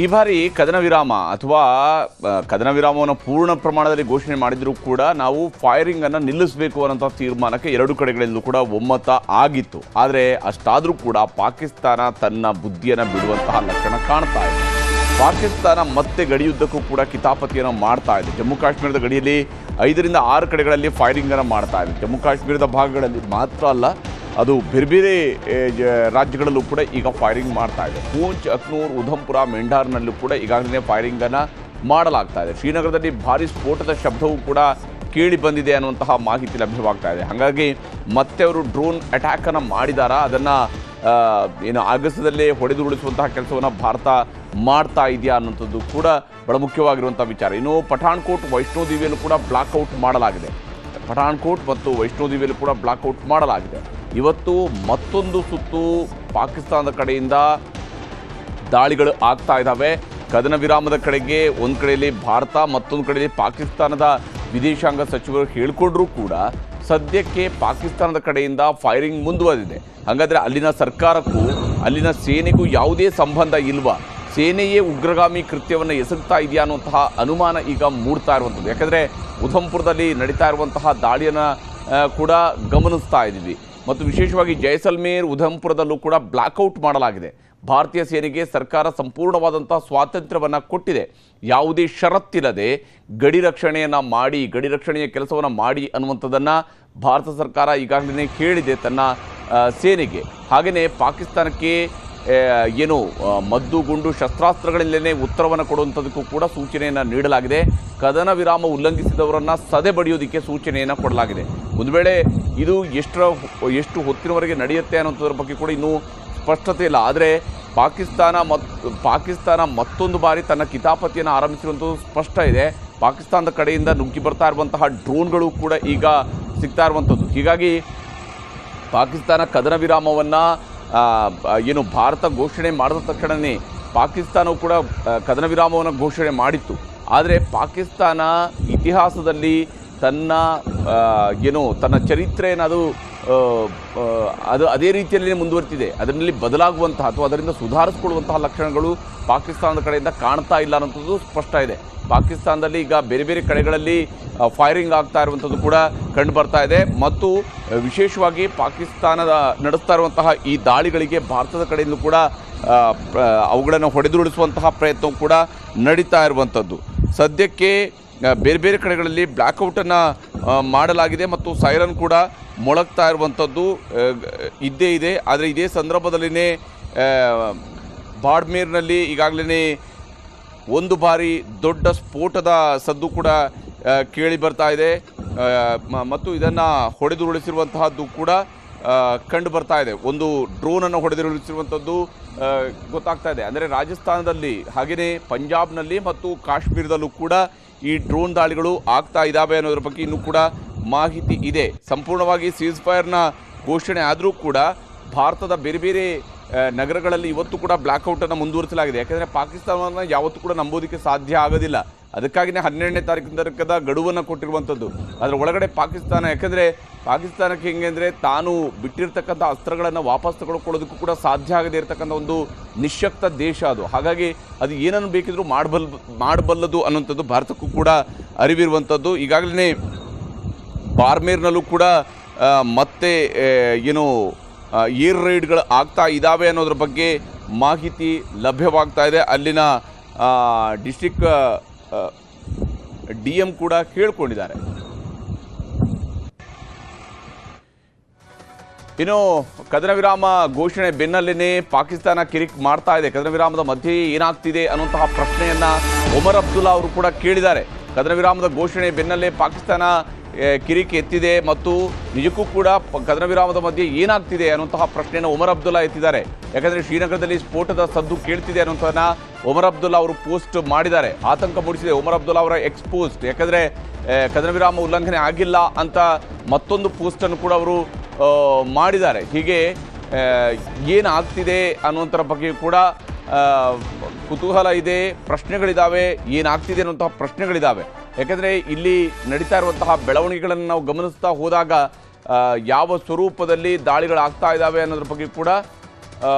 ಈ ಬಾರಿ ಕದನ ವಿರಾಮ ಅಥವಾ ಕದನ ವಿರಾಮವನ್ನು ಪೂರ್ಣ ಪ್ರಮಾಣದಲ್ಲಿ ಘೋಷಣೆ ಮಾಡಿದರೂ ಕೂಡ ನಾವು ಫೈರಿಂಗ್ ಅನ್ನು ನಿಲ್ಲಿಸಬೇಕು ಅನ್ನೋ ತೀರ್ಮಾನಕ್ಕೆ ಎರಡು ಕಡೆಗಳಿಂದಲೂ ಕೂಡ ಒಮ್ಮತ ಆಗಿತ್ತು. ಆದರೆ ಅಷ್ಟಾದರೂ ಕೂಡ ಪಾಕಿಸ್ತಾನ ತನ್ನ ಬುದ್ಧಿಯನ್ನು ಬಿಡುವಂತಹ ಲಕ್ಷಣ ಕಾಣ್ತಾ ಇದೆ. ಪಾಕಿಸ್ತಾನ ಮತ್ತೆ ಗಡಿಯುದ್ದಕ್ಕೂ ಕೂಡ ಕಿತಾಪತಿಯನ್ನು ಮಾಡ್ತಾ ಇದೆ. ಜಮ್ಮು ಕಾಶ್ಮೀರದ ಗಡಿಯಲ್ಲಿ 5 ರಿಂದ 6 ಕಡೆಗಳಲ್ಲಿ ಫೈರಿಂಗನ್ನು ಮಾಡ್ತಾ ಇದೆ. ಜಮ್ಮು ಕಾಶ್ಮೀರದ ಭಾಗಗಳಲ್ಲಿ ಮಾತ್ರ ಅಲ್ಲ, ಅದು ಬೇರೆ ಬೇರೆ ರಾಜ್ಯಗಳಲ್ಲೂ ಕೂಡ ಈಗ ಫೈರಿಂಗ್ ಮಾಡ್ತಾ ಇದೆ. ಪೂಂಚ್, ಅಖ್ನೂರ್, ಉಧಂಪುರ, ಮೆಂಡಾರ್ನಲ್ಲೂ ಕೂಡ ಈಗಾಗಲೇ ಫೈರಿಂಗನ್ನು ಮಾಡಲಾಗ್ತಾ ಇದೆ. ಶ್ರೀನಗರದಲ್ಲಿ ಭಾರೀ ಸ್ಫೋಟದ ಶಬ್ದವೂ ಕೂಡ ಕೇಳಿ ಬಂದಿದೆ ಅನ್ನುವಂತಹ ಮಾಹಿತಿ ಲಭ್ಯವಾಗ್ತಾ ಇದೆ. ಹಾಗಾಗಿ ಮತ್ತೆ ಅವರು ಡ್ರೋನ್ ಅಟ್ಯಾಕನ್ನು ಮಾಡಿದಾರಾ, ಅದನ್ನು ಆಗಸದಲ್ಲೇ ಹೊಡೆದುರುಳಿಸುವಂತಹ ಕೆಲಸವನ್ನು ಭಾರತ ಮಾಡ್ತಾ ಇದೆಯಾ ಅನ್ನೋಂಥದ್ದು ಕೂಡ ಬಹಳ ಮುಖ್ಯವಾಗಿರುವಂಥ ವಿಚಾರ. ಇನ್ನು ಪಠಾಣ್ಕೋಟ್, ವೈಷ್ಣೋದೇವಿಯಲ್ಲೂ ಕೂಡ ಬ್ಲಾಕ್ಔಟ್ ಮಾಡಲಾಗಿದೆ. ಪಠಾಣ್ಕೋಟ್ ಮತ್ತು ವೈಷ್ಣೋದೇವಿಯಲ್ಲೂ ಕೂಡ ಬ್ಲಾಕ್ಔಟ್ ಮಾಡಲಾಗಿದೆ. ಇವತ್ತು ಮತ್ತೊಂದು ಸುತ್ತು ಪಾಕಿಸ್ತಾನದ ಕಡೆಯಿಂದ ದಾಳಿಗಳು ಆಗ್ತಾ ಇದ್ದಾವೆ. ಕದನ ವಿರಾಮದ ಕಡೆಗೆ ಒಂದು ಕಡೆಯಲ್ಲಿ ಭಾರತ, ಮತ್ತೊಂದು ಕಡೆಯಲ್ಲಿ ಪಾಕಿಸ್ತಾನದ ವಿದೇಶಾಂಗ ಸಚಿವರು ಹೇಳಿಕೊಂಡ್ರೂ ಕೂಡ ಸದ್ಯಕ್ಕೆ ಪಾಕಿಸ್ತಾನದ ಕಡೆಯಿಂದ ಫೈರಿಂಗ್ ಮುಂದುವರೆದಿದೆ. ಹಾಗಾದರೆ ಅಲ್ಲಿನ ಸರ್ಕಾರಕ್ಕೂ ಅಲ್ಲಿನ ಸೇನೆಗೂ ಯಾವುದೇ ಸಂಬಂಧ ಇಲ್ವಾ? ಸೇನೆಯೇ ಉಗ್ರಗಾಮಿ ಕೃತ್ಯವನ್ನು ಎಸಗ್ತಾ ಇದೆಯಾ ಅನ್ನುವಂತಹ ಅನುಮಾನ ಈಗ ಮೂಡ್ತಾ ಇರುವಂಥದ್ದು. ಯಾಕಂದರೆ ಉಧಂಪುರದಲ್ಲಿ ನಡೀತಾ ಇರುವಂತಹ ದಾಳಿಯನ್ನು ಕೂಡ ಗಮನಿಸ್ತಾ ಇದ್ದೀವಿ. ಮತ್ತು ವಿಶೇಷವಾಗಿ ಜೈಸಲ್ಮೇರ್, ಉಧಂಪುರದಲ್ಲೂ ಕೂಡ ಬ್ಲಾಕ್ಔಟ್ ಮಾಡಲಾಗಿದೆ. ಭಾರತೀಯ ಸೇನೆಗೆ ಸರ್ಕಾರ ಸಂಪೂರ್ಣವಾದಂಥ ಸ್ವಾತಂತ್ರ್ಯವನ್ನು ಕೊಟ್ಟಿದೆ. ಯಾವುದೇ ಷರತ್ತಿಲ್ಲದೆ ಗಡಿ ರಕ್ಷಣೆಯನ್ನು ಮಾಡಿ, ಗಡಿ ರಕ್ಷಣೆಯ ಕೆಲಸವನ್ನು ಮಾಡಿ ಅನ್ನುವಂಥದ್ದನ್ನು ಭಾರತ ಸರ್ಕಾರ ಈಗಾಗಲೇ ಕೇಳಿದೆ ತನ್ನ ಸೇನೆಗೆ. ಹಾಗೆಯೇ ಪಾಕಿಸ್ತಾನಕ್ಕೆ ಏನು ಮದ್ದು ಗುಂಡು ಶಸ್ತ್ರಾಸ್ತ್ರಗಳಿಂದಲೇ ಉತ್ತರವನ್ನು ಕೊಡುವಂಥದ್ದಕ್ಕೂ ಕೂಡ ಸೂಚನೆಯನ್ನು ನೀಡಲಾಗಿದೆ. ಕದನ ವಿರಾಮ ಉಲ್ಲಂಘಿಸಿದವರನ್ನು ಸದೆ ಬಡಿಯೋದಕ್ಕೆ ಸೂಚನೆಯನ್ನು ಕೊಡಲಾಗಿದೆ. ಒಂದು ವೇಳೆ ಇದು ಎಷ್ಟು ಹೊತ್ತಿನವರೆಗೆ ನಡೆಯುತ್ತೆ ಅನ್ನೋದ್ರ ಬಗ್ಗೆ ಕೂಡ ಇನ್ನೂ ಸ್ಪಷ್ಟತೆ ಇಲ್ಲ. ಆದರೆ ಪಾಕಿಸ್ತಾನ ಮತ್ತೊಂದು ಬಾರಿ ತನ್ನ ಕಿತಾಪತಿಯನ್ನು ಆರಂಭಿಸಿರುವಂಥದ್ದು ಸ್ಪಷ್ಟ ಇದೆ. ಪಾಕಿಸ್ತಾನದ ಕಡೆಯಿಂದ ನುಗ್ಗಿ ಬರ್ತಾ ಇರುವಂತಹ ಡ್ರೋನ್ಗಳು ಕೂಡ ಈಗ ಸಿಗ್ತಾ ಇರುವಂಥದ್ದು. ಹೀಗಾಗಿ ಪಾಕಿಸ್ತಾನ ಕದನ ವಿರಾಮವನ್ನು ಏನು ಭಾರತ ಘೋಷಣೆ ಮಾಡಿದ ತಕ್ಷಣವೇ ಪಾಕಿಸ್ತಾನವು ಕೂಡ ಕದನ ವಿರಾಮವನ್ನು ಘೋಷಣೆ ಮಾಡಿತ್ತು. ಆದರೆ ಪಾಕಿಸ್ತಾನ ಇತಿಹಾಸದಲ್ಲಿ ತನ್ನ ಚರಿತ್ರೆಯನ್ನು ಅದು ಅದೇ ರೀತಿಯಲ್ಲಿ ಮುಂದುವರಿತಿದೆ. ಅದರಲ್ಲಿ ಬದಲಾಗುವಂತಹ ಅಥವಾ ಅದರಿಂದ ಸುಧಾರಿಸಿಕೊಳ್ಳುವಂತಹ ಲಕ್ಷಣಗಳು ಪಾಕಿಸ್ತಾನದ ಕಡೆಯಿಂದ ಕಾಣ್ತಾ ಇಲ್ಲ ಅನ್ನೋಂಥದ್ದು ಸ್ಪಷ್ಟ ಇದೆ. ಪಾಕಿಸ್ತಾನದಲ್ಲಿ ಈಗ ಬೇರೆ ಬೇರೆ ಕಡೆಗಳಲ್ಲಿ ಫೈರಿಂಗ್ ಆಗ್ತಾ ಇರುವಂಥದ್ದು ಕೂಡ ಕಂಡು ಬರ್ತಾ ಇದೆ. ಮತ್ತು ವಿಶೇಷವಾಗಿ ಪಾಕಿಸ್ತಾನದ ನಡೆಸ್ತಾ ಇರುವಂತಹ ಈ ದಾಳಿಗಳಿಗೆ ಭಾರತದ ಕಡೆಯಿಂದ ಕೂಡ ಅವುಗಳನ್ನು ಹೊಡೆದುರುಳಿಸುವಂತಹ ಪ್ರಯತ್ನ ಕೂಡ ನಡೀತಾ ಇರುವಂಥದ್ದು. ಸದ್ಯಕ್ಕೆ ಬೇರೆ ಬೇರೆ ಕಡೆಗಳಲ್ಲಿ ಬ್ಲ್ಯಾಕ್ಔಟನ್ನು ಮಾಡಲಾಗಿದೆ ಮತ್ತು ಸೈರನ್ ಕೂಡ ಮೊಳಗ್ತಾ ಇರುವಂಥದ್ದು ಇದ್ದೇ ಇದೆ. ಆದರೆ ಇದೇ ಸಂದರ್ಭದಲ್ಲಿನೇ ಬಾಡ್ಮೇರ್ನಲ್ಲಿ ಈಗಾಗಲೇ ಒಂದು ಬಾರಿ ದೊಡ್ಡ ಸ್ಫೋಟದ ಸದ್ದು ಕೂಡ ಕೇಳಿ ಬರ್ತಾ ಇದೆ ಮತ್ತು ಇದನ್ನು ಹೊಡೆದುರುಳಿಸಿರುವಂತಹದ್ದು ಕೂಡ ಕಂಡು ಬರ್ತಾ ಇದೆ. ಒಂದು ಡ್ರೋನನ್ನು ಹೊಡೆದುರುಳಿಸಿರುವಂಥದ್ದು ಗೊತ್ತಾಗ್ತಾ ಇದೆ. ಅಂದರೆ ರಾಜಸ್ಥಾನದಲ್ಲಿ ಹಾಗೆಯೇ ಪಂಜಾಬ್ನಲ್ಲಿ ಮತ್ತು ಕಾಶ್ಮೀರದಲ್ಲೂ ಕೂಡ ಈ ಡ್ರೋನ್ ದಾಳಿಗಳು ಆಗ್ತಾ ಇದ್ದಾವೆ ಅನ್ನೋದ್ರ ಬಗ್ಗೆ ಇನ್ನೂ ಕೂಡ ಮಾಹಿತಿ ಇದೆ. ಸಂಪೂರ್ಣವಾಗಿ ಸೀಸ್ ಫೈರ್ನ ಘೋಷಣೆ ಆದರೂ ಕೂಡ ಭಾರತದ ಬೇರೆ ಬೇರೆ ನಗರಗಳಲ್ಲಿ ಇವತ್ತು ಕೂಡ ಬ್ಲ್ಯಾಕ್ಔಟನ್ನು ಮುಂದುವರಿಸಲಾಗಿದೆ. ಯಾಕೆಂದರೆ ಪಾಕಿಸ್ತಾನವನ್ನು ಯಾವತ್ತೂ ಕೂಡ ನಂಬೋದಕ್ಕೆ ಸಾಧ್ಯ ಆಗೋದಿಲ್ಲ. ಅದಕ್ಕಾಗಿಯೇ 12ನೇ ತಾರೀಕಿನ ಗಡುವನ್ನು ಕೊಟ್ಟಿರುವಂಥದ್ದು. ಅದರ ಒಳಗಡೆ ಪಾಕಿಸ್ತಾನ, ಯಾಕೆಂದರೆ ಪಾಕಿಸ್ತಾನಕ್ಕೆ ಹೆಂಗೆ ಅಂದರೆ ತಾನು ಬಿಟ್ಟಿರ್ತಕ್ಕಂಥ ಅಸ್ತ್ರಗಳನ್ನು ವಾಪಸ್ ತಗೊಳ್ಕೊಳ್ಳೋದಕ್ಕೂ ಕೂಡ ಸಾಧ್ಯ ಆಗದೇ ಇರತಕ್ಕಂಥ ಒಂದು ನಿಶ್ಶಕ್ತ ದೇಶ ಅದು. ಹಾಗಾಗಿ ಅದು ಏನನ್ನು ಬೇಕಿದ್ರೂ ಮಾಡಬಲ್ಲದು ಅನ್ನೋಂಥದ್ದು ಭಾರತಕ್ಕೂ ಕೂಡ ಅರಿವಿರುವಂಥದ್ದು. ಈಗಾಗಲೇ ಬಾರ್ಮೇರ್ನಲ್ಲೂ ಕೂಡ ಮತ್ತೆ ಏನು ಏರ್ ರೈಡ್ಗಳು ಆಗ್ತಾ ಇದ್ದಾವೆ ಅನ್ನೋದ್ರ ಬಗ್ಗೆ ಮಾಹಿತಿ ಲಭ್ಯವಾಗ್ತಾ ಇದೆ. ಅಲ್ಲಿನ ಡಿಸ್ಟ್ರಿಕ್ಟ್ DM ಕೂಡ ಕೇಳ್ಕೊಂಡಿದ್ದಾರೆ. ಇನ್ನು ಕದನ ವಿರಾಮ ಘೋಷಣೆ ಬೆನ್ನಲ್ಲೇ ಪಾಕಿಸ್ತಾನ ಕಿರಿಕ್ ಮಾಡ್ತಾ ಇದೆ. ಕದನ ವಿರಾಮದ ಮಧ್ಯೆ ಏನಾಗ್ತಿದೆ ಅನ್ನುವಂತಹ ಪ್ರಶ್ನೆಯನ್ನು ಒಮರ್ ಅಬ್ದುಲ್ಲಾ ಅವರು ಕೂಡ ಕೇಳಿದ್ದಾರೆ. ಕದನ ವಿರಾಮದ ಘೋಷಣೆ ಬೆನ್ನಲ್ಲೇ ಪಾಕಿಸ್ತಾನ ಕಿರಿಕ್ ಎತ್ತಿದೆ ಮತ್ತು ನಿಜಕ್ಕೂ ಕೂಡ ಕದನ ವಿರಾಮದ ಮಧ್ಯೆ ಏನಾಗ್ತಿದೆ ಅನ್ನುವಂತಹ ಪ್ರಶ್ನೆಯನ್ನು ಒಮರ್ ಅಬ್ದುಲ್ಲಾ ಎತ್ತಿದ್ದಾರೆ. ಯಾಕಂದರೆ ಶ್ರೀನಗರದಲ್ಲಿ ಸ್ಫೋಟದ ಸದ್ದು ಕೇಳ್ತಿದೆ ಅನ್ನುವಂಥದ್ದನ್ನ ಒಮರ್ ಅಬ್ದುಲ್ಲಾ ಅವರು ಪೋಸ್ಟ್ ಮಾಡಿದ್ದಾರೆ. ಆತಂಕ ಮೂಡಿಸಿದೆ ಒಮರ್ ಅಬ್ದುಲ್ಲಾ ಅವರ ಪೋಸ್ಟ್. ಯಾಕಂದರೆ ಕದನ ವಿರಾಮ ಉಲ್ಲಂಘನೆ ಆಗಿಲ್ಲ ಅಂತ ಮತ್ತೊಂದು ಪೋಸ್ಟನ್ನು ಕೂಡ ಅವರು ಮಾಡಿದ್ದಾರೆ. ಹೀಗೆ ಏನಾಗ್ತಿದೆ ಅನ್ನುವಂಥರ ಬಗ್ಗೆ ಕೂಡ ಕುತೂಹಲ ಇದೆ, ಪ್ರಶ್ನೆಗಳಿದ್ದಾವೆ. ಏನಾಗ್ತಿದೆ ಅನ್ನುವಂತಹ ಪ್ರಶ್ನೆಗಳಿದ್ದಾವೆ. ಯಾಕೆಂದರೆ ಇಲ್ಲಿ ನಡೀತಾ ಇರುವಂತಹ ಬೆಳವಣಿಗೆಗಳನ್ನು ನಾವು ಗಮನಿಸ್ತಾ ಹೋದಾಗ ಯಾವ ಸ್ವರೂಪದಲ್ಲಿ ದಾಳಿಗಳಾಗ್ತಾ ಇದ್ದಾವೆ ಅನ್ನೋದ್ರ ಬಗ್ಗೆ ಕೂಡ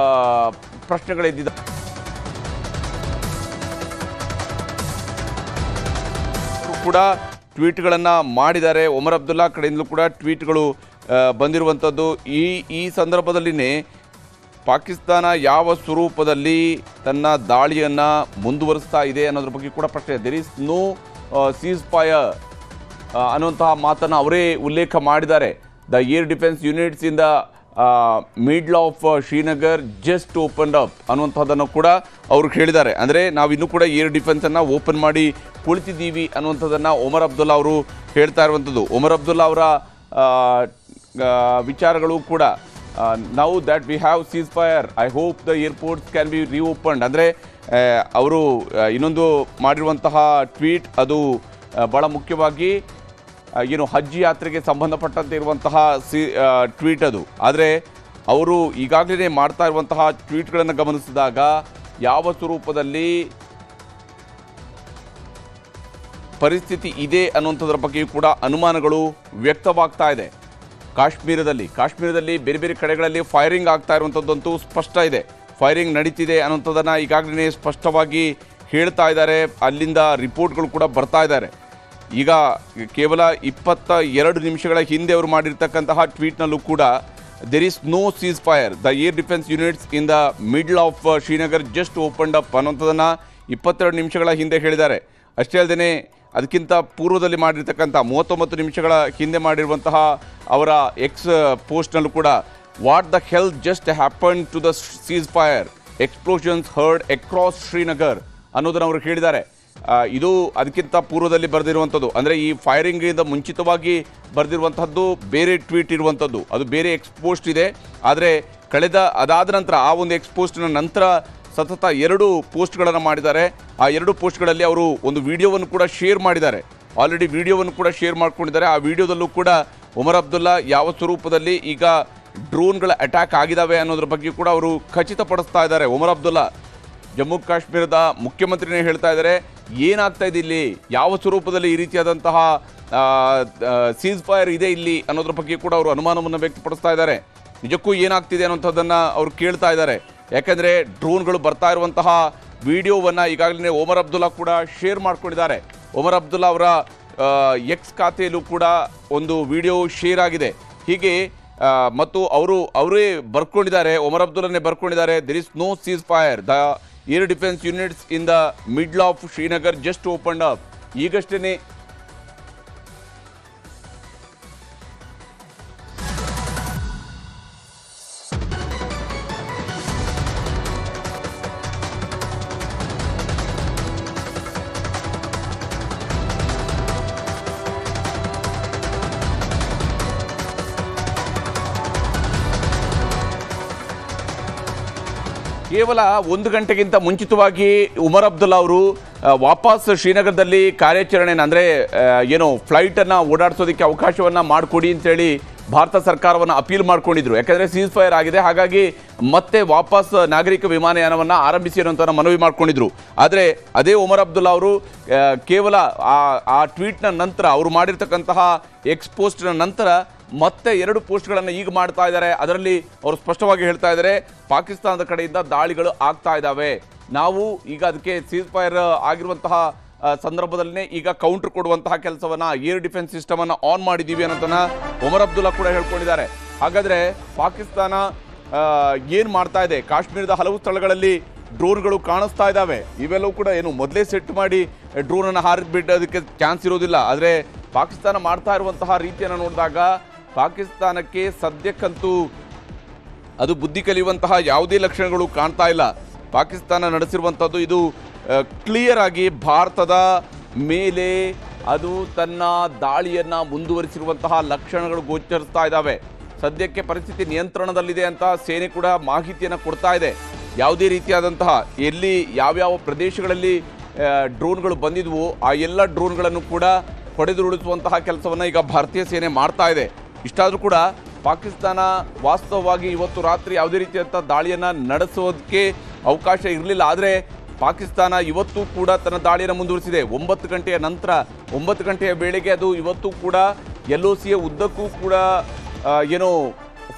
ಪ್ರಶ್ನೆಗಳಿದ್ದಿದ್ದಾವೆ. ಕೂಡ ಟ್ವೀಟ್ಗಳನ್ನು ಮಾಡಿದ್ದಾರೆ. ಒಮರ್ ಅಬ್ದುಲ್ಲಾ ಕಡೆಯಿಂದಲೂ ಕೂಡ ಟ್ವೀಟ್ಗಳು ಬಂದಿರುವಂಥದ್ದು. ಈ ಸಂದರ್ಭದಲ್ಲಿನೇ ಪಾಕಿಸ್ತಾನ ಯಾವ ಸ್ವರೂಪದಲ್ಲಿ ತನ್ನ ದಾಳಿಯನ್ನು ಮುಂದುವರಿಸ್ತಾ ಇದೆ ಅನ್ನೋದ್ರ ಬಗ್ಗೆ ಕೂಡ ಪ್ರಶ್ನೆ. There is no ceasefire ಅನ್ನುವಂತಹ ಮಾತನ್ನು ಅವರೇ ಉಲ್ಲೇಖ ಮಾಡಿದ್ದಾರೆ. The air defence units in the middle of Srinagar just opened up ಅನ್ನುವಂಥದ್ದನ್ನು ಕೂಡ ಅವರು ಹೇಳಿದ್ದಾರೆ. ಅಂದರೆ ನಾವಿನ್ನೂ ಕೂಡ ಏರ್ ಡಿಫೆನ್ಸನ್ನು ಓಪನ್ ಮಾಡಿ ಕುಳಿತಿದ್ದೀವಿ ಅನ್ನುವಂಥದ್ದನ್ನು ಒಮರ್ ಅಬ್ದುಲ್ಲಾ ಅವರು ಹೇಳ್ತಾ ಇರುವಂಥದ್ದು. ಒಮರ್ ಅಬ್ದುಲ್ಲಾ ಅವರ ವಿಚಾರಗಳು ಕೂಡ now that we have ceasefire, I hope the airports can be reopened. ಅಂದರೆ ಅವರು ಇನ್ನೊಂದು ಮಾಡಿರುವಂತಹ ಟ್ವೀಟ್ ಅದು ಭಾಳ ಮುಖ್ಯವಾಗಿ ಏನು ಹಜ್ ಯಾತ್ರೆಗೆ ಸಂಬಂಧಪಟ್ಟಂತೆ ಇರುವಂತಹ ಟ್ವೀಟ್ ಅದು. ಆದರೆ ಅವರು ಈಗಾಗಲೇ ಮಾಡ್ತಾ ಇರುವಂತಹ ಟ್ವೀಟ್ಗಳನ್ನು ಗಮನಿಸಿದಾಗ ಯಾವ ಸ್ವರೂಪದಲ್ಲಿ ಪರಿಸ್ಥಿತಿ ಇದೆ ಅನ್ನುವಂಥದ್ರ ಬಗ್ಗೆಯೂ ಕೂಡ ಅನುಮಾನಗಳು ವ್ಯಕ್ತವಾಗ್ತಾ ಇದೆ. ಕಾಶ್ಮೀರದಲ್ಲಿ ಬೇರೆ ಬೇರೆ ಕಡೆಗಳಲ್ಲಿ ಫೈರಿಂಗ್ ಆಗ್ತಾ ಇರುವಂಥದ್ದಂತೂ ಸ್ಪಷ್ಟ ಇದೆ. ಫೈರಿಂಗ್ ನಡೀತಿದೆ ಅನ್ನುವಂಥದ್ದನ್ನು ಈಗಾಗಲೇ ಸ್ಪಷ್ಟವಾಗಿ ಹೇಳ್ತಾ ಇದ್ದಾರೆ. ಅಲ್ಲಿಂದ ರಿಪೋರ್ಟ್ಗಳು ಕೂಡ ಬರ್ತಾ ಇದ್ದಾರೆ. ಈಗ ಕೇವಲ 22 ನಿಮಿಷಗಳ ಹಿಂದೆ ಅವರು ಮಾಡಿರ್ತಕ್ಕಂತಹ ಟ್ವೀಟ್ನಲ್ಲೂ ಕೂಡ there is no ceasefire, the air defence units in the middle of Srinagar just opened up ಅನ್ನೋಂಥದ್ದನ್ನು 22 ನಿಮಿಷಗಳ ಹಿಂದೆ ಹೇಳಿದ್ದಾರೆ. ಅಷ್ಟೇ ಅಲ್ಲದೆ ಅದಕ್ಕಿಂತ ಪೂರ್ವದಲ್ಲಿ ಮಾಡಿರ್ತಕ್ಕಂಥ 39 ನಿಮಿಷಗಳ ಹಿಂದೆ ಮಾಡಿರುವಂತಹ ಅವರ ಎಕ್ಸ್ ಪೋಸ್ಟ್ನಲ್ಲೂ ಕೂಡ what the hell just happen to the ceasefire, explosions heard across Srinagar ಅನ್ನೋದನ್ನು ಅವರು ಹೇಳಿದ್ದಾರೆ. ಇದು ಅದಕ್ಕಿಂತ ಪೂರ್ವದಲ್ಲಿ ಬರೆದಿರುವಂಥದ್ದು. ಅಂದರೆ ಈ ಫೈರಿಂಗಿಂದ ಮುಂಚಿತವಾಗಿ ಬರೆದಿರುವಂಥದ್ದು ಬೇರೆ ಟ್ವೀಟ್ ಇರುವಂಥದ್ದು, ಅದು ಬೇರೆ ಎಕ್ಸ್ಪೋಸ್ಟ್ ಇದೆ. ಆದರೆ ಅದಾದ ನಂತರ ಆ ಒಂದು ಎಕ್ಸ್ಪೋಸ್ಟ್ನ ನಂತರ ಸತತ 2 ಪೋಸ್ಟ್ಗಳನ್ನು ಮಾಡಿದ್ದಾರೆ. ಆ 2 ಪೋಸ್ಟ್ಗಳಲ್ಲಿ ಅವರು ಒಂದು ವಿಡಿಯೋವನ್ನು ಕೂಡ ಶೇರ್ ಮಾಡಿದ್ದಾರೆ. ಆಲ್ರೆಡಿ ವಿಡಿಯೋವನ್ನು ಕೂಡ ಶೇರ್ ಮಾಡ್ಕೊಂಡಿದ್ದಾರೆ. ಆ ವಿಡಿಯೋದಲ್ಲೂ ಕೂಡ ಒಮರ್ ಅಬ್ದುಲ್ಲಾ ಯಾವ ಸ್ವರೂಪದಲ್ಲಿ ಈಗ ಡ್ರೋನ್ಗಳ ಅಟ್ಯಾಕ್ ಆಗಿದ್ದಾವೆ ಅನ್ನೋದ್ರ ಬಗ್ಗೆ ಕೂಡ ಅವರು ಖಚಿತಪಡಿಸ್ತಾ ಇದ್ದಾರೆ. ಒಮರ್ ಅಬ್ದುಲ್ಲಾ ಜಮ್ಮು ಕಾಶ್ಮೀರದ ಮುಖ್ಯಮಂತ್ರಿನೇ ಹೇಳ್ತಾ ಇದ್ದಾರೆ, ಏನಾಗ್ತಾ ಇದೆ ಇಲ್ಲಿ, ಯಾವ ಸ್ವರೂಪದಲ್ಲಿ ಈ ರೀತಿಯಾದಂತಹ ಸೀಸ್ ಫೈರ್ ಇದೆ ಇಲ್ಲಿ ಅನ್ನೋದ್ರ ಬಗ್ಗೆ ಕೂಡ ಅವರು ಅನುಮಾನವನ್ನು ವ್ಯಕ್ತಪಡಿಸ್ತಾ ಇದ್ದಾರೆ. ನಿಜಕ್ಕೂ ಏನಾಗ್ತಿದೆ ಅನ್ನೋಂಥದ್ದನ್ನು ಅವರು ಕೇಳ್ತಾ ಇದ್ದಾರೆ. ಯಾಕೆಂದರೆ ಡ್ರೋನ್ಗಳು ಬರ್ತಾ ಇರುವಂತಹ ವಿಡಿಯೋವನ್ನು ಈಗಾಗಲೇ ಒಮರ್ ಅಬ್ದುಲ್ಲಾ ಕೂಡ ಶೇರ್ ಮಾಡ್ಕೊಂಡಿದ್ದಾರೆ. ಒಮರ್ ಅಬ್ದುಲ್ಲಾ ಅವರ ಎಕ್ಸ್ ಖಾತೆಯಲ್ಲೂ ಕೂಡ ಒಂದು ವಿಡಿಯೋ ಶೇರ್ ಆಗಿದೆ. ಹೀಗೆ ಮತ್ತು ಅವರೇ ಬರ್ಕೊಂಡಿದ್ದಾರೆ, ಒಮರ್ ಅಬ್ದುಲ್ಲಾನೇ ಬರ್ಕೊಂಡಿದ್ದಾರೆ, there is no ceasefire, the air defence units in the middle of Srinagar just opened up. ಈಗಷ್ಟೇ ಕೇವಲ 1 ಗಂಟೆಗಿಂತ ಮುಂಚಿತವಾಗಿ ಉಮರ್ ಅಬ್ದುಲ್ಲಾ ಅವರು ವಾಪಸ್ ಶ್ರೀನಗರದಲ್ಲಿ ಕಾರ್ಯಾಚರಣೆಯನ್ನು ಅಂದರೆ ಏನು ಫ್ಲೈಟನ್ನು ಓಡಾಡಿಸೋದಕ್ಕೆ ಅವಕಾಶವನ್ನು ಮಾಡಿಕೊಡಿ ಅಂತೇಳಿ ಭಾರತ ಸರ್ಕಾರವನ್ನು ಅಪೀಲ್ ಮಾಡ್ಕೊಂಡಿದ್ರು. ಯಾಕಂದರೆ ಸೀಸ್ ಫೈರ್ ಆಗಿದೆ, ಹಾಗಾಗಿ ಮತ್ತೆ ವಾಪಸ್ ನಾಗರಿಕ ವಿಮಾನಯಾನವನ್ನು ಆರಂಭಿಸಿ ಅನ್ನೋಂಥ ಮನವಿ ಮಾಡ್ಕೊಂಡಿದ್ರು. ಆದರೆ ಅದೇ ಉಮರ್ ಅಬ್ದುಲ್ಲಾ ಅವರು ಕೇವಲ ಆ ಟ್ವೀಟ್ನ ನಂತರ ಅವರು ಮಾಡಿರ್ತಕ್ಕಂತಹ ಎಕ್ಸ್ ಪೋಸ್ಟ್ನ ನಂತರ ಮತ್ತೆ 2 ಪೋಸ್ಟ್ಗಳನ್ನು ಈಗ ಮಾಡ್ತಾ ಇದ್ದಾರೆ. ಅದರಲ್ಲಿ ಅವರು ಸ್ಪಷ್ಟವಾಗಿ ಹೇಳ್ತಾ ಇದ್ದಾರೆ, ಪಾಕಿಸ್ತಾನದ ಕಡೆಯಿಂದ ದಾಳಿಗಳು ಆಗ್ತಾ ಇದ್ದಾವೆ, ನಾವು ಈಗ ಅದಕ್ಕೆ ಸೀಸ್ ಫೈರ್ ಆಗಿರುವಂತಹ ಸಂದರ್ಭದಲ್ಲೇ ಈಗ ಕೌಂಟರ್ ಕೊಡುವಂತಹ ಕೆಲಸವನ್ನು ಏರ್ ಡಿಫೆನ್ಸ್ ಸಿಸ್ಟಮನ್ನು ಆನ್ ಮಾಡಿದ್ದೀವಿ ಅನ್ನೋದನ್ನು ಒಮರ್ ಅಬ್ದುಲ್ಲಾ ಕೂಡ ಹೇಳ್ಕೊಂಡಿದ್ದಾರೆ. ಹಾಗಾದರೆ ಪಾಕಿಸ್ತಾನ ಏನು ಮಾಡ್ತಾ ಇದೆ? ಕಾಶ್ಮೀರದ ಹಲವು ಸ್ಥಳಗಳಲ್ಲಿ ಡ್ರೋನ್ಗಳು ಕಾಣಿಸ್ತಾ ಇದ್ದಾವೆ. ಇವೆಲ್ಲವೂ ಕೂಡ ಏನು ಮೊದಲೇ ಸೆಟ್ ಮಾಡಿ ಡ್ರೋನನ್ನು ಹಾರಿಬಿಡೋದಕ್ಕೆ ಚಾನ್ಸ್ ಇರೋದಿಲ್ಲ. ಆದರೆ ಪಾಕಿಸ್ತಾನ ಮಾಡ್ತಾ ಇರುವಂತಹ ರೀತಿಯನ್ನು ನೋಡಿದಾಗ ಪಾಕಿಸ್ತಾನಕ್ಕೆ ಸದ್ಯಕ್ಕಂತೂ ಅದು ಬುದ್ಧಿ ಕಲಿಯುವಂತಹ ಯಾವುದೇ ಲಕ್ಷಣಗಳು ಕಾಣ್ತಾ ಇಲ್ಲ. ಪಾಕಿಸ್ತಾನ ನಡೆಸಿರುವಂಥದ್ದು ಇದು ಕ್ಲಿಯರ್ ಆಗಿ ಭಾರತದ ಮೇಲೆ ಅದು ತನ್ನ ದಾಳಿಯನ್ನು ಮುಂದುವರಿಸಿರುವಂತಹ ಲಕ್ಷಣಗಳು ಗೋಚರಿಸ್ತಾ ಇದ್ದಾವೆ. ಸದ್ಯಕ್ಕೆ ಪರಿಸ್ಥಿತಿ ನಿಯಂತ್ರಣದಲ್ಲಿದೆ ಅಂತ ಸೇನೆ ಕೂಡ ಮಾಹಿತಿಯನ್ನು ಕೊಡ್ತಾ ಇದೆ. ಯಾವುದೇ ರೀತಿಯಾದಂತಹ ಎಲ್ಲಿ ಯಾವ್ಯಾವ ಪ್ರದೇಶಗಳಲ್ಲಿ ಡ್ರೋನ್ಗಳು ಬಂದಿದ್ವು ಆ ಎಲ್ಲ ಡ್ರೋನ್ಗಳನ್ನು ಕೂಡ ಹೊಡೆದುರುಳಿಸುವಂತಹ ಕೆಲಸವನ್ನು ಈಗ ಭಾರತೀಯ ಸೇನೆ ಮಾಡ್ತಾ ಇದೆ. ಇಷ್ಟಾದರೂ ಕೂಡ ಪಾಕಿಸ್ತಾನ ವಾಸ್ತವವಾಗಿ ಇವತ್ತು ರಾತ್ರಿ ಯಾವುದೇ ರೀತಿಯಾದಂಥ ದಾಳಿಯನ್ನು ನಡೆಸೋದಕ್ಕೆ ಅವಕಾಶ ಇರಲಿಲ್ಲ. ಆದರೆ ಪಾಕಿಸ್ತಾನ ಇವತ್ತು ಕೂಡ ತನ್ನ ದಾಳಿಯನ್ನು ಮುಂದುವರಿಸಿದೆ. 9 ಗಂಟೆಯ ನಂತರ 9 ಗಂಟೆಯ ವೇಳೆಗೆ ಅದು ಇವತ್ತು ಕೂಡ LOCಯ ಉದ್ದಕ್ಕೂ ಕೂಡ ಏನೋ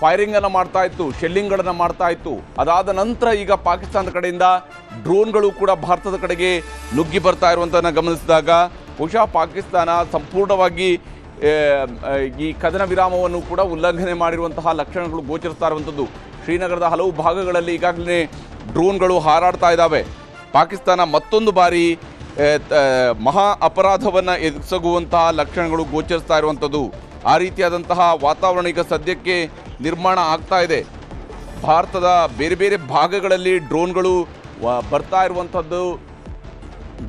ಫೈರಿಂಗನ್ನು ಮಾಡ್ತಾ ಇತ್ತು, ಶೆಲ್ಲಿಂಗ್ಗಳನ್ನು ಮಾಡ್ತಾ ಇತ್ತು. ಅದಾದ ನಂತರ ಈಗ ಪಾಕಿಸ್ತಾನದ ಕಡೆಯಿಂದ ಡ್ರೋನ್ಗಳು ಕೂಡ ಭಾರತದ ಕಡೆಗೆ ನುಗ್ಗಿ ಬರ್ತಾ ಇರುವಂಥದ್ದನ್ನು ಗಮನಿಸಿದಾಗ ಬಹುಶಃ ಪಾಕಿಸ್ತಾನ ಸಂಪೂರ್ಣವಾಗಿ ಈ ಕದನ ವಿರಾಮವನ್ನು ಕೂಡ ಉಲ್ಲಂಘನೆ ಮಾಡಿರುವಂತಹ ಲಕ್ಷಣಗಳು ಗೋಚರಿಸ್ತಾ ಇರುವಂಥದ್ದು. ಶ್ರೀನಗರದ ಹಲವು ಭಾಗಗಳಲ್ಲಿ ಈಗಾಗಲೇ ಡ್ರೋನ್ಗಳು ಹಾರಾಡ್ತಾ ಇದ್ದಾವೆ. ಪಾಕಿಸ್ತಾನ ಮತ್ತೊಂದು ಬಾರಿ ಮಹಾ ಅಪರಾಧವನ್ನು ಎಸಗುವಂತಹ ಲಕ್ಷಣಗಳು ಗೋಚರಿಸ್ತಾ ಇರುವಂಥದ್ದು. ಆ ರೀತಿಯಾದಂತಹ ವಾತಾವರಣ ಈಗ ಸದ್ಯಕ್ಕೆ ನಿರ್ಮಾಣ ಆಗ್ತಾ ಇದೆ. ಭಾರತದ ಬೇರೆ ಬೇರೆ ಭಾಗಗಳಲ್ಲಿ ಡ್ರೋನ್ಗಳು ಬರ್ತಾ ಇರುವಂಥದ್ದು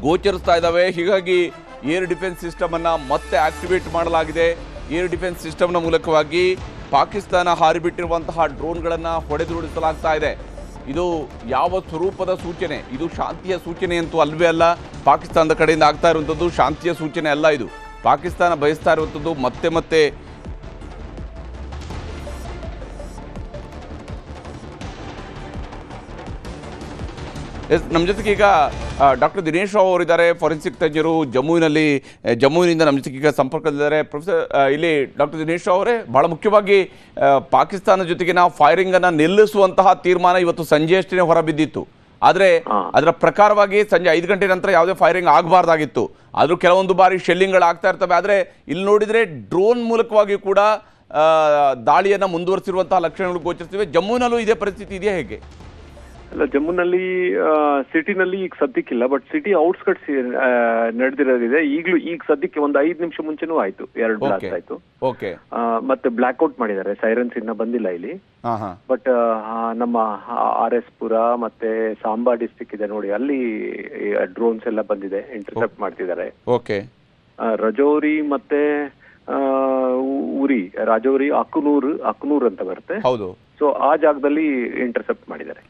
ಗೋಚರಿಸ್ತಾ ಇದ್ದಾವೆ. ಹೀಗಾಗಿ ಏರ್ ಡಿಫೆನ್ಸ್ ಸಿಸ್ಟಮನ್ನು ಮತ್ತೆ ಆಕ್ಟಿವೇಟ್ ಮಾಡಲಾಗಿದೆ. ಏರ್ ಡಿಫೆನ್ಸ್ ಸಿಸ್ಟಮ್ನ ಮೂಲಕವಾಗಿ ಪಾಕಿಸ್ತಾನ ಹಾರಿಬಿಟ್ಟಿರುವಂತಹ ಡ್ರೋನ್ಗಳನ್ನು ಹೊಡೆದುರುಳಿಸಲಾಗ್ತಾ ಇದೆ. ಇದು ಯಾವ ಸ್ವರೂಪದ ಸೂಚನೆ? ಇದು ಶಾಂತಿಯ ಸೂಚನೆ ಅಂತೂ ಅಲ್ವೇ ಅಲ್ಲ. ಪಾಕಿಸ್ತಾನದ ಕಡೆಯಿಂದ ಆಗ್ತಾ ಇರುವಂಥದ್ದು ಶಾಂತಿಯ ಸೂಚನೆ ಅಲ್ಲ. ಇದು ಪಾಕಿಸ್ತಾನ ಬಯಸ್ತಾ ಇರುವಂಥದ್ದು ಮತ್ತೆ ಮತ್ತೆ ನಮ್ಮ ಜೊತೆಗೆ ಈಗ ಡಾಕ್ಟರ್ ದಿನೇಶ್ ರಾವ್ ಅವರಿದ್ದಾರೆ, ಫಾರೆನ್ಸಿಕ್ ತಜ್ಞರು. ಜಮ್ಮುವಿನಿಂದ ನಮ್ಮ ಜೊತೆಗೆ ಈಗ ಸಂಪರ್ಕದಲ್ಲಿದ್ದಾರೆ. ಪ್ರೊಫೆಸರ್, ಇಲ್ಲಿ ಡಾಕ್ಟರ್ ದಿನೇಶ್ ರಾವ್ ಅವರೇ, ಬಹಳ ಮುಖ್ಯವಾಗಿ ಪಾಕಿಸ್ತಾನ ಜೊತೆಗಿನ ಫೈರಿಂಗನ್ನು ನಿಲ್ಲಿಸುವಂತಹ ತೀರ್ಮಾನ ಇವತ್ತು ಸಂಜೆಯಷ್ಟೇ ಹೊರಬಿದ್ದಿತ್ತು. ಆದರೆ ಅದರ ಪ್ರಕಾರವಾಗಿ ಸಂಜೆ 5 ಗಂಟೆ ನಂತರ ಯಾವುದೇ ಫೈರಿಂಗ್ ಆಗಬಾರ್ದಾಗಿತ್ತು. ಆದರೂ ಕೆಲವೊಂದು ಬಾರಿ ಶೆಲ್ಲಿಂಗ್ಗಳು ಆಗ್ತಾ ಇರ್ತವೆ. ಆದರೆ ಇಲ್ಲಿ ನೋಡಿದರೆ ಡ್ರೋನ್ ಮೂಲಕವಾಗಿ ಕೂಡ ದಾಳಿಯನ್ನು ಮುಂದುವರಿಸಿರುವಂತಹ ಲಕ್ಷಣಗಳು ಗೋಚರಿಸಿವೆ. ಜಮ್ಮುವಿನಲ್ಲೂ ಇದೇ ಪರಿಸ್ಥಿತಿ ಇದೆಯಾ, ಹೇಗೆ? ಅಲ್ಲ, ಜಮ್ಮುನಲ್ಲಿ ಸಿಟಿನಲ್ಲಿ ಈಗ ಸದ್ಯಕ್ಕಿಲ್ಲ, ಬಟ್ ಸಿಟಿ ಔಟ್ಸ್ಕಟ್ಸ್ ನಡೆದಿರೋದಿದೆ. ಈಗ ಸದ್ಯಕ್ಕೆ ಒಂದು 5 ನಿಮಿಷ ಮುಂಚೆನೂ ಆಯ್ತು, 2 ಬ್ಲಾಸ್ಟ್ ಆಯ್ತು. ಮತ್ತೆ ಬ್ಲಾಕ್ ಔಟ್ ಮಾಡಿದ್ದಾರೆ, ಸೈರನ್ಸ್ ಇನ್ನ ಬಂದಿಲ್ಲ ಇಲ್ಲಿ. ಬಟ್ ನಮ್ಮ RS ಪುರ ಮತ್ತೆ ಸಾಂಬಾ ಡಿಸ್ಟ್ರಿಕ್ಟ್ ಇದೆ ನೋಡಿ, ಅಲ್ಲಿ ಡ್ರೋನ್ಸ್ ಎಲ್ಲ ಬಂದಿದೆ, ಇಂಟರ್ಸೆಪ್ಟ್ ಮಾಡ್ತಿದ್ದಾರೆ. ರಜೌರಿ ಮತ್ತೆ ರಾಜೌರಿ ಅಕ್ನೂರ್ ಅಂತ ಬರುತ್ತೆ. ಸೊ ಆ ಜಾಗದಲ್ಲಿ ಇಂಟರ್ಸೆಪ್ಟ್ ಮಾಡಿದ್ದಾರೆ.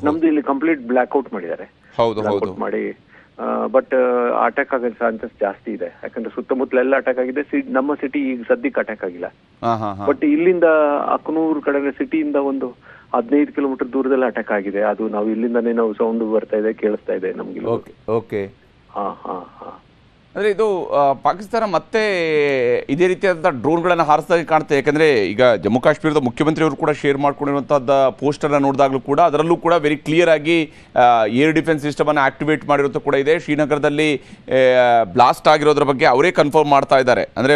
ನಮ್ದು ಇಲ್ಲಿ ಕಂಪ್ಲೀಟ್ ಬ್ಲಾಕ್ ಔಟ್ ಮಾಡಿದ್ದಾರೆ. ಮಾಡಿ ಬಟ್ ಅಟ್ಯಾಕ್ ಆಗೋ ಚಾನ್ಸಸ್ ಜಾಸ್ತಿ ಇದೆ, ಯಾಕಂದ್ರೆ ಸುತ್ತಮುತ್ತಲೆಲ್ಲ ಅಟ್ಯಾಕ್ ಆಗಿದೆ. ನಮ್ಮ ಸಿಟಿ ಈಗ ಸದ್ಯಕ್ಕೆ ಅಟ್ಯಾಕ್ ಆಗಿಲ್ಲ. ಬಟ್ ಇಲ್ಲಿಂದ ಅಕ್ನೂರ್ ಕಡೆ ಸಿಟಿಯಿಂದ ಒಂದು 15 ಕಿಲೋಮೀಟರ್ ದೂರದಲ್ಲಿ ಅಟ್ಯಾಕ್ ಆಗಿದೆ. ಅದು ನಾವು ಇಲ್ಲಿಂದಾನೇ ನಾವು ಸೌಂಡ್ ಬರ್ತಾ ಇದೆ, ಕೇಳಿಸ್ತಾ ಇದೆ ನಮ್ಗೆ. ಅಂದರೆ ಇದು ಪಾಕಿಸ್ತಾನ ಮತ್ತೆ ಇದೇ ರೀತಿಯಾದಂಥ ಡ್ರೋನ್ಗಳನ್ನು ಹಾರಿಸಿದಾಗ ಕಾಣುತ್ತೆ. ಯಾಕಂದರೆ ಈಗ ಜಮ್ಮು ಕಾಶ್ಮೀರದ ಮುಖ್ಯಮಂತ್ರಿಯವರು ಕೂಡ ಶೇರ್ ಮಾಡ್ಕೊಂಡಿರುವಂಥದ್ದು ಪೋಸ್ಟರ್ನ ನೋಡಿದಾಗಲೂ ಕೂಡ ಅದರಲ್ಲೂ ಕೂಡ ವೆರಿ ಕ್ಲಿಯರ್ ಆಗಿ ಏರ್ ಡಿಫೆನ್ಸ್ ಸಿಸ್ಟಮನ್ನು ಆಕ್ಟಿವೇಟ್ ಮಾಡಿರೋದು ಕೂಡ ಇದೆ. ಶ್ರೀನಗರದಲ್ಲಿ ಬ್ಲಾಸ್ಟ್ ಆಗಿರೋದ್ರ ಬಗ್ಗೆ ಅವರೇ ಕನ್ಫರ್ಮ್ ಮಾಡ್ತಾ ಇದ್ದಾರೆ. ಅಂದರೆ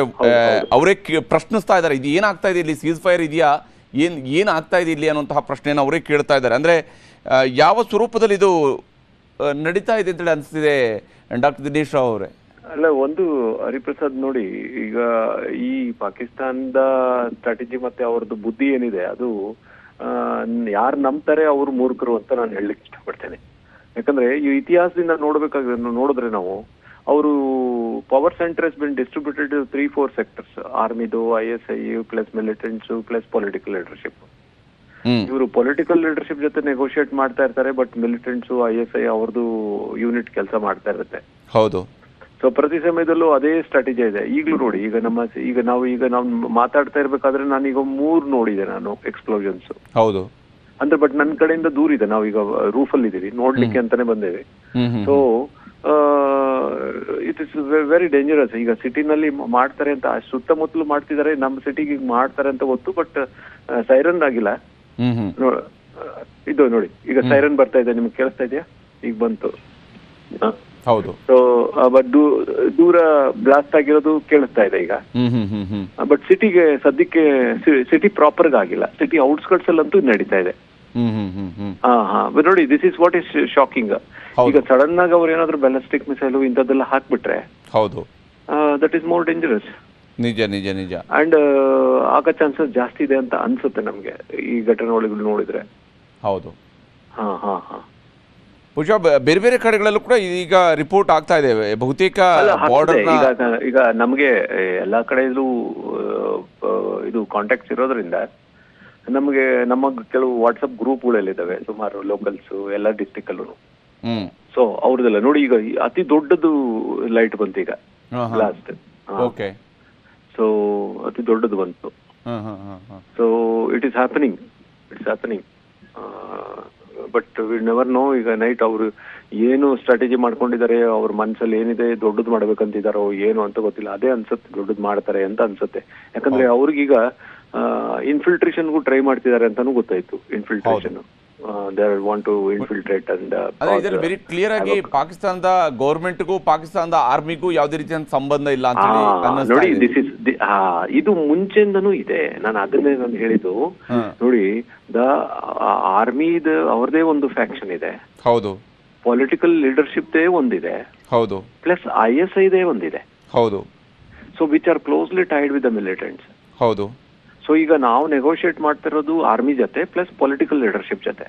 ಅವರೇ ಪ್ರಶ್ನಿಸ್ತಾ ಇದ್ದಾರೆ, ಇದು ಏನಾಗ್ತಾ ಇದೆ ಇಲ್ಲಿ, ಸೀಸ್ ಫೈರ್ ಇದೆಯಾ, ಏನಾಗ್ತಾ ಇದೆ ಇಲ್ಲಿ ಅನ್ನುವಂತಹ ಪ್ರಶ್ನೆಯನ್ನು ಅವರೇ ಕೇಳ್ತಾ ಇದ್ದಾರೆ. ಅಂದರೆ ಯಾವ ಸ್ವರೂಪದಲ್ಲಿ ಇದು ನಡೀತಾ ಇದೆ ಅಂತೇಳಿ ಅನಿಸ್ತಿದೆ ಡಾಕ್ಟರ್ ದಿನೇಶ್ ರಾವ್ ಅವರೇ? ಅಲ್ಲ, ಒಂದು ಹರಿಪ್ರಸಾದ್ ನೋಡಿ, ಈಗ ಈ ಪಾಕಿಸ್ತಾನದ ಸ್ಟ್ರಾಟಜಿ ಮತ್ತೆ ಅವ್ರದ್ದು ಬುದ್ಧಿ ಏನಿದೆ, ಅದು ಯಾರು ನಂಬ್ತಾರೆ ಅವ್ರು ಮೂರ್ಖರು ಅಂತ ನಾನು ಹೇಳಲಿಕ್ಕೆ ಇಷ್ಟಪಡ್ತೇನೆ. ಯಾಕಂದ್ರೆ ಈ ಇತಿಹಾಸದಿಂದ ನೋಡಿದ್ರೆ ನಾವು, ಅವರು power centre is been distributed 3-4 sectors: ಆರ್ಮಿದು, ISI plus militants plus political leadership. ಇವರು ಪೊಲಿಟಿಕಲ್ ಲೀಡರ್ಶಿಪ್ ಜೊತೆ ನೆಗೋಷಿಯೇಟ್ ಮಾಡ್ತಾ ಇರ್ತಾರೆ, ಬಟ್ ಮಿಲಿಟೆಂಟ್ಸ್ ISI ಅವ್ರದ್ದು ಯೂನಿಟ್ ಕೆಲಸ ಮಾಡ್ತಾ ಇರುತ್ತೆ. ಸೊ ಪ್ರತಿ ಸಮಯದಲ್ಲೂ ಅದೇ ಸ್ಟ್ರಾಟಜಿ ಇದೆ. ಈಗಲೂ ನೋಡಿ, ಈಗ ನಾವು ಮಾತಾಡ್ತಾ ಇರ್ಬೇಕಾದ್ರೆ ನಾನೀಗ 3 ನೋಡಿದೆ ನಾನು ಎಕ್ಸ್ಪ್ಲೋಷನ್ಸ್. ಅಂದ್ರೆ ಬಟ್ ನನ್ನ ಕಡೆಯಿಂದ ದೂರ ಇದೆ, ನಾವೀಗ ರೂಫ್ ಅಲ್ಲಿ ಇದೀವಿ, ನೋಡ್ಲಿಕ್ಕೆ ಅಂತಾನೆ ಬಂದೇವೆ. So it is very dangerous. ಈಗ ಸಿಟಿನಲ್ಲಿ ಮಾಡ್ತಾರೆ ಅಂತ, ಸುತ್ತಮುತ್ತಲು ಮಾಡ್ತಿದ್ದಾರೆ, ನಮ್ಮ ಸಿಟಿಗೆ ಮಾಡ್ತಾರೆ ಅಂತ ಗೊತ್ತು, ಬಟ್ ಸೈರನ್ ಆಗಿಲ್ಲ. ಇದು ನೋಡಿ, ಈಗ ಸೈರನ್ ಬರ್ತಾ ಇದೆ, ನಿಮ್ಗೆ ಕೇಳಿಸ್ತಾ ಇದೆಯಾ? ಈಗ ಬಂತು. ಸೊ ಬಟ್ ದೂರ ಬ್ಲಾಸ್ಟ್ ಆಗಿರೋದು ಕೇಳಿಸ್ತಾ ಇದೆ ಈಗ. ಬಟ್ ಸಿಟಿಗೆ ಸದ್ಯಕ್ಕೆ ಸಿಟಿ ಪ್ರಾಪರ್ ಆಗಿಲ್ಲ, ಸಿಟಿ ಔಟ್ಸ್ಕಟ್ಸ್ ಅಲ್ಲಂತೂ ನಡೀತಾ ಇದೆ. ನೋಡಿ, this is what is shocking. ಈಗ ಸಡನ್ ಆಗಿ ಅವ್ರು ಏನಾದ್ರು ಬ್ಯಾಲಿಸ್ಟಿಕ್ ಮಿಸೈಲ್ ಇಂಥದ್ದೆಲ್ಲ ಹಾಕ್ಬಿಟ್ರೆ ದಟ್ ಇಸ್ ಮೋರ್ ಡೇಂಜರಸ್. ನಿಜ ಅಂಡ್ ಆಗೋ ಚಾನ್ಸಸ್ ಜಾಸ್ತಿ ಇದೆ ಅಂತ ಅನ್ಸುತ್ತೆ ನಮ್ಗೆ ಈ ಘಟನೆಗಳು ನೋಡಿದ್ರೆ. ಬಹುಶಃ ಬೇರೆ ಬೇರೆ ಕಡೆಗಳಲ್ಲೂ ಕೂಡ ಈಗ ರಿಪೋರ್ಟ್ ಆಗ್ತಾ ಇದೆ. ಬಹುತೇಕ ಈಗ ನಮಗೆ ಎಲ್ಲಾ ಕಡೆಯಲ್ಲೂ ಇದು ಕಾಂಟ್ಯಾಕ್ಟ್ಸ್ ಇರೋದ್ರಿಂದ ನಮಗೆ ನಮ್ಮ ಕೆಲವು ವಾಟ್ಸಪ್ ಗ್ರೂಪ್ಗಳೆಲ್ಲಿದ್ದಾವೆ, ಸುಮಾರು ಲೋಕಲ್ಸ್ ಎಲ್ಲ ಡಿಸ್ಟ್ರಿಕ್ಟ್ ಅಲ್ಲೂ. ಸೊ ಅವ್ರದೆಲ್ಲ ನೋಡಿ, ಈಗ ಅತಿ ದೊಡ್ಡದು ಲೈಟ್ ಬಂತು ಈಗ ಲಾಸ್ಟ್. ಸೊ ಅತಿ ದೊಡ್ಡದು ಬಂತು. So it is happening. But we never know. ಈಗ ನೈಟ್ ಅವರು ಏನು ಸ್ಟ್ರಾಟಜಿ ಮಾಡ್ಕೊಂಡಿದ್ದಾರೆ, ಅವ್ರ ಮನಸ್ಸಲ್ಲಿ ಏನಿದೆ, ದೊಡ್ಡದು ಮಾಡ್ಬೇಕಂತಿದಾರೋ ಏನು ಅಂತ ಗೊತ್ತಿಲ್ಲ. ಅದೇ ಅನ್ಸುತ್ತೆ, ದೊಡ್ಡದು ಮಾಡ್ತಾರೆ ಅಂತ ಅನ್ಸುತ್ತೆ. ಯಾಕಂದ್ರೆ ಅವ್ರಿಗೀಗ ಇನ್ಫಿಲ್ಟ್ರೇಷನ್ಗೂ ಟ್ರೈ ಮಾಡ್ತಿದ್ದಾರೆ ಅಂತಾನು ಗೊತ್ತಾಯ್ತು. Infiltration they want to infiltrate and ಅಂದ್ರೆ ಇದರಲ್ಲಿ ವೆರಿ ಕ್ಲಿಯರ್ ಆಗಿ ಪಾಕಿಸ್ತಾನದ ಗೌರ್ಮೆಂಟ್ಗೂ ಪಾಕಿಸ್ತಾನದ ಆರ್ಮಿಗೂ ಯಾವುದೇ ರೀತಿಯ ಸಂಬಂಧ ಇಲ್ಲ ಅಂತ ಹೇಳಿ ಅನ್ನಿಸ್ತಾ ನೋಡಿ ಇದೆ. ದಿಸ್ ಇಸ್ ಇದು ಮುಂಚೆಯಿಂದನೂ ಇದೆ. ಅದನ್ನೇ ನಾನು ಹೇಳಿದ್ದು. ನೋಡಿ, ದ ಆರ್ಮಿ ಅವ್ರದೇ ಒಂದು ಫ್ಯಾಕ್ಷನ್ ಇದೆ, ಹೌದು. ಪೊಲಿಟಿಕಲ್ ಲೀಡರ್ಶಿಪ್ ದೇ ಒಂದಿದೆ, ಹೌದು. ಪ್ಲಸ್ ISI ದೇ ಒಂದಿದೆ, ಹೌದು. So which are closely tied with the militants. ಹೌದು. ಸೊ ಈಗ ನಾವು ನೆಗೋಷಿಯೇಟ್ ಮಾಡ್ತಿರೋದು ಆರ್ಮಿ ಜೊತೆ ಪ್ಲಸ್ ಪೊಲಿಟಿಕಲ್ ಲೀಡರ್ಶಿಪ್ ಜೊತೆ.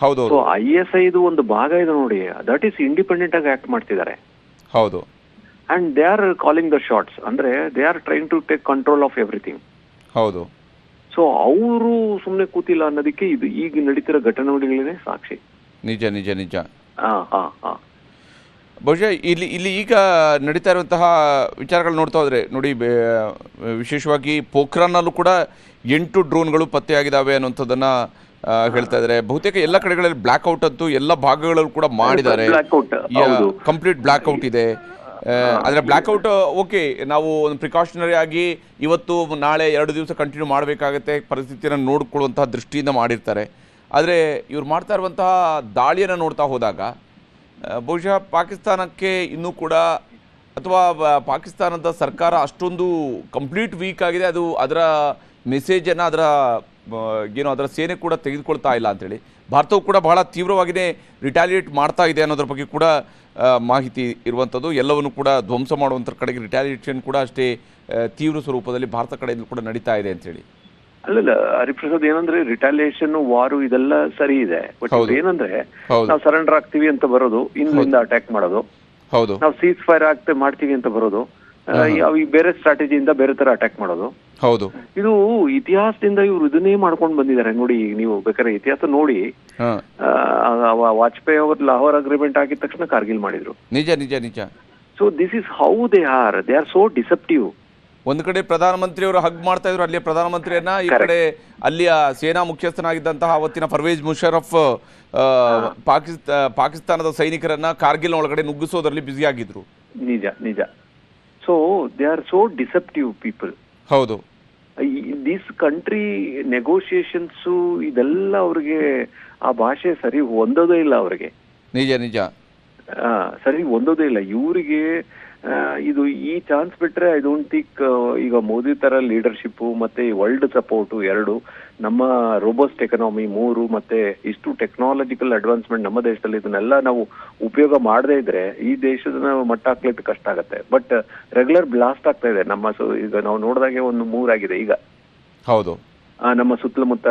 ಹೌದು. ಸೊ ISI ಒಂದು ಭಾಗ ಇದೆ ನೋಡಿ, ದಟ್ ಈಸ್ ಇಂಡಿಪೆಂಡೆಂಟ್ ಆಗಿ ಆಕ್ಟ್ ಮಾಡ್ತಿದ್ದಾರೆ. ಹೌದು. And they are calling the shots, ಅಂದ್ರೆ they are trying to take control of everything. ಹೌದು. ಸೊ ಅವರು ಸುಮ್ಮನೆ ಕೂತಿಲ್ಲ ಅನ್ನೋದಕ್ಕೆ ಇದು ಈಗ ನಡೀತಿರೋ ಘಟನೆಗಳೇ ಸಾಕ್ಷಿ. ನಿಜ ನಿಜ ನಿಜ. ಬಹುಶಃ ಇಲ್ಲಿ ಈಗ ನಡೀತಾ ಇರುವಂತಹ ವಿಚಾರಗಳು ನೋಡ್ತಾ ಹೋದ್ರೆ ನೋಡಿ, ವಿಶೇಷವಾಗಿ ಪೋಖ್ರಾನ್ನಲ್ಲೂ ಕೂಡ 8 ಡ್ರೋನ್ಗಳು ಪತ್ತೆಯಾಗಿದ್ದಾವೆ ಅನ್ನುವಂಥದ್ದನ್ನ ಹೇಳ್ತಾ ಇದ್ದಾರೆ. ಬಹುತೇಕ ಎಲ್ಲ ಕಡೆಗಳಲ್ಲಿ ಬ್ಲಾಕ್ಔಟ್ ಅಂತೂ ಎಲ್ಲ ಭಾಗಗಳಲ್ಲೂ ಕೂಡ ಮಾಡಿದ್ದಾರೆ, ಕಂಪ್ಲೀಟ್ ಬ್ಲಾಕ್ಔಟ್ ಇದೆ. ಆದರೆ ಬ್ಲಾಕ್ಔಟ್ ಓಕೆ, ನಾವು ಒಂದು ಪ್ರಿಕಾಷನರಿ ಆಗಿ ಇವತ್ತು ನಾಳೆ 2 ದಿವಸ ಕಂಟಿನ್ಯೂ ಮಾಡಬೇಕಾಗತ್ತೆ, ಪರಿಸ್ಥಿತಿಯನ್ನು ನೋಡಿಕೊಳ್ಳುವಂತಹ ದೃಷ್ಟಿಯಿಂದ ಮಾಡಿರ್ತಾರೆ. ಆದರೆ ಇವ್ರು ಮಾಡ್ತಾ ಇರುವಂತಹ ದಾಳಿಯನ್ನು ನೋಡ್ತಾ ಹೋದಾಗ ಬಹುಶಃ ಪಾಕಿಸ್ತಾನಕ್ಕೆ ಇನ್ನೂ ಕೂಡ, ಅಥವಾ ಪಾಕಿಸ್ತಾನದ ಸರ್ಕಾರ ಅಷ್ಟೊಂದು ಕಂಪ್ಲೀಟ್ ವೀಕ್ ಆಗಿದೆ, ಅದು ಅದರ ಮೆಸೇಜನ್ನು ಅದರ ಸೇನೆ ಕೂಡ ತೆಗೆದುಕೊಳ್ತಾ ಇಲ್ಲ ಅಂತೇಳಿ ಭಾರತವು ಕೂಡ ಬಹಳ ತೀವ್ರವಾಗಿಯೇ ರಿಟ್ಯಾಲಿಯೇಟ್ ಮಾಡ್ತಾ ಇದೆ ಅನ್ನೋದ್ರ ಬಗ್ಗೆ ಕೂಡ ಮಾಹಿತಿ ಇರುವಂಥದ್ದು. ಎಲ್ಲವನ್ನು ಕೂಡ ಧ್ವಂಸ ಮಾಡುವಂಥ ಕಡೆಗೆ ರಿಟ್ಯಾಲಿಯೇಷನ್ ಕೂಡ ಅಷ್ಟೇ ತೀವ್ರ ಸ್ವರೂಪದಲ್ಲಿ ಭಾರತ ಕಡೆಯಿಂದ ಕೂಡ ನಡೀತಾ ಇದೆ ಅಂತೇಳಿ. ಅಲ್ಲಲ್ಲ ಹರಿಪ್ರಸಾದ್, ಏನಂದ್ರೆ ರಿಟಾಲಿಯೇಷನ್, ವಾರು ಇದೆಲ್ಲ ಸರಿ ಇದೆ. ಬಟ್ ಏನಂದ್ರೆ ನಾವು ಸರೆಂಡರ್ ಆಗ್ತೀವಿ ಅಂತ ಬರೋದು, ಇಲ್ಲಿಂದ ಅಟ್ಯಾಕ್ ಮಾಡೋದು, ನಾವು ಸೀಸ್ ಫೈರ್ ಮಾಡ್ತೀವಿ ಅಂತ ಬರೋದು, ಬೇರೆ ಸ್ಟ್ರಾಟಜಿಯಿಂದ ಬೇರೆ ತರ ಅಟ್ಯಾಕ್ ಮಾಡೋದು. ಹೌದು. ಇದು ಇತಿಹಾಸದಿಂದ ಇವ್ರು ಇದನ್ನೇ ಮಾಡ್ಕೊಂಡು ಬಂದಿದ್ದಾರೆ ನೋಡಿ. ನೀವು ಬೇಕಾದ್ರೆ ಇತಿಹಾಸ ನೋಡಿ, ವಾಜಪೇಯಿ ಅವರು ಲಾಹೋರ್ ಅಗ್ರಿಮೆಂಟ್ ಆಗಿದ ತಕ್ಷಣ ಕಾರ್ಗಿಲ್ ಮಾಡಿದ್ರು. ನಿಜ ನಿಜ ನಿಜ. So this is how they are so deceptive. ಒಂದು ಕಡೆ ಪ್ರಧಾನಮಂತ್ರಿಯವರು ಹಗ್ ಮಾಡ್ತಾ ಇದ್ರು ಅಲ್ಲಿಯ ಪ್ರಧಾನಮಂತ್ರಿಯನ್ನ, ಈ ಕಡೆ ಅಲ್ಲಿಯ ಸೇನಾ ಮುಖ್ಯಸ್ಥನಾಗಿದ್ದಂತಹ ಅವತ್ತಿನ ಪರ್ವೇಜ್ ಮುಷರಫ್ ಪಾಕಿಸ್ತಾನದ ಸೈನಿಕರನ್ನ ಕಾರ್ಗಿಲ್ ಒಳಗಡೆ ನುಗ್ಗಿಸೋದ್ರಲ್ಲಿ ಬ್ಯುಸಿ ಆಗಿದ್ರು. ನಿಜ ನಿಜ. So they are so deceptive people. ಹೌದು. ದಿಸ್ ಕಂಟ್ರಿ ನೆಗೋಷಿಯೇಷನ್ಸ್ ಇದೆಲ್ಲ ಅವ್ರಿಗೆ ಆ ಭಾಷೆ ಸರಿ ಹೊಂದೋದೇ ಇಲ್ಲ ಅವ್ರಿಗೆ. ನಿಜ ನಿಜ. ಸರಿ ಹೊಂದೋದೇ ಇಲ್ಲ ಇವರಿಗೆ. ಇದು ಈ ಚಾನ್ಸ್ ಬಿಟ್ರೆ ಐ ಡೋಂಟ್ ಥಿಂಕ್ ಈಗ ಮೋದಿ ತರ ಲೀಡರ್ಶಿಪ್ ಮತ್ತೆ ವರ್ಲ್ಡ್ ಸಪೋರ್ಟ್ 2, ನಮ್ಮ ರೋಬೋಸ್ಟ್ ಎಕನಾಮಿ 3, ಮತ್ತೆ ಇಷ್ಟು ಟೆಕ್ನಾಲಜಿಕಲ್ ಅಡ್ವಾನ್ಸ್ಮೆಂಟ್ ನಮ್ಮ ದೇಶದಲ್ಲಿ, ಇದನ್ನೆಲ್ಲ ನಾವು ಉಪಯೋಗ ಮಾಡದೇ ಇದ್ರೆ ಈ ದೇಶದ ಮಟ್ಟ ಹಾಕ್ಲಿಕ್ಕೆ ಕಷ್ಟ ಆಗತ್ತೆ. ಬಟ್ ರೆಗ್ಯುಲರ್ ಬ್ಲಾಸ್ಟ್ ಆಗ್ತಾ ಇದೆ ನಮ್ಮ. ಈಗ ನಾವು ನೋಡಿದಾಗೆ 3 ಆಗಿದೆ ಈಗ. ಹೌದು. ನಮ್ಮ ಸುತ್ತಮುತ್ತ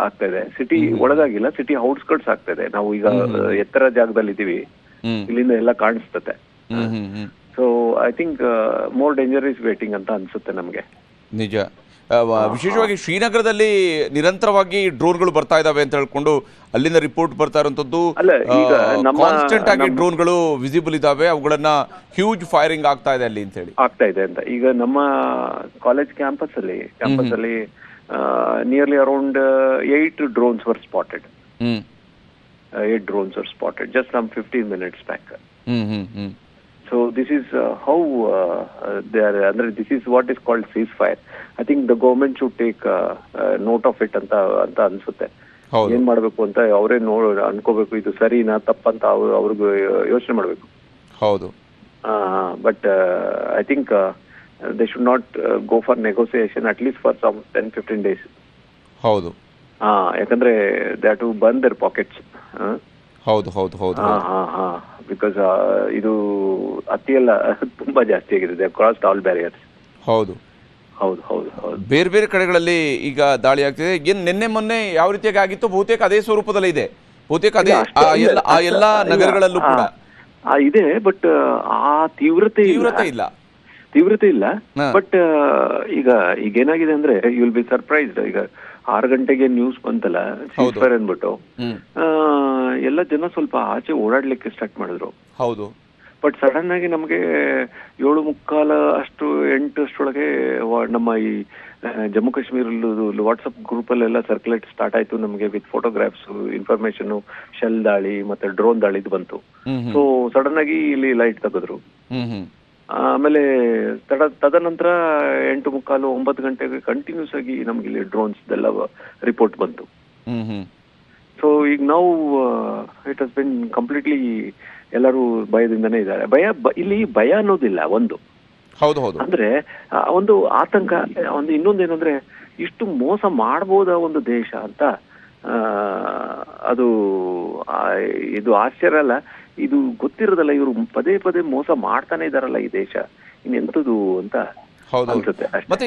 ಆಗ್ತಾ ಇದೆ. ಸಿಟಿ ಒಳಗಾಗಿಲ್ಲ, ಸಿಟಿ ಔಟ್ಸ್ಕರ್ಟ್ಸ್ ಆಗ್ತಾ ಇದೆ. ನಾವು ಈಗ ಎತ್ತರ ಜಾಗದಲ್ಲಿ ಇದೀವಿ, ಇಲ್ಲಿಂದ ಎಲ್ಲ ಕಾಣಿಸ್ತತೆ. So I think more danger is waiting ಅಂತ ಅನ್ಸುತ್ತೆ ನಮ್ಗೆ. ನಿಜ. ವಿಶೇಷವಾಗಿ ಶ್ರೀನಗರದಲ್ಲಿ ನಿರಂತರವಾಗಿ ಡ್ರೋನ್ಗಳು ಬರ್ತಾ ಇದಾವೆ ಅಂತ ಹೇಳ್ಕೊಂಡು ಅಲ್ಲಿಂದ ರಿಪೋರ್ಟ್ ಬರ್ತಾ ಇರುವಂತದ್ದು. ಕಾನ್ಸ್ಟೆಂಟ್ ಆಗಿ ಡ್ರೋನ್ಗಳು ವಿಸಿಬಲ್ ಇದಾವೆ, ಅವುಗಳನ್ನ ಹ್ಯೂಜ್ ಫೈರಿಂಗ್ ಆಗ್ತಾ ಇದೆ ಅಲ್ಲಿ ಅಂತ ಹೇಳಿ. ಆಗ್ತಾ ಇದೆ ಅಂತ. ಈಗ ನಮ್ಮ ಕಾಲೇಜ್ ಕ್ಯಾಂಪಸ್ ಅಲ್ಲಿ nearly around 8 drones were spotted. 8 drones were spotted just some 15 minutes back. So this is how they are. This is what is called ceasefire. I think the government should take note of it ಅಂತ ಅನ್ಸುತ್ತೆ. ಏನ್ ಮಾಡ್ಬೇಕು ಅಂತ ಅವರೇ ಅನ್ಕೋಬೇಕು, ಇದು ಸರಿನಾ ತಪ್ಪಂತ ಅವ್ರಿಗೂ ಯೋಚನೆ ಮಾಡ್ಬೇಕು. ಹೌದು. But I think they should not go for negotiation at least for some 10-15 days. ಹೌದು. ಯಾಕಂದ್ರೆ they have to burn their pockets. ಹೌದು ಹೌದು ಹೌದು. ಬಿಕಾಸ್ ಇದು ಅತಿ ಎಲ್ಲ ತುಂಬಾ ಜಾಸ್ತಿ ಆಗಿದೆ. they have crossed all barriers. ಹೌದು ಹೌದು ಹೌದು ಹೌದು. ಬೇರೆ ಬೇರೆ ಕಡೆಗಳಲ್ಲಿ ಈಗ ದಾಳಿ ಆಗ್ತಿದೆ. ಏನ್ ನಿನ್ನೆ ಮೊನ್ನೆ ಯಾವ ರೀತಿಯಾಗಿ ಆಗಿತ್ತು ಬಹುತೇಕ ಅದೇ ಸ್ವರೂಪದಲ್ಲೇ ಇದೆ. ಬಹುತೇಕ ಅದೇ ಆ ಎಲ್ಲ ನಗರಗಳಲ್ಲೂ ಕೂಡ ಇದೆ. ಬಟ್ ಆ ತೀವ್ರತೆ ಇಲ್ಲ. ಬಟ್ ಈಗ ಏನಾಗಿದೆ ಅಂದ್ರೆ ಯು ವಿಲ್ ಬಿ ಸರ್ಪ್ರೈಸ್ಡ್. ಈಗ 6 ಗಂಟೆಗೆ ನ್ಯೂಸ್ ಬಂತಲ್ಲ ಸೀಸ್ಫೈರ್ ಅಂದ್ಬಿಟ್ಟು, ಎಲ್ಲ ಜನ ಸ್ವಲ್ಪ ಆಚೆ ಓಡಾಡ್ಲಿಕ್ಕೆ ಸ್ಟಾರ್ಟ್ ಮಾಡಿದ್ರು. ಹೌದು. ಬಟ್ ಸಡನ್ ಆಗಿ ನಮಗೆ 7:45 ಅಷ್ಟು 8 ಅಷ್ಟೊಳಗೆ ನಮ್ಮ ಈ ಜಮ್ಮು ಕಾಶ್ಮೀರಲ್ಲಿ ವಾಟ್ಸಪ್ ಗ್ರೂಪ್ ಅಲ್ಲೆಲ್ಲ ಸರ್ಕ್ಯುಲೇಟ್ ಸ್ಟಾರ್ಟ್ ಆಯ್ತು ನಮಗೆ ವಿತ್ ಫೋಟೋಗ್ರಾಫ್ಸ್, ಇನ್ಫಾರ್ಮೇಶನ್, ಶೆಲ್ ದಾಳಿ ಮತ್ತೆ ಡ್ರೋನ್ ದಾಳಿ ಬಂತು. ಸೊ ಸಡನ್ ಆಗಿ ಇಲ್ಲಿ ಲೈಟ್ ತೆಗೆದ್ರು. ಆಮೇಲೆ ತದನಂತರ 8:45 9 ಗಂಟೆಗೆ ಕಂಟಿನ್ಯೂಸ್ ಆಗಿ ನಮ್ಗೆ ಇಲ್ಲಿ ಡ್ರೋನ್ಸ್ ಎಲ್ಲ ರಿಪೋರ್ಟ್ ಬಂತು. ಸೊ ಈಗ ನಾವು ಇಟ್ ಹಸ್ ಬಿನ್ ಕಂಪ್ಲೀಟ್ಲಿ ಎಲ್ಲರೂ ಭಯದಿಂದನೇ ಇದ್ದಾರೆ. ಇಲ್ಲಿ ಭಯ ಅನ್ನೋದಿಲ್ಲ ಒಂದು. ಹೌದು ಹೌದು. ಅಂದ್ರೆ ಒಂದು ಆತಂಕ, ಒಂದು ಇನ್ನೊಂದೇನಂದ್ರೆ ಇಷ್ಟು ಮೋಸ ಮಾಡಬಹುದ ಒಂದು ದೇಶ ಅಂತ ಅದು ಇದು ಆಶ್ಚರ್ಯ ಅಲ್ಲ, ಇದು ಗೊತ್ತಿರೋದಲ್ಲ. ಇವರು ಪದೇ ಪದೇ ಮೋಸ ಮಾಡ್ತಾನೆ ಇದಾರಲ್ಲ ಈ ದೇಶ, ಇನ್ನೆಂತದು ಅಂತ ಅನ್ಸುತ್ತೆ. ಮತ್ತೆ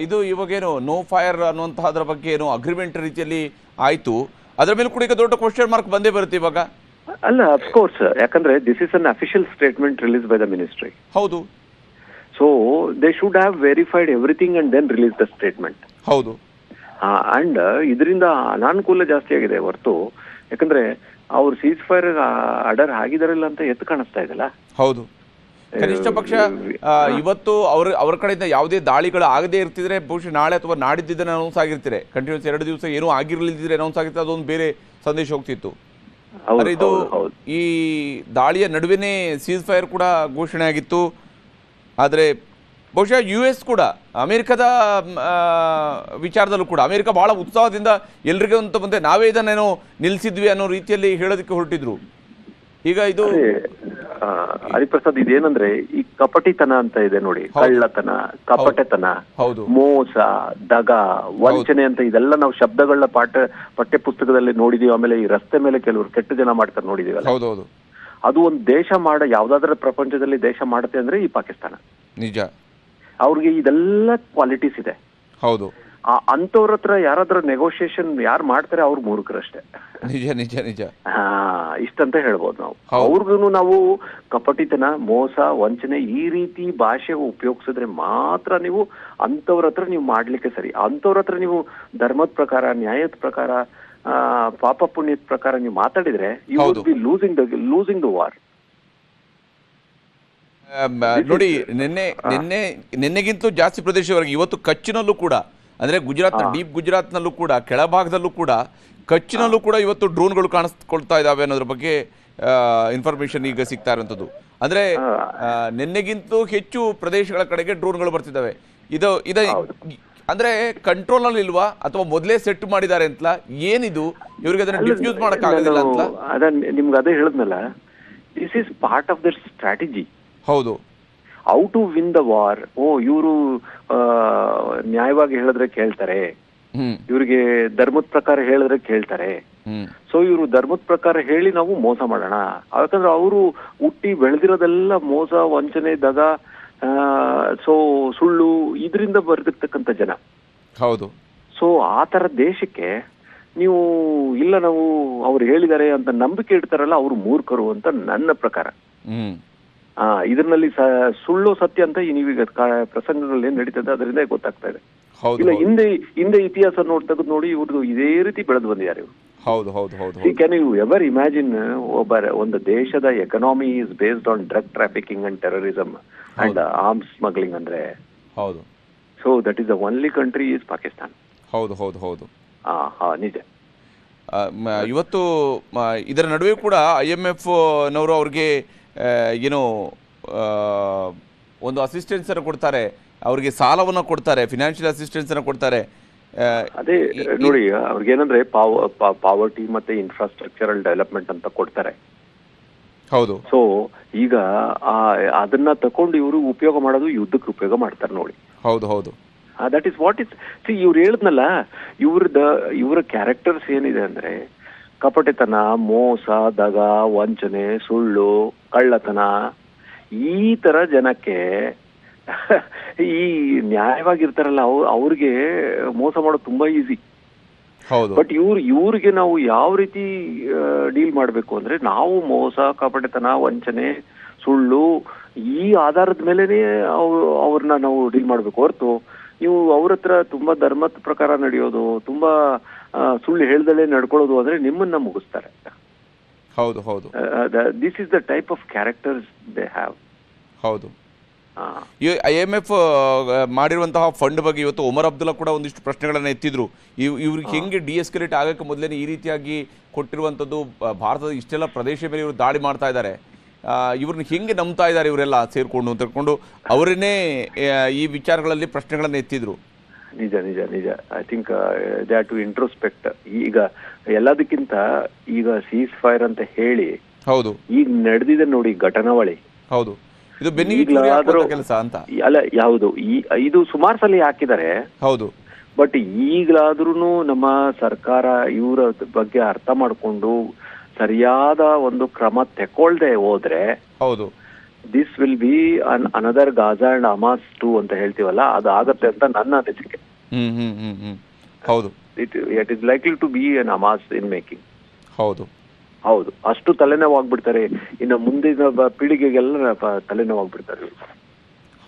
ಇದು ಇವಾಗೇನು ನೋ ಫೈರ್ ಅನ್ನುವಂತಹದ್ರ ಬಗ್ಗೆ ಏನು ಅಗ್ರಿಮೆಂಟ್ ರೀತಿಯಲ್ಲಿ ಆಯ್ತು, ಅದರ ಮೇಲೆ ಕೂಡ ಈಗ ದೊಡ್ಡ ಕ್ವಶನ್ ಮಾರ್ಕ್ ಬಂದೇ ಬರುತ್ತೆ ಇವಾಗ. ಅಲ್ಲ, ಅಫ್ಕೋರ್ಸ್, ಯಾಕಂದ್ರೆ this is an official statement release by the ministry. ಹೌದು. So they should have verified everything and then release the statement. ಹೌದು. ಅಂಡ್ ಇದರಿಂದ ಅನಾನುಕೂಲ ಜಾಸ್ತಿ ಆಗಿದೆ ಹೊರತು, ಯಾಕಂದ್ರೆ ಅವ್ರು ಸೀಸ್ ಫೈರ್ ಆರ್ಡರ್ ಆಗಿದಾರಲ್ಲ ಅಂತ ಎತ್ತು ಕಾಣಿಸ್ತಾ ಇದೆಲ್ಲ. ಹೌದು. ಕನಿಷ್ಠ ಪಕ್ಷ ಇವತ್ತು ಅವ್ರ ಕಡೆಯಿಂದ ಯಾವುದೇ ದಾಳಿಗಳು ಆಗದೆ ಇರ್ತಿದ್ರೆ ಬಹುಶಃ ನಾಳೆ ಅಥವಾ ನಾಡಿದ್ದಿದ್ದನ್ನು ಅನೌನ್ಸ್ ಆಗಿರ್ತಾರೆ. ಕಂಟಿನ್ಯೂಸ್ 2 ದಿವಸ ಏನೂ ಆಗಿರಲಿದ್ದರೆ ಅನೌನ್ಸ್ ಆಗಿರ್ತಾರೆ, ಅದೊಂದು ಬೇರೆ ಸಂದೇಶ ಹೋಗ್ತಿತ್ತು. ಇದು ಈ ದಾಳಿಯ ನಡುವೆನೇ ಸೀಸ್ ಫೈರ್ ಕೂಡ ಘೋಷಣೆ ಆಗಿತ್ತು. ಆದರೆ ಬಹುಶಃ US ಕೂಡ ಅಮೆರಿಕದ ವಿಚಾರದಲ್ಲೂ ಕೂಡ ಅಮೆರಿಕ ಬಹಳ ಉತ್ಸಾಹದಿಂದ ಎಲ್ರಿಗೂ ಅಂತ ಬಂದೆ ನಾವೇ ಇದನ್ನೇನೋ ನಿಲ್ಲಿಸಿದ್ವಿ ಅನ್ನೋ ರೀತಿಯಲ್ಲಿ ಹೇಳೋದಕ್ಕೆ ಹೊರಟಿದ್ರು. ಈಗ ಇದು ಹರಿಪ್ರಸಾದ್, ಇದೇನಂದ್ರೆ ಈ ಕಪಟಿತನ ಅಂತ ಇದೆ ನೋಡಿ, ಕಳ್ಳತನ, ಕಪಟತನ, ಮೋಸ, ದಗ, ವಂಚನೆ ಅಂತ ಇದೆಲ್ಲ ನಾವು ಶಬ್ದಗಳನ್ನ ಪಠ್ಯ ಪುಸ್ತಕದಲ್ಲಿ ನೋಡಿದೀವಿ. ಆಮೇಲೆ ಈ ರಸ್ತೆ ಮೇಲೆ ಕೆಲವರು ಕೆಟ್ಟ ಜನ ಮಾಡ್ತಾರೆ ನೋಡಿದೀವಲ್ಲ. ಅದು ಒಂದು ದೇಶ ಯಾವ್ದಾದ್ರ ಪ್ರಪಂಚದಲ್ಲಿ ದೇಶ ಮಾಡುತ್ತೆ ಅಂದ್ರೆ ಈ ಪಾಕಿಸ್ತಾನ. ನಿಜ. ಅವ್ರಿಗೆ ಇದೆಲ್ಲ ಕ್ವಾಲಿಟೀಸ್ ಇದೆ. ಹೌದು. ಅಂತವ್ರ ಹತ್ರ ಯಾರಾದ್ರೂ ನೆಗೋಷಿಯೇಷನ್ ಯಾರು ಮಾಡ್ತಾರೆ ಅವ್ರು ಮೂರ್ಖರಷ್ಟೇ. ನಿಜ ನಿಜ ನಿಜ. ಇಷ್ಟಂತ ಹೇಳ್ಬೋದು ನಾವು. ಅವ್ರಿಗೂ ನಾವು ಕಪಟಿತನ, ಮೋಸ, ವಂಚನೆ ಈ ರೀತಿ ಭಾಷೆ ಉಪಯೋಗಿಸಿದ್ರೆ ಮಾತ್ರ ನೀವು ಅಂತವ್ರ ಹತ್ರ ನೀವು ಮಾಡ್ಲಿಕ್ಕೆ ಸರಿ. ಅಂತವ್ರ ಹತ್ರ ನೀವು ಧರ್ಮದ ಪ್ರಕಾರ, ನ್ಯಾಯದ ಪ್ರಕಾರ, ಪಾಪ ಪುಣ್ಯದ ಪ್ರಕಾರ ನೀವು ಮಾತಾಡಿದ್ರೆ you would be losing the war. ನೋಡಿ, ನಿನ್ನೆಗಿಂತಲೂ ಜಾಸ್ತಿ ಪ್ರದೇಶವರೆಗೆ ಇವತ್ತು ಕಚ್ನಲ್ಲೂ ಕೂಡ, ಅಂದ್ರೆ ಗುಜರಾತ್, ಡೀಪ್ ಗುಜರಾತ್ನಲ್ಲೂ ಕೂಡ, ಕೆಳಭಾಗದಲ್ಲೂ ಕೂಡ, ಕಚ್ನಲ್ಲೂ ಕೂಡ ಇವತ್ತು ಡ್ರೋನ್ಗಳು ಕಾಣಿಸ್ಕೊಳ್ತಾ ಇದಾವೆ ಅನ್ನೋದ್ರ ಬಗ್ಗೆ ಇನ್ಫಾರ್ಮೇಶನ್ ಈಗ ಸಿಗ್ತಾ ಇರುವಂತದ್ದು. ಅಂದ್ರೆ ನಿನ್ನೆಗಿಂತಲೂ ಹೆಚ್ಚು ಪ್ರದೇಶಗಳ ಕಡೆಗೆ ಡ್ರೋನ್ಗಳು ಬರ್ತಿದ್ದಾವೆ. ಇದು ಅಂದ್ರೆ ಕಂಟ್ರೋಲ್ ನಲ್ಲಿ ಇಲ್ವಾ ಅಥವಾ ಮೊದಲೇ ಸೆಟ್ ಮಾಡಿದ್ದಾರೆ ಅಂತಲ, ಏನಿದು ಇವ್ರಿಗೆ ಅದನ್ನ ಡಿಫ್ಯೂಸ್ ಮಾಡಕ್ ಆಗೋದಿಲ್ಲ ಅಂತ? ನಿಮ್ಗೆ ಅದೇ ಹೇಳಿದ್ನಲ್ಲ, this is part of their strategy. ಹೌದು. How to win the war. ಇವರು ನ್ಯಾಯವಾಗಿ ಹೇಳಿದ್ರೆ ಕೇಳ್ತಾರೆ, ಇವ್ರಿಗೆ ಧರ್ಮದ ಪ್ರಕಾರ ಹೇಳಿದ್ರೆ ಕೇಳ್ತಾರೆ. ಸೊ ಇವರು ಧರ್ಮದ ಪ್ರಕಾರ ಹೇಳಿ ನಾವು ಮೋಸ ಮಾಡೋಣ, ಯಾಕಂದ್ರೆ ಅವರು ಹುಟ್ಟಿ ಬೆಳೆದಿರೋದೆಲ್ಲ ಮೋಸ, ವಂಚನೆ, ದಗ, ಸೊ ಸುಳ್ಳು, ಇದರಿಂದ ಬರ್ದಿರ್ತಕ್ಕಂಥ ಜನ. ಹೌದು. ಸೊ ಆ ತರ ದೇಶಕ್ಕೆ ನೀವು ಇಲ್ಲ ನಾವು ಅವ್ರು ಹೇಳಿದ್ದಾರೆ ಅಂತ ನಂಬಿಕೆ ಇಡ್ತಾರಲ್ಲ, ಅವ್ರು ಮೂರ್ಖರು ಅಂತ ನನ್ನ ಪ್ರಕಾರ. ಇದರಲ್ಲಿ ಸುಳ್ಳು ಸತ್ಯ ಅಂತ ನೀವೀಗ ಪ್ರಸಂಗಗಳು ಏನ್ ನಡೀತದೆ ಅದರಿಂದ ಗೊತ್ತಾಗ್ತಾ ಇದೆ. ಇಲ್ಲ ಹಿಂದೆ ಇತಿಹಾಸ ತೆಗೆದು ನೋಡಿ, ಇವ್ರದ್ದು ಇದೇ ರೀತಿ ಬೆಳೆದು ಬಂದಿದ್ದಾರೆ ಇವರು. ಹೌದು ಹೌದು ಹೌದು. ಕ್ಯಾನ್ ಯು ಎವರ್ ಇಮ್ಯಾಜಿನ್ ಒಂದು ದೇಶದ economy is based on drug trafficking and terrorism and arms smuggling ಅಂದ್ರೆ? ಹೌದು. So that is the only country is Pakistan. ಹೌದು ಹೌದು ಹೌದು. ನಿಜ. ಇವತ್ತು ಇದರ ನಡುವೆ ಕೂಡ IMF ನವರು ಅವ್ರಿಗೆ ಏನೋ ಒಂದು ಅಸಿಸ್ಟೆನ್ಸ್ ಅನ್ನು ಕೊಡ್ತಾರೆ, ಅವ್ರಿಗೆ ಸಾಲವನ್ನು ಕೊಡ್ತಾರೆ, ಫಿನಾನ್ಷಿಯಲ್ ಅಸಿಸ್ಟೆನ್ಸ್ ಅನ್ನು ಕೊಡ್ತಾರೆ. ಅದೇ ನೋಡಿ, ಅವ್ರಿಗೇನಂದ್ರೆ ಪಾವರ್ಟಿ ಮತ್ತೆ ಇನ್ಫ್ರಾಸ್ಟ್ರಕ್ಚರಲ್ ಡೆವಲಪ್ಮೆಂಟ್ ಅಂತ ಕೊಡ್ತಾರೆ. ಹೌದು. ಸೊ ಈಗ ಅದನ್ನ ತಕೊಂಡು ಇವರು ಉಪಯೋಗ ಮಾಡೋದು ಯುದ್ಧಕ್ಕೆ ಉಪಯೋಗ ಮಾಡ್ತಾರೆ ನೋಡಿ. ಹೌದು ಹೌದು. That is what is. C, ಇವ್ರು ಹೇಳಿದ್ನಲ್ಲ, ಇವರ ಕ್ಯಾರೆಕ್ಟರ್ಸ್ ಏನಿದೆ ಅಂದ್ರೆ ಕಪಟತನ, ಮೋಸ, ದಗ, ವಂಚನೆ, ಸುಳ್ಳು, ಕಳ್ಳತನ, ಈ ತರ ಜನಕ್ಕೆ ಈ ನ್ಯಾಯವಾಗಿರ್ತಾರಲ್ಲ ಅವ್ರಿಗೆ ಮೋಸ ಮಾಡೋದು ತುಂಬಾ ಈಸಿ. ಬಟ್ ಇವ್ರಿಗೆ ನಾವು ಯಾವ ರೀತಿ ಡೀಲ್ ಮಾಡ್ಬೇಕು ಅಂದ್ರೆ, ನಾವು ಮೋಸ, ಕಪಟತನ, ವಂಚನೆ, ಸುಳ್ಳು ಈ ಆಧಾರದ ಮೇಲೆನೆ ಅವ್ರನ್ನ ನಾವು ಡೀಲ್ ಮಾಡ್ಬೇಕು ಹೊರತು ನೀವು ಅವ್ರ ಹತ್ರ ತುಂಬಾ ಧರ್ಮದ ಪ್ರಕಾರ ನಡೆಯೋದು, ತುಂಬಾ ಸುಳ್ಳು ಹೇಳ್ದಲೇ ನಡ್ಕೊಳ್ಳೋದು ಅಂದ್ರೆ ನಿಮ್ಮನ್ನ ಮುಗಿಸ್ತಾರೆ. ಹೌದು ಹೌದು. This is the type of characters they have. ಹೌದು. IMF ಮಾಡಿರುವಂತಹ ಫಂಡ್ ಬಗ್ಗೆ ಇವತ್ತು ಒಮರ್ ಅಬ್ದುಲ್ಲಾ ಕೂಡ ಒಂದಿಷ್ಟು ಪ್ರಶ್ನೆಗಳನ್ನು ಎತ್ತಿದ್ರು. ಇವ್ರಿಗೆ ಹೆಂಗೆ ಡಿಎಸ್ಕಲೇಟ್ ಆಗಕ್ಕೆ ಮೊದಲೇ ಈ ರೀತಿಯಾಗಿ ಕೊಟ್ಟಿರುವಂಥದ್ದು, ಭಾರತದ ಇಷ್ಟೆಲ್ಲ ಪ್ರದೇಶ ಮೇಲೆ ಇವರು ದಾಳಿ ಮಾಡ್ತಾ ಇದ್ದಾರೆ, ಇವ್ರನ್ನ ಹೆಂಗೆ ನಂಬ್ತಾ ಇದ್ದಾರೆ ಇವರೆಲ್ಲ ಸೇರ್ಕೊಂಡು ಅಂತ ಹೇಳ್ಕೊಂಡು ಅವರನ್ನೇ ಈ ವಿಚಾರಗಳಲ್ಲಿ ಪ್ರಶ್ನೆಗಳನ್ನು ಎತ್ತಿದ್ರು. ನಿಜ ನಿಜ ನಿಜ. I think they have to introspect. ಈಗ ಎಲ್ಲದಕ್ಕಿಂತ ಈಗ ಸೀಸ್ ಫೈರ್ ಅಂತ ಹೇಳಿ ಹೌದು ಈಗ ನಡೆದಿದೆ ನೋಡಿ ಘಟನಾವಳಿ. ಹೌದು, ಇದು ಬೆನ್ನಿಗೆ ಕೆಲಸ ಅಂತ ಅಲ್ಲ ಯಾವುದು ಇದು ಸುಮಾರು ಸಲ ಹಾಕಿದ್ದಾರೆ. ಹೌದು, ಬಟ್ ಈಗಲಾದ್ರೂ ನಮ್ಮ ಸರ್ಕಾರ ಇವರ ಬಗ್ಗೆ ಅರ್ಥ ಮಾಡ್ಕೊಂಡು ಸರಿಯಾದ ಒಂದು ಕ್ರಮ ತಗೊಳ್ದೆ ಹೋದ್ರೆ ಹೌದು, this will be another Gaza and Hamas 2 ಅಂತ ಹೇಳ್ತೀವಲ್ಲ, ಅದು ಆಗತ್ತೆ ಅಂತ ನನ್ನ ಅನಿಸಿಕೆ. ಹೌದು, it is likely to be an Hamas in making. ಹೌದು ಹೌದು, ಅಷ್ಟು ತಲೆನೋವಾಗ್ಬಿಡ್ತಾರೆ. ಇನ್ನು ಮುಂದಿನ ಪೀಳಿಗೆಗೆಲ್ಲ ತಲೆನೋವಾಗ್ಬಿಡ್ತಾರೆ.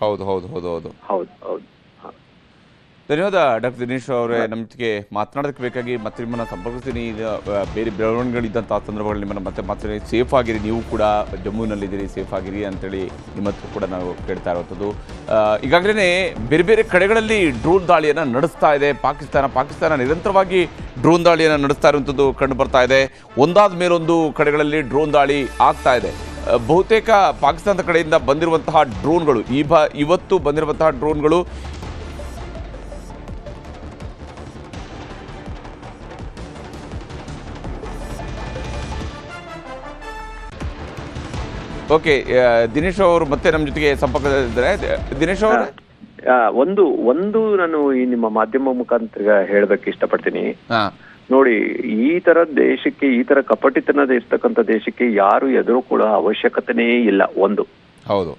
ಹೌದು ಹೌದು ಹೌದು ಹೌದು ಹೌದು ಹೌದು. ಧನ್ಯವಾದ ಡಾಕ್ಟರ್ ದಿನೇಶ್ ಅವರೇ. ನಮ್ಮ ಜೊತೆಗೆ ಮಾತನಾಡೋದಕ್ಕೆ ಬೇಕಾಗಿ ಮತ್ತೆ ನಿಮ್ಮನ್ನು ಸಂಪರ್ಕಿಸ್ತೀನಿ. ಈಗ ಬೇರೆ ಬೆಳವಣಿಗೆಗಳಿದ್ದಂಥ ಸಂದರ್ಭಗಳು ನಿಮ್ಮನ್ನು ಮತ್ತೆ ಸೇಫ್ ಆಗಿರಿ, ನೀವು ಕೂಡ ಜಮ್ಮುವಿನಲ್ಲಿದ್ದೀರಿ, ಸೇಫ್ ಆಗಿರಿ ಅಂತೇಳಿ ನಿಮ್ಮ ಹತ್ರ ಕೂಡ ನಾವು ಕೇಳ್ತಾ ಇರುವಂಥದ್ದು. ಈಗಾಗಲೇ ಬೇರೆ ಬೇರೆ ಕಡೆಗಳಲ್ಲಿ ಡ್ರೋನ್ ದಾಳಿಯನ್ನು ನಡೆಸ್ತಾ ಇದೆ ಪಾಕಿಸ್ತಾನ ನಿರಂತರವಾಗಿ ಡ್ರೋನ್ ದಾಳಿಯನ್ನು ನಡೆಸ್ತಾ ಇರುವಂಥದ್ದು ಕಂಡು ಬರ್ತಾ ಇದೆ. ಒಂದಾದ ಮೇಲೊಂದು ಕಡೆಗಳಲ್ಲಿ ಡ್ರೋನ್ ದಾಳಿ ಆಗ್ತಾ ಇದೆ. ಬಹುತೇಕ ಪಾಕಿಸ್ತಾನದ ಕಡೆಯಿಂದ ಬಂದಿರುವಂತಹ ಡ್ರೋನ್ಗಳು ಇವತ್ತು ಬಂದಿರುವಂತಹ ಡ್ರೋನ್ಗಳು ಓಕೆ. ದಿನೇಶ್ ಅವರು ಮತ್ತೆ ನಮ್ಮ ಜೊತೆಗೆ ಸಂಪರ್ಕದಲ್ಲಿದ್ದಾರೆ. ದಿನೇಶ್ ಅವರು, ಒಂದು ನಾನು ಈ ನಿಮ್ಮ ಮಾಧ್ಯಮ ಮುಖಾಂತರ ಹೇಳಬೇಕು ಇಷ್ಟಪಡ್ತೀನಿ. ನೋಡಿ, ಈ ತರ ದೇಶಕ್ಕೆ, ಈ ತರ ಕಪಟಿತನದ ಇರ್ತಕ್ಕಂಥ ದೇಶಕ್ಕೆ ಯಾರು ಎದುರು ಕೂಡ ಅವಶ್ಯಕತೆನೇ ಇಲ್ಲ. ಒಂದು, ಹೌದು,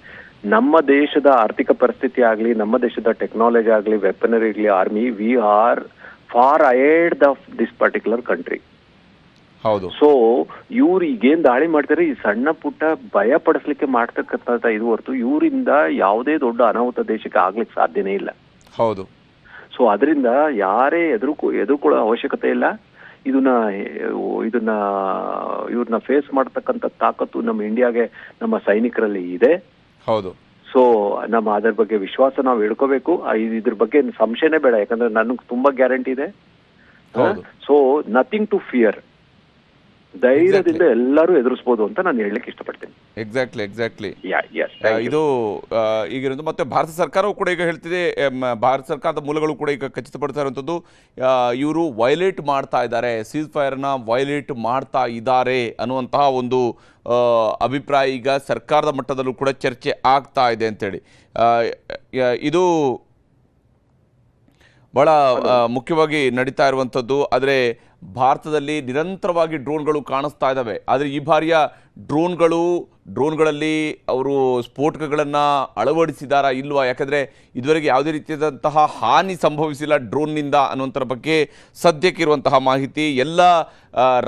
ನಮ್ಮ ದೇಶದ ಆರ್ಥಿಕ ಪರಿಸ್ಥಿತಿ ಆಗ್ಲಿ, ನಮ್ಮ ದೇಶದ ಟೆಕ್ನಾಲಜಿ ಆಗ್ಲಿ, ವೆಪನರಿ ಆಗ್ಲಿ, army, we are for ahead of this particular country. ಹೌದು. ಸೊ ಇವ್ರು ಈಗೇನ್ ದಾಳಿ ಮಾಡ್ತಾರೆ, ಈ ಸಣ್ಣ ಪುಟ್ಟ ಭಯ ಪಡಿಸ್ಲಿಕ್ಕೆ ಮಾಡ್ತಕ್ಕಂಥ ಇದು ಹೊರತು ಇವರಿಂದ ಯಾವುದೇ ದೊಡ್ಡ ಅನಾಹುತ ದೇಶಕ್ಕೆ ಆಗ್ಲಿಕ್ಕೆ ಸಾಧ್ಯನೇ ಇಲ್ಲ. ಹೌದು. ಸೊ ಅದರಿಂದ ಯಾರೇ ಎದುರ್ಕೊಳ್ಳೋ ಅವಶ್ಯಕತೆ ಇಲ್ಲ. ಇವ್ರನ್ನ ಫೇಸ್ ಮಾಡ್ತಕ್ಕಂಥ ತಾಕತ್ತು ನಮ್ಮ ಇಂಡಿಯಾಗೆ, ನಮ್ಮ ಸೈನಿಕರಲ್ಲಿ ಇದೆ. ಹೌದು. ಸೊ ನಮ್ಮ ಅದರ ಬಗ್ಗೆ ವಿಶ್ವಾಸ ನಾವು ಇಡ್ಕೋಬೇಕು. ಇದ್ರ ಬಗ್ಗೆ ಸಂಶಯನೇ ಬೇಡ, ಯಾಕಂದ್ರೆ ನನಗೆ ತುಂಬಾ ಗ್ಯಾರಂಟಿ ಇದೆ. So nothing to fear. ಧೈರ್ಯದಿಂದ ಎಲ್ಲರೂ ಎದುರಿಸಬಹುದು ಅಂತ ನಾನು ಹೇಳಲಿಕ್ಕೆ ಇಷ್ಟಪಡ್ತೀನಿ. ಎಕ್ಸಾಕ್ಟ್ಲಿ. ಇದು ಈಗಿರೋದು ಮತ್ತೆ ಭಾರತ ಸರ್ಕಾರವು ಕೂಡ ಈಗ ಹೇಳ್ತಿದೆ, ಭಾರತ ಸರ್ಕಾರದ ಮೂಲಗಳು ಕೂಡ ಈಗ ಖಚಿತಪಡ್ತಾ ಇರುವಂಥದ್ದು, ಇವರು ವೈಲೇಟ್ ಮಾಡ್ತಾ ಇದ್ದಾರೆ, ಸೀಸ್ ಫೈರ್ನ ವೈಲೇಟ್ ಮಾಡ್ತಾ ಇದ್ದಾರೆ ಅನ್ನುವಂತಹ ಒಂದು ಅಭಿಪ್ರಾಯ ಈಗ ಸರ್ಕಾರದ ಮಟ್ಟದಲ್ಲೂ ಕೂಡ ಚರ್ಚೆ ಆಗ್ತಾ ಇದೆ ಅಂತೇಳಿ. ಇದು ಬಹಳ ಮುಖ್ಯವಾಗಿ ನಡೀತಾ ಇರುವಂಥದ್ದು. ಆದರೆ ಭಾರತದಲ್ಲಿ ನಿರಂತರವಾಗಿ ಡ್ರೋನ್ಗಳು ಕಾಣಿಸ್ತಾ ಇದ್ದಾವೆ. ಆದರೆ ಈ ಬಾರಿಯ ಡ್ರೋನ್ಗಳಲ್ಲಿ ಅವರು ಸ್ಫೋಟಕಗಳನ್ನು ಅಳವಡಿಸಿದಾರಾ ಇಲ್ವಾ, ಯಾಕಂದರೆ ಇದುವರೆಗೆ ಯಾವುದೇ ರೀತಿಯಾದಂತಹ ಹಾನಿ ಸಂಭವಿಸಿಲ್ಲ ಡ್ರೋನ್ನಿಂದ ಅನ್ನುವಂಥರ ಬಗ್ಗೆ ಸದ್ಯಕ್ಕಿರುವಂತಹ ಮಾಹಿತಿ ಎಲ್ಲ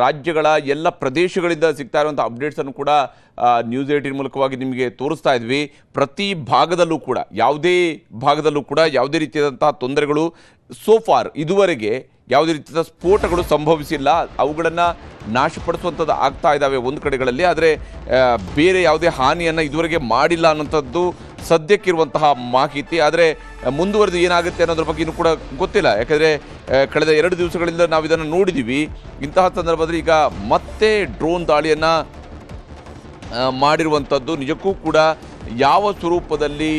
ರಾಜ್ಯಗಳ ಎಲ್ಲ ಪ್ರದೇಶಗಳಿಂದ ಸಿಗ್ತಾ ಇರುವಂಥ ಅಪ್ಡೇಟ್ಸನ್ನು ಕೂಡ ನ್ಯೂಸ್ 18 ಮೂಲಕವಾಗಿ ನಿಮಗೆ ತೋರಿಸ್ತಾ ಇದ್ವಿ. ಪ್ರತಿ ಭಾಗದಲ್ಲೂ ಕೂಡ ಯಾವುದೇ ರೀತಿಯಾದಂತಹ ತೊಂದರೆಗಳು ಸೋಫಾರ್ ಇದುವರೆಗೆ ಯಾವುದೇ ರೀತಿಯ ಸ್ಫೋಟಗಳು ಸಂಭವಿಸಿಲ್ಲ. ಅವುಗಳನ್ನು ನಾಶಪಡಿಸುವಂಥದ್ದು ಆಗ್ತಾ ಇದ್ದಾವೆ ಒಂದು ಕಡೆಗಳಲ್ಲಿ, ಆದರೆ ಬೇರೆ ಯಾವುದೇ ಹಾನಿಯನ್ನು ಇದುವರೆಗೆ ಮಾಡಿಲ್ಲ ಅನ್ನೋಂಥದ್ದು ಸದ್ಯಕ್ಕಿರುವಂತಹ ಮಾಹಿತಿ. ಆದರೆ ಮುಂದುವರೆದು ಏನಾಗುತ್ತೆ ಅನ್ನೋದ್ರ ಬಗ್ಗೆ ಇನ್ನೂ ಕೂಡ ಗೊತ್ತಿಲ್ಲ, ಯಾಕಂದರೆ ಕಳೆದ 2 ದಿವಸಗಳಿಂದ ನಾವು ಇದನ್ನು ನೋಡಿದ್ದೀವಿ. ಇಂತಹ ಸಂದರ್ಭದಲ್ಲಿ ಈಗ ಮತ್ತೆ ಡ್ರೋನ್ ದಾಳಿಯನ್ನು ಮಾಡಿರುವಂಥದ್ದು ನಿಜಕ್ಕೂ ಕೂಡ ಯಾವ ಸ್ವರೂಪದಲ್ಲಿ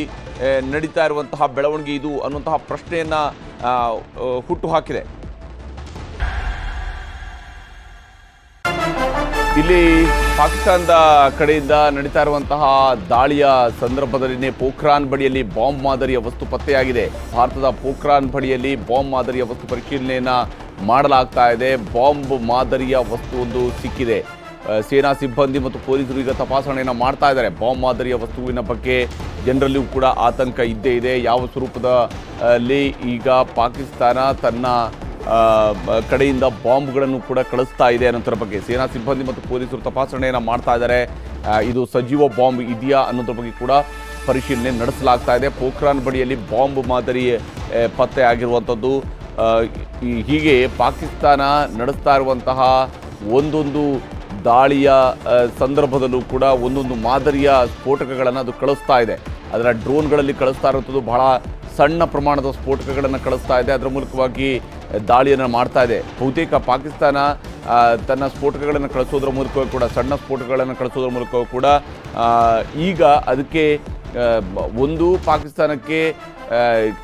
ನಡೀತಾ ಇರುವಂತಹ ಬೆಳವಣಿಗೆ ಇದು ಅನ್ನುವಂತಹ ಪ್ರಶ್ನೆಯನ್ನು ಹುಟ್ಟು ಹಾಕಿದೆ. ಇಲ್ಲಿ ಪಾಕಿಸ್ತಾನದ ಕಡೆಯಿಂದ ನಡೀತಾ ಇರುವಂತಹ ದಾಳಿಯ ಸಂದರ್ಭದಲ್ಲಿನೇ ಪೋಖ್ರಾನ್ ಬಳಿಯಲ್ಲಿ ಬಾಂಬ್ ಮಾದರಿಯ ವಸ್ತು ಪತ್ತೆಯಾಗಿದೆ. ಭಾರತದ ಪೋಖ್ರಾನ್ ಬಳಿಯಲ್ಲಿ ಬಾಂಬ್ ಮಾದರಿಯ ವಸ್ತು ಪರಿಶೀಲನೆಯನ್ನು ಮಾಡಲಾಗ್ತಾ ಇದೆ. ಬಾಂಬ್ ಮಾದರಿಯ ವಸ್ತುವೊಂದು ಸಿಕ್ಕಿದೆ. ಸೇನಾ ಸಿಬ್ಬಂದಿ ಮತ್ತು ಪೊಲೀಸರು ಈಗ ತಪಾಸಣೆಯನ್ನು ಮಾಡ್ತಾ ಇದ್ದಾರೆ. ಬಾಂಬ್ ಮಾದರಿಯ ವಸ್ತುವಿನ ಬಗ್ಗೆ ಜನರಲ್ಲಿಯೂ ಕೂಡ ಆತಂಕ ಇದ್ದೇ ಇದೆ. ಯಾವ ಸ್ವರೂಪದಲ್ಲಿ ಈಗ ಪಾಕಿಸ್ತಾನ ತನ್ನ ಕಡೆಯಿಂದ ಬಾಂಬ್ಗಳನ್ನು ಕೂಡ ಕಳಿಸ್ತಾ ಇದೆ ಅನ್ನೋದ್ರ ಬಗ್ಗೆ ಸೇನಾ ಸಿಬ್ಬಂದಿ ಮತ್ತು ಪೊಲೀಸರು ತಪಾಸಣೆಯನ್ನು ಮಾಡ್ತಾ ಇದ್ದಾರೆ. ಇದು ಸಜೀವ ಬಾಂಬ್ ಇದೆಯಾ ಅನ್ನೋದ್ರ ಬಗ್ಗೆ ಕೂಡ ಪರಿಶೀಲನೆ ನಡೆಸಲಾಗ್ತಾ ಇದೆ. ಪೋಖ್ರಾನ್ ಬಳಿಯಲ್ಲಿ ಬಾಂಬ್ ಮಾದರಿ ಪತ್ತೆ ಆಗಿರುವಂಥದ್ದು. ಹೀಗೆ ಪಾಕಿಸ್ತಾನ ನಡೆಸ್ತಾ ಇರುವಂತಹ ಒಂದೊಂದು ದಾಳಿಯ ಸಂದರ್ಭದಲ್ಲೂ ಕೂಡ ಒಂದೊಂದು ಮಾದರಿಯ ಸ್ಫೋಟಕಗಳನ್ನು ಅದು ಕಳಿಸ್ತಾ ಇದೆ. ಅದರ ಡ್ರೋನ್ಗಳಲ್ಲಿ ಕಳಿಸ್ತಾ ಇರುವಂಥದ್ದು ಬಹಳ ಸಣ್ಣ ಪ್ರಮಾಣದ ಸ್ಫೋಟಕಗಳನ್ನು ಕಳಿಸ್ತಾ ಇದೆ. ಅದರ ಮೂಲಕವಾಗಿ ದಾಳಿಯನ್ನು ಮಾಡ್ತಾ ಇದೆ. ಬಹುತೇಕ ಪಾಕಿಸ್ತಾನ ತನ್ನ ಸ್ಫೋಟಕಗಳನ್ನು ಕಳಿಸೋದ್ರ ಮೂಲಕವೂ ಕೂಡ, ಸಣ್ಣ ಸ್ಫೋಟಕಗಳನ್ನು ಕಳಿಸೋದ್ರ ಮೂಲಕವೂ ಕೂಡ ಈಗ ಅದಕ್ಕೆ ಒಂದು ಪಾಕಿಸ್ತಾನಕ್ಕೆ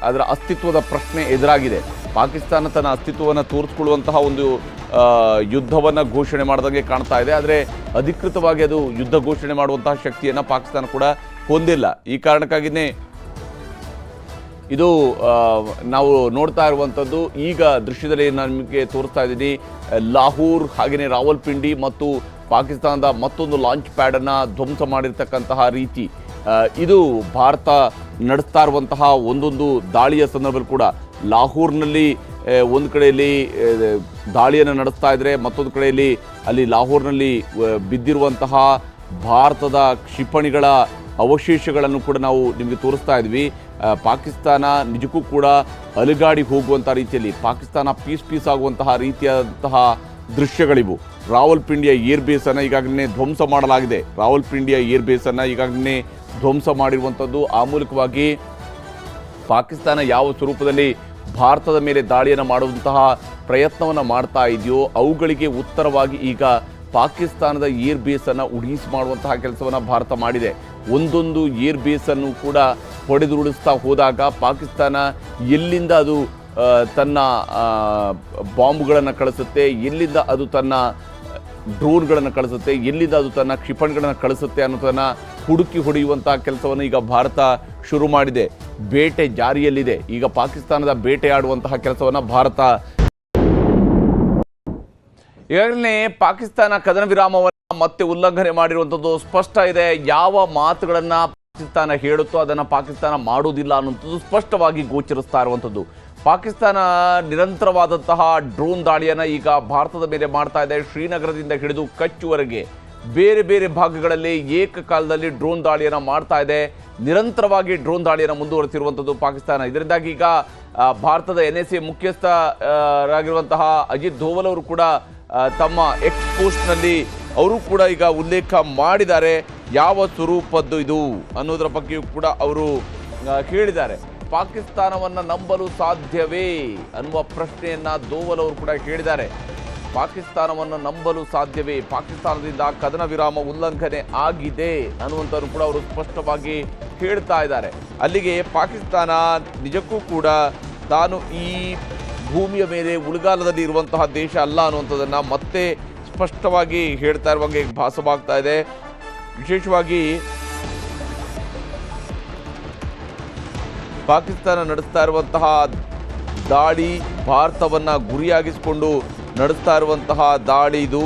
ಅದರ ಅಸ್ತಿತ್ವದ ಪ್ರಶ್ನೆ ಎದುರಾಗಿದೆ. ಪಾಕಿಸ್ತಾನ ತನ್ನ ಅಸ್ತಿತ್ವವನ್ನು ತೋರಿಸ್ಕೊಳ್ಳುವಂತಹ ಒಂದು ಯುದ್ಧವನ್ನು ಘೋಷಣೆ ಮಾಡಿದಂಗೆ ಕಾಣ್ತಾ ಇದೆ. ಆದರೆ ಅಧಿಕೃತವಾಗಿ ಅದು ಯುದ್ಧ ಘೋಷಣೆ ಮಾಡುವಂತಹ ಶಕ್ತಿಯನ್ನು ಪಾಕಿಸ್ತಾನ ಕೂಡ ಹೊಂದಿಲ್ಲ. ಈ ಕಾರಣಕ್ಕಾಗಿಯೇ ಇದು ನಾವು ನೋಡ್ತಾ ಇರುವಂಥದ್ದು. ಈಗ ದೃಶ್ಯದಲ್ಲಿ ನಾನು ನಿಮಗೆ ತೋರಿಸ್ತಾ ಇದ್ದೀನಿ ಲಾಹೋರ್ ಹಾಗೆಯೇ ರಾವಲ್ಪಿಂಡಿ ಮತ್ತು ಪಾಕಿಸ್ತಾನದ ಮತ್ತೊಂದು ಲಾಂಚ್ ಪ್ಯಾಡನ್ನು ಧ್ವಂಸ ಮಾಡಿರ್ತಕ್ಕಂತಹ ರೀತಿ. ಇದು ಭಾರತ ನಡೆಸ್ತಾ ಇರುವಂತಹ ಒಂದೊಂದು ದಾಳಿಯ ಸಂದರ್ಭದಲ್ಲಿ ಕೂಡ ಲಾಹೋರ್ನಲ್ಲಿ ಒಂದು ಕಡೆಯಲ್ಲಿ ದಾಳಿಯನ್ನು ನಡೆಸ್ತಾ ಇದ್ದರೆ, ಮತ್ತೊಂದು ಕಡೆಯಲ್ಲಿ ಅಲ್ಲಿ ಲಾಹೋರ್ನಲ್ಲಿ ಬಿದ್ದಿರುವಂತಹ ಭಾರತದ ಕ್ಷಿಪಣಿಗಳ ಅವಶೇಷಗಳನ್ನು ಕೂಡ ನಾವು ನಿಮಗೆ ತೋರಿಸ್ತಾ ಇದ್ವಿ. ಪಾಕಿಸ್ತಾನ ನಿಜಕ್ಕೂ ಕೂಡ ಅಲುಗಾಡಿ ಹೋಗುವಂಥ ರೀತಿಯಲ್ಲಿ, ಪಾಕಿಸ್ತಾನ ಪೀಸ್ ಆಗುವಂತಹ ರೀತಿಯಾದಂತಹ ದೃಶ್ಯಗಳಿವು. ರಾವಲ್ಪಿಂಡಿಯ ಏರ್ಬೇಸನ್ನು ಈಗಾಗಲೇ ಧ್ವಂಸ ಮಾಡಲಾಗಿದೆ. ರಾವಲ್ಪಿಂಡಿಯ ಏರ್ಬೇಸನ್ನು ಈಗಾಗಲೇ ಧ್ವಂಸ ಮಾಡಿರುವಂಥದ್ದು. ಆ ಮೂಲಕವಾಗಿ ಪಾಕಿಸ್ತಾನ ಯಾವ ಸ್ವರೂಪದಲ್ಲಿ ಭಾರತದ ಮೇಲೆ ದಾಳಿಯನ್ನು ಮಾಡುವಂತಹ ಪ್ರಯತ್ನವನ್ನು ಮಾಡ್ತಾ ಇದೆಯೋ ಅವುಗಳಿಗೆ ಉತ್ತರವಾಗಿ ಈಗ ಪಾಕಿಸ್ತಾನದ ಏರ್ ಬೇಸನ್ನು ಉಡೀಸ್ ಮಾಡುವಂತಹ ಕೆಲಸವನ್ನು ಭಾರತ ಮಾಡಿದೆ. ಒಂದೊಂದು ಏರ್ ಬೇಸನ್ನು ಕೂಡ ಹೊಡೆದುರುಳಿಸ್ತಾ ಹೋದಾಗ ಪಾಕಿಸ್ತಾನ ಎಲ್ಲಿಂದ ಅದು ತನ್ನ ಬಾಂಬ್ಗಳನ್ನು ಕಳಿಸುತ್ತೆ, ಎಲ್ಲಿಂದ ಅದು ತನ್ನ ಡ್ರೋನ್ಗಳನ್ನು ಕಳಿಸುತ್ತೆ, ಎಲ್ಲಿಂದ ಅದು ತನ್ನ ಕ್ಷಿಪಣಿಗಳನ್ನು ಕಳಿಸುತ್ತೆ ಅನ್ನೋದನ್ನು ಹುಡುಕಿ ಹೊಡೆಯುವಂತಹ ಕೆಲಸವನ್ನು ಈಗ ಭಾರತ ಶುರು ಮಾಡಿದೆ. ಬೇಟೆ ಜಾರಿಯಲ್ಲಿದೆ. ಈಗ ಪಾಕಿಸ್ತಾನದ ಬೇಟೆಯಾಡುವಂತಹ ಕೆಲಸವನ್ನು ಭಾರತ ಈಗಾಗಲೇ ಪಾಕಿಸ್ತಾನ ಕದನ ವಿರಾಮವನ್ನು ಮತ್ತೆ ಉಲ್ಲಂಘನೆ ಮಾಡಿರುವಂಥದ್ದು ಸ್ಪಷ್ಟ ಇದೆ. ಯಾವ ಮಾತುಗಳನ್ನು ಪಾಕಿಸ್ತಾನ ಹೇಳುತ್ತೋ ಅದನ್ನು ಪಾಕಿಸ್ತಾನ ಮಾಡುವುದಿಲ್ಲ ಅನ್ನುವಂಥದ್ದು ಸ್ಪಷ್ಟವಾಗಿ ಗೋಚರಿಸ್ತಾ ಇರುವಂಥದ್ದು. ಪಾಕಿಸ್ತಾನ ನಿರಂತರವಾದಂತಹ ಡ್ರೋನ್ ದಾಳಿಯನ್ನು ಈಗ ಭಾರತದ ಮೇಲೆ ಮಾಡ್ತಾ ಇದೆ. ಶ್ರೀನಗರದಿಂದ ಹಿಡಿದು ಕಚ್ವರೆಗೆ ಬೇರೆ ಬೇರೆ ಭಾಗಗಳಲ್ಲಿ ಏಕಕಾಲದಲ್ಲಿ ಡ್ರೋನ್ ದಾಳಿಯನ್ನು ಮಾಡ್ತಾ ಇದೆ. ನಿರಂತರವಾಗಿ ಡ್ರೋನ್ ದಾಳಿಯನ್ನು ಮುಂದುವರೆಸಿರುವಂಥದ್ದು ಪಾಕಿಸ್ತಾನ. ಇದರಿಂದಾಗಿ ಈಗ ಭಾರತದ NSA ಮುಖ್ಯಸ್ಥರಾಗಿರುವಂತಹ ಅಜಿತ್ ಧೋವಲ್ ಅವರು ಕೂಡ ತಮ್ಮ ಎಕ್ಸ್ ಪೋಸ್ಟ್ನಲ್ಲಿ ಅವರು ಕೂಡ ಈಗ ಉಲ್ಲೇಖ ಮಾಡಿದ್ದಾರೆ. ಯಾವ ಸ್ವರೂಪದ್ದು ಇದು ಅನ್ನೋದರ ಬಗ್ಗೆಯೂ ಕೂಡ ಅವರು ಹೇಳಿದ್ದಾರೆ. ಪಾಕಿಸ್ತಾನವನ್ನು ನಂಬಲು ಸಾಧ್ಯವೇ ಅನ್ನುವ ಪ್ರಶ್ನೆಯನ್ನ ಧೋವಲ್ ಅವರು ಕೂಡ ಕೇಳಿದ್ದಾರೆ. ಪಾಕಿಸ್ತಾನವನ್ನು ನಂಬಲು ಸಾಧ್ಯವೇ? ಪಾಕಿಸ್ತಾನದಿಂದ ಕದನ ವಿರಾಮ ಉಲ್ಲಂಘನೆ ಆಗಿದೆ ಅನ್ನುವಂಥದ್ದು ಕೂಡ ಅವರು ಸ್ಪಷ್ಟವಾಗಿ ಹೇಳ್ತಾ ಇದ್ದಾರೆ. ಅಲ್ಲಿಗೆ ಪಾಕಿಸ್ತಾನ ನಿಜಕ್ಕೂ ಕೂಡ ತಾನು ಈ ಭೂಮಿಯ ಮೇಲೆ ಉಳುಗಾಲದಲ್ಲಿ ಇರುವಂತಹ ದೇಶ ಅಲ್ಲ ಅನ್ನುವಂಥದ್ದನ್ನು ಮತ್ತೆ ಸ್ಪಷ್ಟವಾಗಿ ಹೇಳ್ತಾ ಇರುವಂಗೆ ಭಾಸವಾಗ್ತಾ ಇದೆ. ವಿಶೇಷವಾಗಿ ಪಾಕಿಸ್ತಾನ ನಡೆಸ್ತಾ ಇರುವಂತಹ ದಾಳಿ, ಭಾರತವನ್ನು ಗುರಿಯಾಗಿಸಿಕೊಂಡು ನಡೆಸ್ತಾ ಇರುವಂತಹ ದಾಳಿ ಇದು.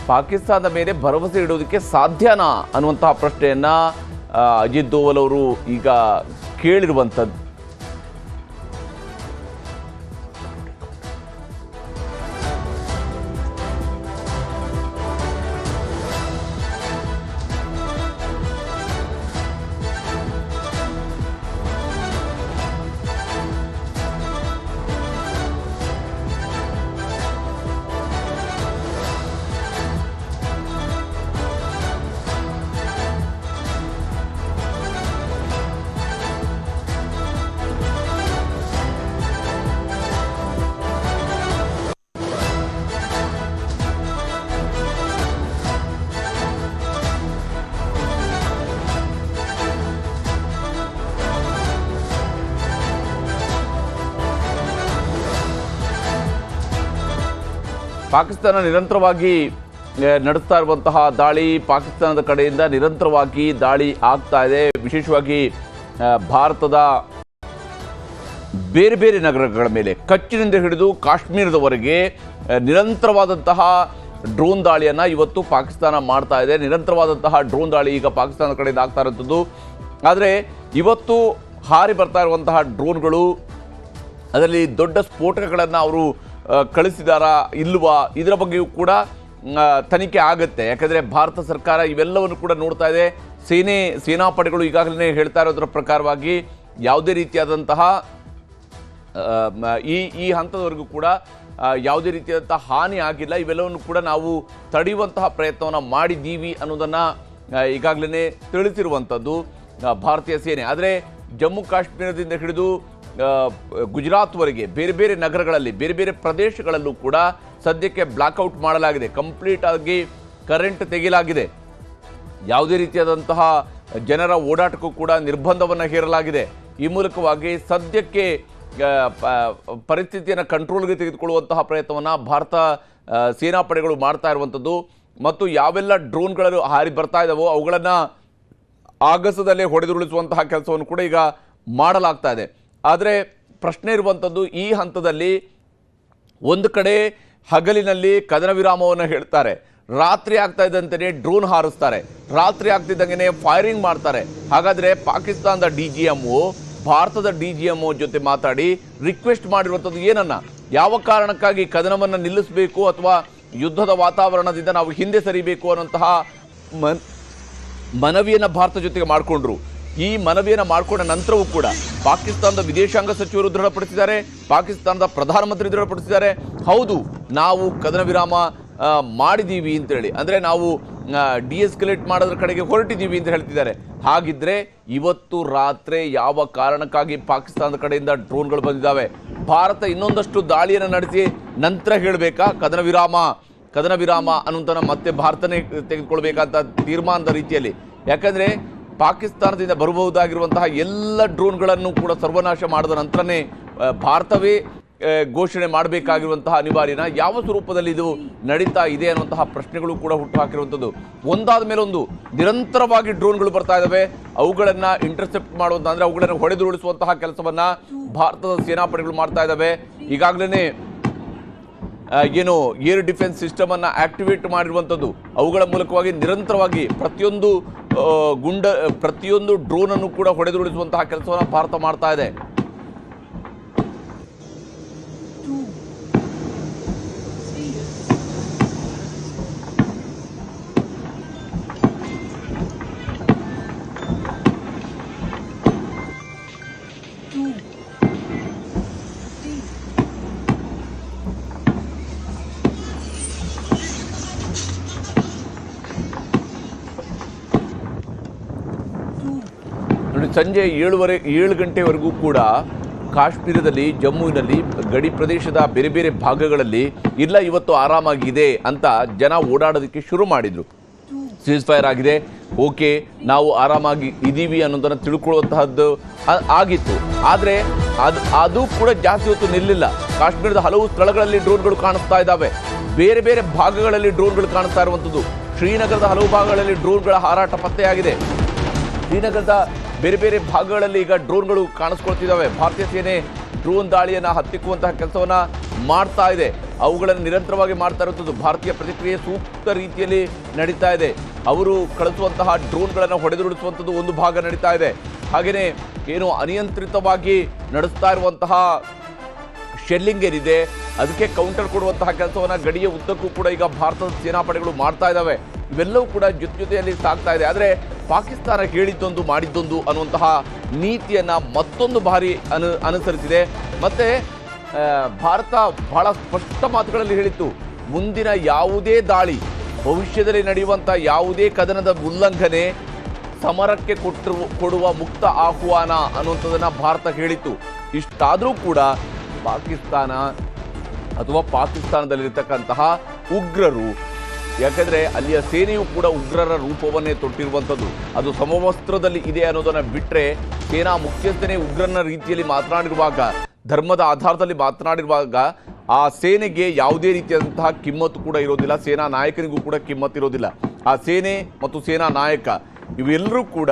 ಪಾಕಿಸ್ತಾನದ ಮೇಲೆ ಭರವಸೆ ಇಡೋದಕ್ಕೆ ಸಾಧ್ಯನಾ ಅನ್ನುವಂತಹ ಪ್ರಶ್ನೆಯನ್ನ ಅಜಿತ್ ಧೋವಲ್ ಅವರು ಈಗ ಕೇಳಿರುವಂಥದ್ದು. ಪಾಕಿಸ್ತಾನ ನಿರಂತರವಾಗಿ ನಡೆಸ್ತಾ ಇರುವಂತಹ ದಾಳಿ, ಪಾಕಿಸ್ತಾನದ ಕಡೆಯಿಂದ ನಿರಂತರವಾಗಿ ದಾಳಿ ಆಗ್ತಾ ಇದೆ. ವಿಶೇಷವಾಗಿ ಭಾರತದ ಬೇರೆ ಬೇರೆ ನಗರಗಳ ಮೇಲೆ, ಕಚ್ನಿಂದ ಹಿಡಿದು ಕಾಶ್ಮೀರದವರೆಗೆ ನಿರಂತರವಾದಂತಹ ಡ್ರೋನ್ ದಾಳಿಯನ್ನು ಇವತ್ತು ಪಾಕಿಸ್ತಾನ ಮಾಡ್ತಾ ಇದೆ. ನಿರಂತರವಾದಂತಹ ಡ್ರೋನ್ ದಾಳಿ ಈಗ ಪಾಕಿಸ್ತಾನದ ಕಡೆಯಿಂದ ಆಗ್ತಾ ಇರುವಂಥದ್ದು. ಆದರೆ ಇವತ್ತು ಹಾರಿ ಬರ್ತಾ ಇರುವಂತಹ ಡ್ರೋನ್ಗಳು, ಅದರಲ್ಲಿ ದೊಡ್ಡ ಸ್ಫೋಟಕಗಳನ್ನು ಅವರು ಕಳಿಸಿದಾರಾ ಇಲ್ವಾ ಇದರ ಬಗ್ಗೆಯೂ ಕೂಡ ತನಿಖೆ ಆಗುತ್ತೆ. ಯಾಕಂದರೆ ಭಾರತ ಸರ್ಕಾರ ಇವೆಲ್ಲವನ್ನು ಕೂಡ ನೋಡ್ತಾ ಇದೆ. ಸೇನಾಪಡೆಗಳು ಈಗಾಗಲೇ ಹೇಳ್ತಾ ಇರೋದ್ರ ಪ್ರಕಾರವಾಗಿ ಯಾವುದೇ ರೀತಿಯಾದಂತಹ ಈ ಹಂತದವರೆಗೂ ಕೂಡ ಯಾವುದೇ ರೀತಿಯಾದಂತಹ ಹಾನಿ ಆಗಿಲ್ಲ. ಇವೆಲ್ಲವನ್ನು ಕೂಡ ನಾವು ತಡೆಯುವಂತಹ ಪ್ರಯತ್ನವನ್ನು ಮಾಡಿದ್ದೀವಿ ಅನ್ನೋದನ್ನು ಈಗಾಗಲೇ ತಿಳಿಸಿರುವಂಥದ್ದು ಭಾರತೀಯ ಸೇನೆ. ಆದರೆ ಜಮ್ಮು ಕಾಶ್ಮೀರದಿಂದ ಹಿಡಿದು ಗುಜರಾತ್ವರೆಗೆ ಬೇರೆ ಬೇರೆ ನಗರಗಳಲ್ಲಿ ಬೇರೆ ಬೇರೆ ಪ್ರದೇಶಗಳಲ್ಲೂ ಕೂಡ ಸದ್ಯಕ್ಕೆ ಬ್ಲಾಕ್ಔಟ್ ಮಾಡಲಾಗಿದೆ. ಕಂಪ್ಲೀಟ್ ಆಗಿ ಕರೆಂಟ್ ತೆಗೆಯಲಾಗಿದೆ. ಯಾವುದೇ ರೀತಿಯಾದಂತಹ ಜನರ ಓಡಾಟಕ್ಕೂ ಕೂಡ ನಿರ್ಬಂಧವನ್ನು ಹೇರಲಾಗಿದೆ. ಈ ಮೂಲಕವಾಗಿ ಸದ್ಯಕ್ಕೆ ಪರಿಸ್ಥಿತಿಯನ್ನು ಕಂಟ್ರೋಲ್ಗೆ ತೆಗೆದುಕೊಳ್ಳುವಂತಹ ಪ್ರಯತ್ನವನ್ನು ಭಾರತ ಸೇನಾಪಡೆಗಳು ಮಾಡ್ತಾ ಇರುವಂಥದ್ದು. ಮತ್ತು ಯಾವೆಲ್ಲ ಡ್ರೋನ್ಗಳು ಹಾರಿ ಬರ್ತಾ ಇದ್ದಾವೋ ಅವುಗಳನ್ನು ಆಗಸದಲ್ಲೇ ಹೊಡೆದುರುಳಿಸುವಂತಹ ಕೆಲಸವನ್ನು ಕೂಡ ಈಗ ಮಾಡಲಾಗ್ತಾ ಇದೆ. ಆದರೆ ಪ್ರಶ್ನೆ ಇರುವಂಥದ್ದು, ಈ ಹಂತದಲ್ಲಿ ಒಂದು ಕಡೆ ಹಗಲಿನಲ್ಲಿ ಕದನ ವಿರಾಮವನ್ನು ಹೇಳ್ತಾರೆ, ರಾತ್ರಿ ಆಗ್ತಾ ಇದ್ದಂತೆಯೇ ಡ್ರೋನ್ ಹಾರಿಸ್ತಾರೆ, ರಾತ್ರಿ ಆಗ್ತಿದ್ದಂಗೆ ಫೈರಿಂಗ್ ಮಾಡ್ತಾರೆ. ಹಾಗಾದರೆ ಪಾಕಿಸ್ತಾನದ DGMO ಭಾರತದ DGMO ಜೊತೆ ಮಾತಾಡಿ ರಿಕ್ವೆಸ್ಟ್ ಮಾಡಿರುವಂಥದ್ದು ಏನನ್ನ, ಯಾವ ಕಾರಣಕ್ಕಾಗಿ ಕದನವನ್ನು ನಿಲ್ಲಿಸಬೇಕು ಅಥವಾ ಯುದ್ಧದ ವಾತಾವರಣದಿಂದ ನಾವು ಹಿಂದೆ ಸರಿಬೇಕು ಅನ್ನೋಂತಹ ಮನವಿಯನ್ನು ಭಾರತ ಜೊತೆಗೆ ಮಾಡಿಕೊಂಡ್ರು. ಈ ಮನವಿಯನ್ನು ಮಾಡಿಕೊಂಡ ನಂತರವೂ ಕೂಡ ಪಾಕಿಸ್ತಾನದ ವಿದೇಶಾಂಗ ಸಚಿವರು ದೃಢಪಡಿಸಿದ್ದಾರೆ, ಪಾಕಿಸ್ತಾನದ ಪ್ರಧಾನಮಂತ್ರಿ ದೃಢಪಡಿಸಿದ್ದಾರೆ, ಹೌದು ನಾವು ಕದನ ವಿರಾಮ ಮಾಡಿದ್ದೀವಿ ಅಂತೇಳಿ, ಅಂದರೆ ನಾವು ಡಿಎಸ್ಕಲೇಟ್ ಮಾಡೋದ್ರ ಕಡೆಗೆ ಹೊರಟಿದ್ದೀವಿ ಅಂತ ಹೇಳ್ತಿದ್ದಾರೆ. ಹಾಗಿದ್ರೆ ಇವತ್ತು ರಾತ್ರಿ ಯಾವ ಕಾರಣಕ್ಕಾಗಿ ಪಾಕಿಸ್ತಾನದ ಕಡೆಯಿಂದ ಡ್ರೋನ್ಗಳು ಬಂದಿದ್ದಾವೆ, ಭಾರತ ಇನ್ನೊಂದಷ್ಟು ದಾಳಿಯನ್ನು ನಡೆಸಿ ನಂತರ ಹೇಳಬೇಕಾ ಕದನ ವಿರಾಮ ಅನ್ನುವಂಥ ಮತ್ತೆ ಭಾರತನೇ ತೆಗೆದುಕೊಳ್ಬೇಕಂತ ತೀರ್ಮಾನದ ರೀತಿಯಲ್ಲಿ? ಯಾಕಂದರೆ ಪಾಕಿಸ್ತಾನದಿಂದ ಬರಬಹುದಾಗಿರುವಂತಹ ಎಲ್ಲ ಡ್ರೋನ್ಗಳನ್ನು ಕೂಡ ಸರ್ವನಾಶ ಮಾಡಿದ ನಂತರನೇ ಭಾರತವೇ ಘೋಷಣೆ ಮಾಡಬೇಕಾಗಿರುವಂತಹ ಅನಿವಾರ್ಯನ, ಯಾವ ಸ್ವರೂಪದಲ್ಲಿ ಇದು ನಡೀತಾ ಇದೆ ಅನ್ನುವಂತಹ ಪ್ರಶ್ನೆಗಳು ಕೂಡ ಹುಟ್ಟು ಹಾಕಿರುವಂಥದ್ದು. ಒಂದಾದ ಮೇಲೆ ಒಂದು ನಿರಂತರವಾಗಿ ಡ್ರೋನ್ಗಳು ಬರ್ತಾ ಇದ್ದಾವೆ. ಅವುಗಳನ್ನು ಇಂಟರ್ಸೆಪ್ಟ್ ಮಾಡುವಂಥ, ಅಂದರೆ ಅವುಗಳನ್ನು ಹೊಡೆದುರುಳಿಸುವಂತಹ ಕೆಲಸವನ್ನು ಭಾರತದ ಸೇನಾಪಡೆಗಳು ಮಾಡ್ತಾ ಇದ್ದಾವೆ. ಈಗಾಗಲೇ ಏನು ಏರ್ ಡಿಫೆನ್ಸ್ ಸಿಸ್ಟಮನ್ನು ಆಕ್ಟಿವೇಟ್ ಮಾಡಿರುವಂಥದ್ದು, ಅವುಗಳ ಮೂಲಕವಾಗಿ ನಿರಂತರವಾಗಿ ಪ್ರತಿಯೊಂದು ಡ್ರೋನನ್ನು ಕೂಡ ಹೊಡೆದುರುಳಿಸುವಂತಹ ಕೆಲಸವನ್ನು ಭಾರತ ಮಾಡ್ತಾ ಇದೆ. ನೋಡಿ, ಸಂಜೆ 7 ಗಂಟೆವರೆಗೂ ಕೂಡ ಕಾಶ್ಮೀರದಲ್ಲಿ, ಜಮ್ಮುವಿನಲ್ಲಿ, ಗಡಿ ಪ್ರದೇಶದ ಬೇರೆ ಬೇರೆ ಭಾಗಗಳಲ್ಲಿ ಇಲ್ಲ ಇವತ್ತು ಆರಾಮಾಗಿದೆ ಅಂತ ಜನ ಓಡಾಡೋದಕ್ಕೆ ಶುರು ಮಾಡಿದರು. ಸೀಸ್ ಫೈರ್ ಆಗಿದೆ, ಓಕೆ ನಾವು ಆರಾಮಾಗಿ ಇದ್ದೀವಿ ಅನ್ನೋದನ್ನು ತಿಳ್ಕೊಳ್ಳುವಂತಹದ್ದು ಆಗಿತ್ತು. ಆದರೆ ಅದು ಕೂಡ ಜಾಸ್ತಿ ಹೊತ್ತು ನಿಲ್ಲಿಲ್ಲ. ಕಾಶ್ಮೀರದ ಹಲವು ಸ್ಥಳಗಳಲ್ಲಿ ಡ್ರೋನ್ಗಳು ಕಾಣಿಸ್ತಾ ಇದ್ದಾವೆ, ಬೇರೆ ಬೇರೆ ಭಾಗಗಳಲ್ಲಿ ಡ್ರೋನ್ಗಳು ಕಾಣಿಸ್ತಾ ಇರುವಂಥದ್ದು. ಶ್ರೀನಗರದ ಹಲವು ಭಾಗಗಳಲ್ಲಿ ಡ್ರೋನ್ಗಳ ಹಾರಾಟ ಪತ್ತೆಯಾಗಿದೆ. ಶ್ರೀನಗರದ ಬೇರೆ ಬೇರೆ ಭಾಗಗಳಲ್ಲಿ ಈಗ ಡ್ರೋನ್ಗಳು ಕಾಣಿಸ್ಕೊಳ್ತಿದ್ದಾವೆ. ಭಾರತೀಯ ಸೇನೆ ಡ್ರೋನ್ ದಾಳಿಯನ್ನು ಹತ್ತಿಕ್ಕುವಂತಹ ಕೆಲಸವನ್ನು ಮಾಡ್ತಾ ಇದೆ. ಅವುಗಳನ್ನು ನಿರಂತರವಾಗಿ ಮಾಡ್ತಾ ಇರುವಂಥದ್ದು. ಭಾರತೀಯ ಪ್ರತಿಕ್ರಿಯೆ ಸೂಕ್ತ ರೀತಿಯಲ್ಲಿ ನಡೀತಾ ಇದೆ. ಅವರು ಕಳಿಸುವಂತಹ ಡ್ರೋನ್ಗಳನ್ನು ಹೊಡೆದುರುಳಿಸುವಂಥದ್ದು ಒಂದು ಭಾಗ ನಡೀತಾ ಇದೆ. ಹಾಗೆಯೇ ಏನು ಅನಿಯಂತ್ರಿತವಾಗಿ ನಡೆಸ್ತಾ ಇರುವಂತಹ ಶೆಲ್ಲಿಂಗ್ ಏನಿದೆ ಅದಕ್ಕೆ ಕೌಂಟರ್ ಕೊಡುವಂತಹ ಕೆಲಸವನ್ನು ಗಡಿಯ ಉದ್ದಕ್ಕೂ ಕೂಡ ಈಗ ಭಾರತದ ಸೇನಾಪಡೆಗಳು ಮಾಡ್ತಾ ಇದ್ದಾವೆ. ಇವೆಲ್ಲವೂ ಕೂಡ ಜೊತೆಯಲ್ಲಿ ಸಾಗ್ತಾ ಇದೆ. ಆದರೆ ಪಾಕಿಸ್ತಾನ ಹೇಳಿದ್ದೊಂದು ಮಾಡಿದ್ದೊಂದು ಅನ್ನುವಂತಹ ನೀತಿಯನ್ನು ಮತ್ತೊಂದು ಬಾರಿ ಅನುಸರಿಸಿದೆ. ಮತ್ತು ಭಾರತ ಬಹಳ ಸ್ಪಷ್ಟ ಮಾತುಗಳಲ್ಲಿ ಹೇಳಿತ್ತು, ಮುಂದಿನ ಯಾವುದೇ ದಾಳಿ, ಭವಿಷ್ಯದಲ್ಲಿ ನಡೆಯುವಂಥ ಯಾವುದೇ ಕದನದ ಉಲ್ಲಂಘನೆ ಸಮರಕ್ಕೆ ಕೊಡುವ ಮುಕ್ತ ಆಹ್ವಾನ ಅನ್ನುವಂಥದ್ದನ್ನು ಭಾರತ ಹೇಳಿತ್ತು. ಇಷ್ಟಾದರೂ ಕೂಡ ಪಾಕಿಸ್ತಾನ ಅಥವಾ ಪಾಕಿಸ್ತಾನದಲ್ಲಿರ್ತಕ್ಕಂತಹ ಉಗ್ರರು, ಯಾಕಂದರೆ ಅಲ್ಲಿಯ ಸೇನೆಯು ಕೂಡ ಉಗ್ರರ ರೂಪವನ್ನೇ ತೊಟ್ಟಿರುವಂಥದ್ದು, ಅದು ಸಮವಸ್ತ್ರದಲ್ಲಿ ಇದೆ ಅನ್ನೋದನ್ನು ಬಿಟ್ಟರೆ ಸೇನಾ ಮುಖ್ಯಸ್ಥನೇ ಉಗ್ರನ ರೀತಿಯಲ್ಲಿ ಮಾತನಾಡಿರುವಾಗ, ಧರ್ಮದ ಆಧಾರದಲ್ಲಿ ಮಾತನಾಡಿರುವಾಗ ಆ ಸೇನೆಗೆ ಯಾವುದೇ ರೀತಿಯಾದಂತಹ ಕಿಮ್ಮತ್ತು ಕೂಡ ಇರೋದಿಲ್ಲ. ಸೇನಾ ನಾಯಕನಿಗೂ ಕೂಡ ಕಿಮ್ಮತ್ತು ಇರೋದಿಲ್ಲ. ಆ ಸೇನೆ ಮತ್ತು ಸೇನಾ ನಾಯಕ ಇವೆಲ್ಲರೂ ಕೂಡ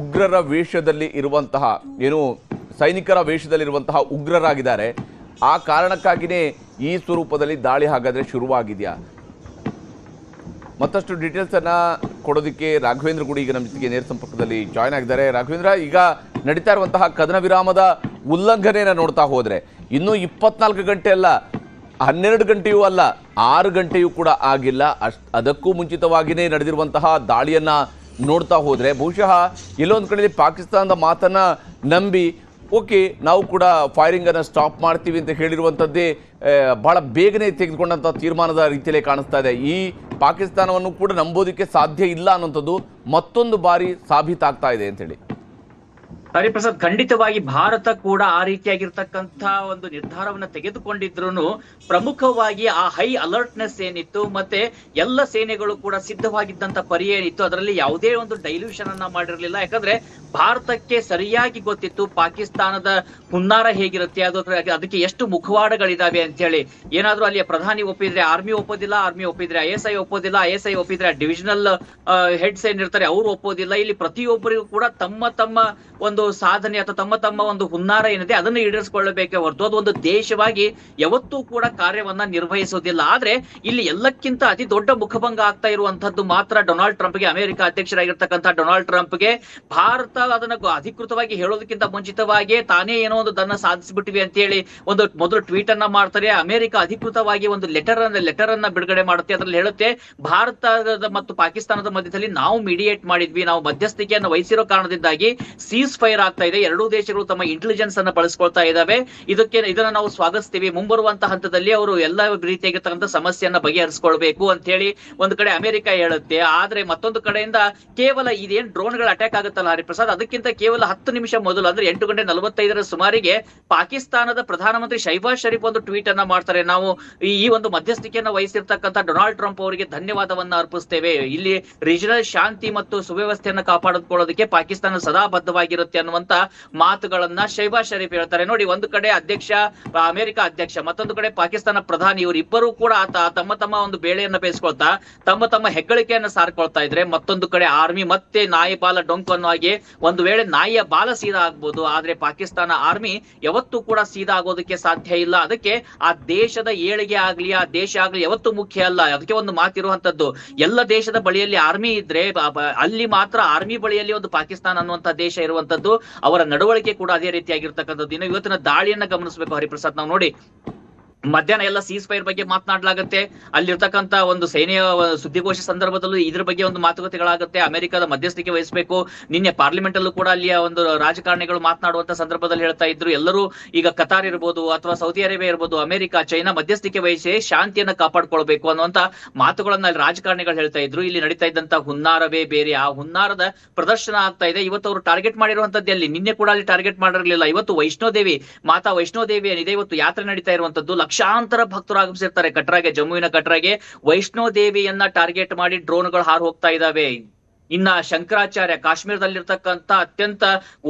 ಉಗ್ರರ ವೇಷದಲ್ಲಿ ಇರುವಂತಹ, ಏನು ಸೈನಿಕರ ವೇಷದಲ್ಲಿರುವಂತಹ ಉಗ್ರರಾಗಿದ್ದಾರೆ. ಆ ಕಾರಣಕ್ಕಾಗಿಯೇ ಈ ಸ್ವರೂಪದಲ್ಲಿ ದಾಳಿ ಹಾಗಾದರೆ ಶುರುವಾಗಿದೆಯಾ? ಮತ್ತಷ್ಟು ಡೀಟೇಲ್ಸನ್ನು ಕೊಡೋದಕ್ಕೆ ರಾಘವೇಂದ್ರ ಗುಡಿ ಈಗ ನಮ್ಮ ಜೊತೆಗೆ ನೇರ ಸಂಪರ್ಕದಲ್ಲಿ ಜಾಯ್ನ್ ಆಗಿದ್ದಾರೆ. ರಾಘವೇಂದ್ರ, ಈಗ ನಡೀತಾ ಇರುವಂತಹ ಕದನ ವಿರಾಮದ ಉಲ್ಲಂಘನೆಯನ್ನು ನೋಡ್ತಾ ಹೋದರೆ ಇನ್ನೂ 24 ಗಂಟೆ ಅಲ್ಲ, 12 ಗಂಟೆಯೂ ಅಲ್ಲ, 6 ಗಂಟೆಯೂ ಕೂಡ ಆಗಿಲ್ಲ. ಅದಕ್ಕೂ ಮುಂಚಿತವಾಗಿಯೇ ನಡೆದಿರುವಂತಹ ದಾಳಿಯನ್ನು ನೋಡ್ತಾ ಹೋದರೆ ಬಹುಶಃ ಎಲ್ಲೊಂದು ಕಡೆಯಲ್ಲಿ ಪಾಕಿಸ್ತಾನದ ಮಾತನ್ನು ನಂಬಿ ಓಕೆ ನಾವು ಕೂಡ ಫೈರಿಂಗನ್ನು ಸ್ಟಾಪ್ ಮಾಡ್ತೀವಿ ಅಂತ ಹೇಳಿರುವಂಥದ್ದೇ ಭಾಳ ಬೇಗನೆ ತೆಗೆದುಕೊಂಡಂಥ ತೀರ್ಮಾನದ ರೀತಿಯಲ್ಲೇ ಕಾಣಿಸ್ತಾ ಇದೆ. ಈ ಪಾಕಿಸ್ತಾನವನ್ನು ಕೂಡ ನಂಬೋದಕ್ಕೆ ಸಾಧ್ಯ ಇಲ್ಲ ಅನ್ನೋಂಥದ್ದು ಮತ್ತೊಂದು ಬಾರಿ ಸಾಬೀತಾಗ್ತಾ ಇದೆ ಅಂತೇಳಿ. ಹರಿಪ್ರಸಾದ್, ಖಂಡಿತವಾಗಿ ಭಾರತ ಕೂಡ ಆ ರೀತಿಯಾಗಿರ್ತಕ್ಕಂಥ ಒಂದು ನಿರ್ಧಾರವನ್ನ ತೆಗೆದುಕೊಂಡಿದ್ರು ಪ್ರಮುಖವಾಗಿ ಆ ಹೈ ಅಲರ್ಟ್ನೆಸ್ ಏನಿತ್ತು, ಮತ್ತೆ ಎಲ್ಲ ಸೇನೆಗಳು ಕೂಡ ಸಿದ್ಧವಾಗಿದ್ದಂತ ಪರಿ ಏನಿತ್ತು, ಅದರಲ್ಲಿ ಯಾವುದೇ ಒಂದು ಡೈಲ್ಯೂಷನ್ ಅನ್ನ ಮಾಡಿರ್ಲಿಲ್ಲ. ಯಾಕಂದ್ರೆ ಭಾರತಕ್ಕೆ ಸರಿಯಾಗಿ ಗೊತ್ತಿತ್ತು ಪಾಕಿಸ್ತಾನದ ಹುನ್ನಾರ ಹೇಗಿರುತ್ತೆ, ಅದಕ್ಕೆ ಎಷ್ಟು ಮುಖವಾಡಗಳಿದಾವೆ ಅಂತ ಹೇಳಿ. ಏನಾದ್ರೂ ಅಲ್ಲಿಯ ಪ್ರಧಾನಿ ಒಪ್ಪಿದ್ರೆ ಆರ್ಮಿ ಒಪ್ಪೋದಿಲ್ಲ, ಆರ್ಮಿ ಒಪ್ಪಿದ್ರೆ ISI ಒಪ್ಪೋದಿಲ್ಲ, ISI ಒಪ್ಪಿದ್ರೆ ಡಿವಿಷನಲ್ ಹೆಡ್ಸ್ ಏನಿರ್ತಾರೆ ಅವ್ರು ಒಪ್ಪೋದಿಲ್ಲ. ಇಲ್ಲಿ ಪ್ರತಿಯೊಬ್ಬರಿಗೂ ಕೂಡ ತಮ್ಮ ತಮ್ಮ ಒಂದು ಸಾಧನೆ ಅಥವಾ ತಮ್ಮ ತಮ್ಮ ಒಂದು ಹುನ್ನಾರ ಏನಿದೆ ಅದನ್ನು ಈಡೇರಿಸಿಕೊಳ್ಳಬೇಕೇ ಹೊರತು ಅದು ಒಂದು ದೇಶವಾಗಿ ಯಾವತ್ತೂ ಕೂಡ ಕಾರ್ಯವನ್ನ ನಿರ್ವಹಿಸೋದಿಲ್ಲ. ಆದ್ರೆ ಇಲ್ಲಿ ಎಲ್ಲಕ್ಕಿಂತ ಅತಿ ದೊಡ್ಡ ಮುಖಭಂಗ ಆಗ್ತಾ ಇರುವಂತದ್ದು ಮಾತ್ರ ಡೊನಾಲ್ಡ್ ಟ್ರಂಪ್ಗೆ, ಅಮೆರಿಕ ಅಧ್ಯಕ್ಷರಾಗಿರ್ತಕ್ಕಂಥ ಡೊನಾಲ್ಡ್ ಟ್ರಂಪ್ಗೆ. ಭಾರತ ಅದನ್ನ ಅಧಿಕೃತವಾಗಿ ಹೇಳೋದಕ್ಕಿಂತ ಮುಂಚಿತವಾಗಿ ತಾನೇ ಏನೋ ಒಂದು ದನ್ನ ಸಾಧಿಸಿಬಿಟ್ಟಿವಿ ಅಂತ ಹೇಳಿ ಒಂದು ಮೊದಲು ಟ್ವೀಟ್ ಅನ್ನ ಮಾಡ್ತಾರೆ. ಅಮೆರಿಕ ಅಧಿಕೃತವಾಗಿ ಒಂದು ಲೆಟರ್ ಅನ್ನ ಬಿಡುಗಡೆ ಮಾಡುತ್ತೆ. ಅದ್ರಲ್ಲಿ ಹೇಳುತ್ತೆ, ಭಾರತದ ಮತ್ತು ಪಾಕಿಸ್ತಾನದ ಮಧ್ಯದಲ್ಲಿ ನಾವು ಮೀಡಿಯೇಟ್ ಮಾಡಿದ್ವಿ, ನಾವು ಮಧ್ಯಸ್ಥಿಕೆಯನ್ನು ವಹಿಸಿರೋ ಕಾರಣದಿಂದಾಗಿ ಸೀಸ್ ಫೈರ್ ಆಗ್ತಾ ಇದೆ, ಎರಡೂ ದೇಶಗಳು ತಮ್ಮ ಇಂಟೆಲಿಜೆನ್ಸ್ ಅನ್ನ ಬಳಸ್ಕೊಳ್ತಾ ಇದಾವೆ, ಇದನ್ನ ನಾವು ಸ್ವಾಗತಿಸ್ತೀವಿ. ಮುಂಬರುವಂತಹ ಹಂತದಲ್ಲಿ ಅವರು ಎಲ್ಲ ರೀತಿಯಾಗಿರ್ತಕ್ಕಂಥ ಸಮಸ್ಯೆಯನ್ನ ಬಗೆಹರಿಸಿಕೊಳ್ಬೇಕು ಅಂತ ಹೇಳಿ ಒಂದು ಕಡೆ ಅಮೆರಿಕ ಹೇಳುತ್ತೆ. ಆದ್ರೆ ಮತ್ತೊಂದು ಕಡೆಯಿಂದ ಕೇವಲ ಇದೇನ್ ಡ್ರೋನ್ಗಳ ಅಟ್ಯಾಕ್ ಆಗುತ್ತಲ್ಲ ಹರಿಪ್ರಸಾದ್, ಅದಕ್ಕಿಂತ ಕೇವಲ 10 ನಿಮಿಷ ಮೊದಲು ಅಂದ್ರೆ 8:45 ಸುಮಾರಿಗೆ ಪಾಕಿಸ್ತಾನದ ಪ್ರಧಾನಮಂತ್ರಿ ಶಹಬಾಜ್ ಶರೀಫ್ ಒಂದು ಟ್ವೀಟ್ ಅನ್ನ ಮಾಡ್ತಾರೆ. ನಾವು ಈ ಒಂದು ಮಧ್ಯಸ್ಥಿಕೆಯನ್ನ ವಹಿಸಿರ್ತಕ್ಕಂಥ ಡೊನಾಲ್ಡ್ ಟ್ರಂಪ್ ಅವರಿಗೆ ಧನ್ಯವಾದವನ್ನ ಅರ್ಪಿಸ್ತೇವೆ. ಇಲ್ಲಿ ರೀಜನಲ್ ಶಾಂತಿ ಮತ್ತು ಸುವ್ಯವಸ್ಥೆಯನ್ನ ಕಾಪಾಡಿಕೊಳ್ಳೋದಕ್ಕೆ ಪಾಕಿಸ್ತಾನ ಸದಾ ಬದ್ಧವಾಗಿರುತ್ತೆ ಅನ್ನುವಂತ ಮಾತುಗಳನ್ನ ಶಹಬಾಜ್ ಶರೀಫ್ ಹೇಳ್ತಾರೆ. ನೋಡಿ, ಒಂದು ಕಡೆ ಅಮೆರಿಕ ಅಧ್ಯಕ್ಷ, ಮತ್ತೊಂದು ಕಡೆ ಪಾಕಿಸ್ತಾನ ಪ್ರಧಾನಿ, ಇವರಿಬ್ಬರು ಕೂಡ ತಮ್ಮ ತಮ್ಮ ಒಂದು ಬೇಳೆಯನ್ನ ಬೇಯಿಸ್ಕೊಳ್ತಾ ತಮ್ಮ ತಮ್ಮ ಹೆಗ್ಗಳಿಕೆಯನ್ನ ಸಾರ್ಕೊಳ್ತಾ ಇದ್ರೆ, ಮತ್ತೊಂದು ಕಡೆ ಆರ್ಮಿ ಮತ್ತೆ ನಾಯಿ ಬಾಲ ಡೊಂಕು ಅನ್ನೋ ಹಾಗೆ ಒಂದು ವೇಳೆ ನಾಯಿಯ ಬಾಲ ಸೀದಾ ಆಗ್ಬೋದು, ಆದ್ರೆ ಪಾಕಿಸ್ತಾನ ಆರ್ಮಿ ಯಾವತ್ತೂ ಕೂಡ ಸೀದಾ ಆಗೋದಕ್ಕೆ ಸಾಧ್ಯ ಇಲ್ಲ. ಅದಕ್ಕೆ ಆ ದೇಶದ ಏಳಿಗೆ ಆಗ್ಲಿ, ಆ ದೇಶ ಆಗ್ಲಿ ಯಾವತ್ತೂ ಮುಖ್ಯ ಅಲ್ಲ. ಅದಕ್ಕೆ ಒಂದು ಮಾತಿರುವಂತದ್ದು, ಎಲ್ಲ ದೇಶದ ಬಳಿಯಲ್ಲಿ ಆರ್ಮಿ ಇದ್ರೆ ಅಲ್ಲಿ ಮಾತ್ರ ಆರ್ಮಿ ಬಳಿಯಲ್ಲಿ ಒಂದು ಪಾಕಿಸ್ತಾನ ಅನ್ನುವಂತ ದೇಶ ಇರುವಂತದ್ದು. ಅವರ ನಡವಳಿಕೆ ಕೂಡ ಅದೇ ರೀತಿಯಾಗಿರ್ತಕ್ಕಂಥದ್ದು. ಇನ್ನು ಇವತ್ತಿನ ದಾಳಿಯನ್ನ ಗಮನಿಸಬೇಕು ಹರಿಪ್ರಸಾದ್. ನಾವು ನೋಡಿ, ಮಧ್ಯಾಹ್ನ ಎಲ್ಲ ಸೀಸ್ ಫೈರ್ ಬಗ್ಗೆ ಮಾತನಾಡಲಾಗುತ್ತೆ. ಅಲ್ಲಿರ್ತಕ್ಕಂಥ ಒಂದು ಸೇನೆಯ ಸುದ್ದಿಗೋಷ್ಠಿ ಸಂದರ್ಭದಲ್ಲೂ ಇದ್ರ ಬಗ್ಗೆ ಒಂದು ಮಾತುಕತೆಗಳಾಗುತ್ತೆ. ಅಮೆರಿಕದ ಮಧ್ಯಸ್ಥಿಕೆ ವಹಿಸಬೇಕು. ನಿನ್ನೆ ಪಾರ್ಲಿಮೆಂಟ್ ಅಲ್ಲೂ ಕೂಡ ಅಲ್ಲಿಯ ಒಂದು ರಾಜಕಾರಣಿಗಳು ಮಾತನಾಡುವಂತ ಸಂದರ್ಭದಲ್ಲಿ ಹೇಳ್ತಾ ಇದ್ರು, ಎಲ್ಲರೂ ಈಗ ಕತಾರ್ ಇರ್ಬೋದು ಅಥವಾ ಸೌದಿ ಅರೇಬಿಯಾ ಇರ್ಬೋದು, ಅಮೆರಿಕ, ಚೈನಾ ಮಧ್ಯಸ್ಥಿಕೆ ವಹಿಸಿ ಶಾಂತಿಯನ್ನ ಕಾಪಾಡ್ಕೊಳ್ಬೇಕು ಅನ್ನುವಂತ ಮಾತುಗಳನ್ನ ಅಲ್ಲಿ ರಾಜಕಾರಣಿಗಳು ಹೇಳ್ತಾ ಇದ್ರು. ಇಲ್ಲಿ ನಡೀತಾ ಇದ್ದಂತ ಹುನ್ನಾರವೇ ಬೇರೆ, ಆ ಹುನ್ನಾರದ ಪ್ರದರ್ಶನ ಆಗ್ತಾ ಇದೆ. ಇವತ್ತು ಅವರು ಟಾರ್ಗೆಟ್ ಮಾಡಿರುವಂತದ್ದು ಅಲ್ಲಿ, ನಿನ್ನೆ ಕೂಡ ಅಲ್ಲಿ ಟಾರ್ಗೆಟ್ ಮಾಡಿರಲಿಲ್ಲ. ಇವತ್ತು ಮಾತಾ ವೈಷ್ಣೋದೇವಿ ಏನಿದೆ, ಇವತ್ತು ಯಾತ್ರೆ ನಡೀತಾ ಇರುವಂತದ್ದು. ಲಕ್ಷಾಂತರ ಭಕ್ತರು ಆಗಮಿಸಿರ್ತಾರೆ ಕಟ್ರಾಗೆ, ಜಮ್ಮುವಿನ ಕಟ್ರಾಗೆ. ವೈಷ್ಣೋ ದೇವಿಯನ್ನ ಟಾರ್ಗೆಟ್ ಮಾಡಿ ಡ್ರೋನ್ಗಳು ಹಾರು ಹೋಗ್ತಾ ಇದಾವೆ. ಇನ್ನ ಶಂಕರಾಚಾರ್ಯ, ಕಾಶ್ಮೀರದಲ್ಲಿರ್ತಕ್ಕಂಥ ಅತ್ಯಂತ